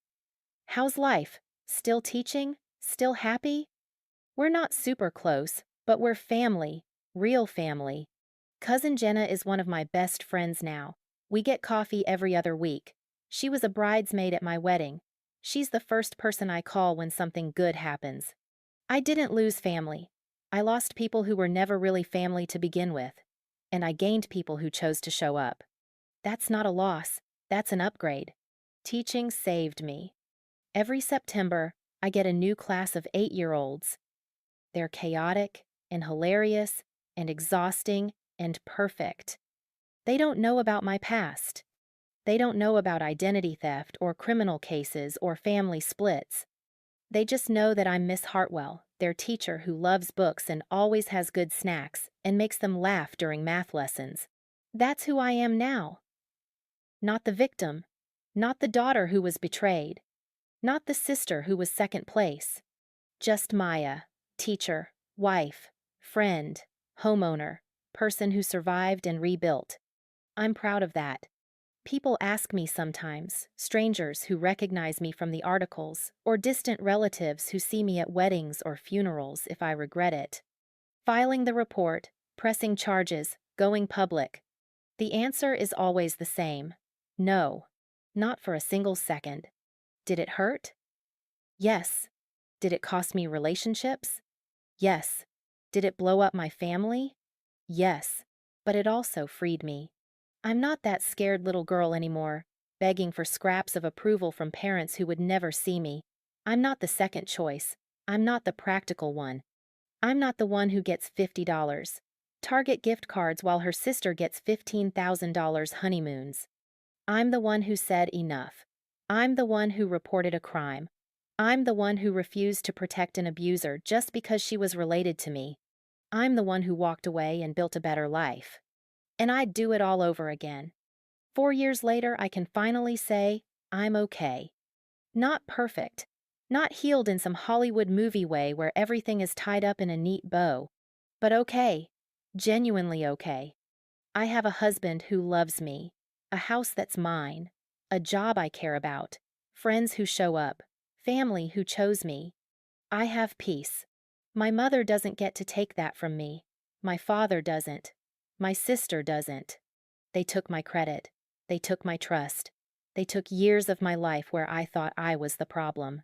Speaker 1: "How's life? Still teaching? Still happy?" We're not super close, but we're family, real family. Cousin Jenna is one of my best friends now. We get coffee every other week. She was a bridesmaid at my wedding. She's the first person I call when something good happens. I didn't lose family. I lost people who were never really family to begin with. And I gained people who chose to show up. That's not a loss. That's an upgrade. Teaching saved me. Every September, I get a new class of 8-year-olds. They're chaotic and hilarious and exhausting and perfect. They don't know about my past. They don't know about identity theft or criminal cases or family splits. They just know that I'm Miss Hartwell, their teacher who loves books and always has good snacks and makes them laugh during math lessons. That's who I am now. Not the victim. Not the daughter who was betrayed. Not the sister who was second place. Just Maya, teacher, wife, friend, homeowner, person who survived and rebuilt. I'm proud of that. People ask me sometimes, strangers who recognize me from the articles, or distant relatives who see me at weddings or funerals if I regret it. Filing the report, pressing charges, going public. The answer is always the same. No. Not for a single second. Did it hurt? Yes. Did it cost me relationships? Yes. Did it blow up my family? Yes. But it also freed me. I'm not that scared little girl anymore, begging for scraps of approval from parents who would never see me. I'm not the second choice. I'm not the practical one. I'm not the one who gets $50 Target gift cards while her sister gets $15,000 honeymoons. I'm the one who said enough. I'm the one who reported a crime. I'm the one who refused to protect an abuser just because she was related to me. I'm the one who walked away and built a better life. And I'd do it all over again. 4 years later, I can finally say, I'm okay. Not perfect. Not healed in some Hollywood movie way where everything is tied up in a neat bow. But okay. Genuinely okay. I have a husband who loves me. A house that's mine. A job I care about. Friends who show up. Family who chose me. I have peace. My mother doesn't get to take that from me. My father doesn't. My sister doesn't. They took my credit. They took my trust. They took years of my life where I thought I was the problem.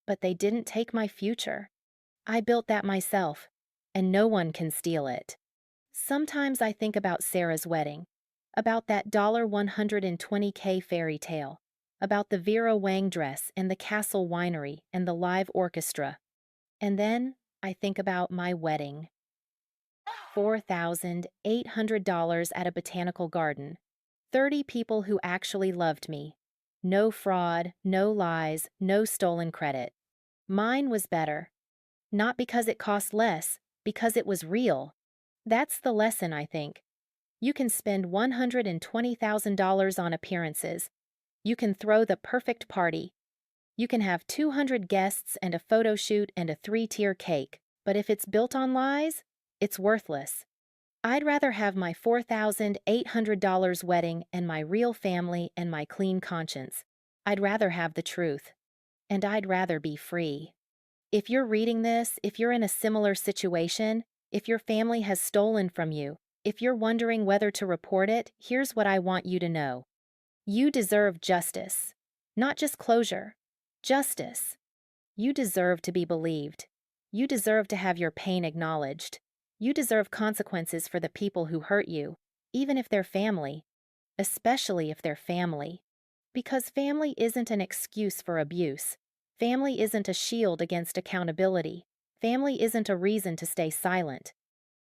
Speaker 1: But they didn't take my future. I built that myself, and no one can steal it. Sometimes I think about Sarah's wedding, about that $120K fairy tale, about the Vera Wang dress and the Castle Winery and the live orchestra. And then I think about my wedding. $4,800 at a botanical garden. 30 people who actually loved me. No fraud, no lies, no stolen credit. Mine was better. Not because it cost less, because it was real. That's the lesson, I think. You can spend $120,000 on appearances. You can throw the perfect party. You can have 200 guests and a photo shoot and a three-tier cake, but if it's built on lies, it's worthless. I'd rather have my $4,800 wedding and my real family and my clean conscience. I'd rather have the truth. And I'd rather be free. If you're reading this, if you're in a similar situation, if your family has stolen from you, if you're wondering whether to report it, here's what I want you to know. You deserve justice. Not just closure. Justice. You deserve to be believed. You deserve to have your pain acknowledged. You deserve consequences for the people who hurt you, even if they're family, especially if they're family. Because family isn't an excuse for abuse. Family isn't a shield against accountability. Family isn't a reason to stay silent.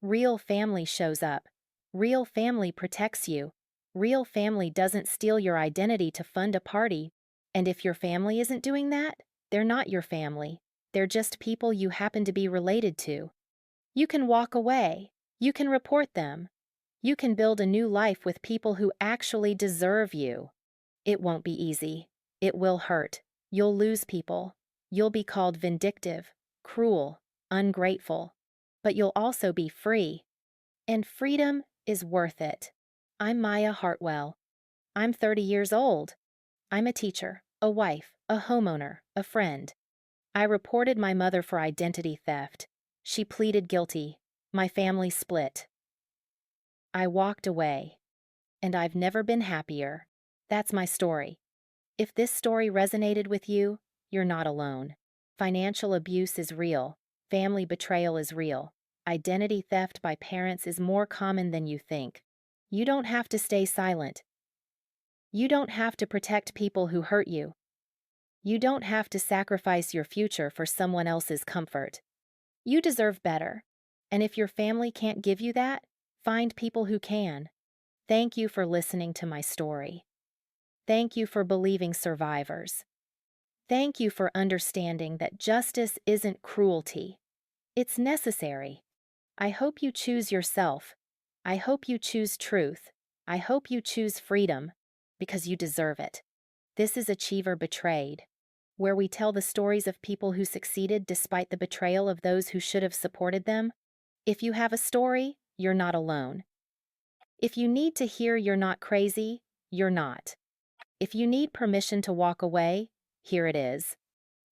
Speaker 1: Real family shows up. Real family protects you. Real family doesn't steal your identity to fund a party. And if your family isn't doing that, they're not your family. They're just people you happen to be related to. You can walk away. You can report them. You can build a new life with people who actually deserve you. It won't be easy. It will hurt. You'll lose people. You'll be called vindictive, cruel, ungrateful. But you'll also be free. And freedom is worth it. I'm Maya Hartwell. I'm 30 years old. I'm a teacher, a wife, a homeowner, a friend. I reported my mother for identity theft. She pleaded guilty. My family split. I walked away. And I've never been happier. That's my story. If this story resonated with you, you're not alone. Financial abuse is real. Family betrayal is real. Identity theft by parents is more common than you think. You don't have to stay silent. You don't have to protect people who hurt you. You don't have to sacrifice your future for someone else's comfort. You deserve better. And if your family can't give you that, find people who can. Thank you for listening to my story. Thank you for believing survivors. Thank you for understanding that justice isn't cruelty. It's necessary. I hope you choose yourself. I hope you choose truth. I hope you choose freedom, because you deserve it. This is Achiever Betrayed, where we tell the stories of people who succeeded despite the betrayal of those who should have supported them. If you have a story, you're not alone. If you need to hear you're not crazy, you're not. If you need permission to walk away, here it is.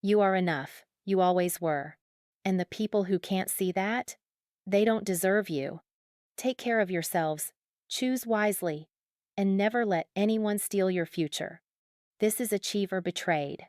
Speaker 1: You are enough. You always were. And the people who can't see that, they don't deserve you. Take care of yourselves, choose wisely, and never let anyone steal your future. This is Achiever Betrayed.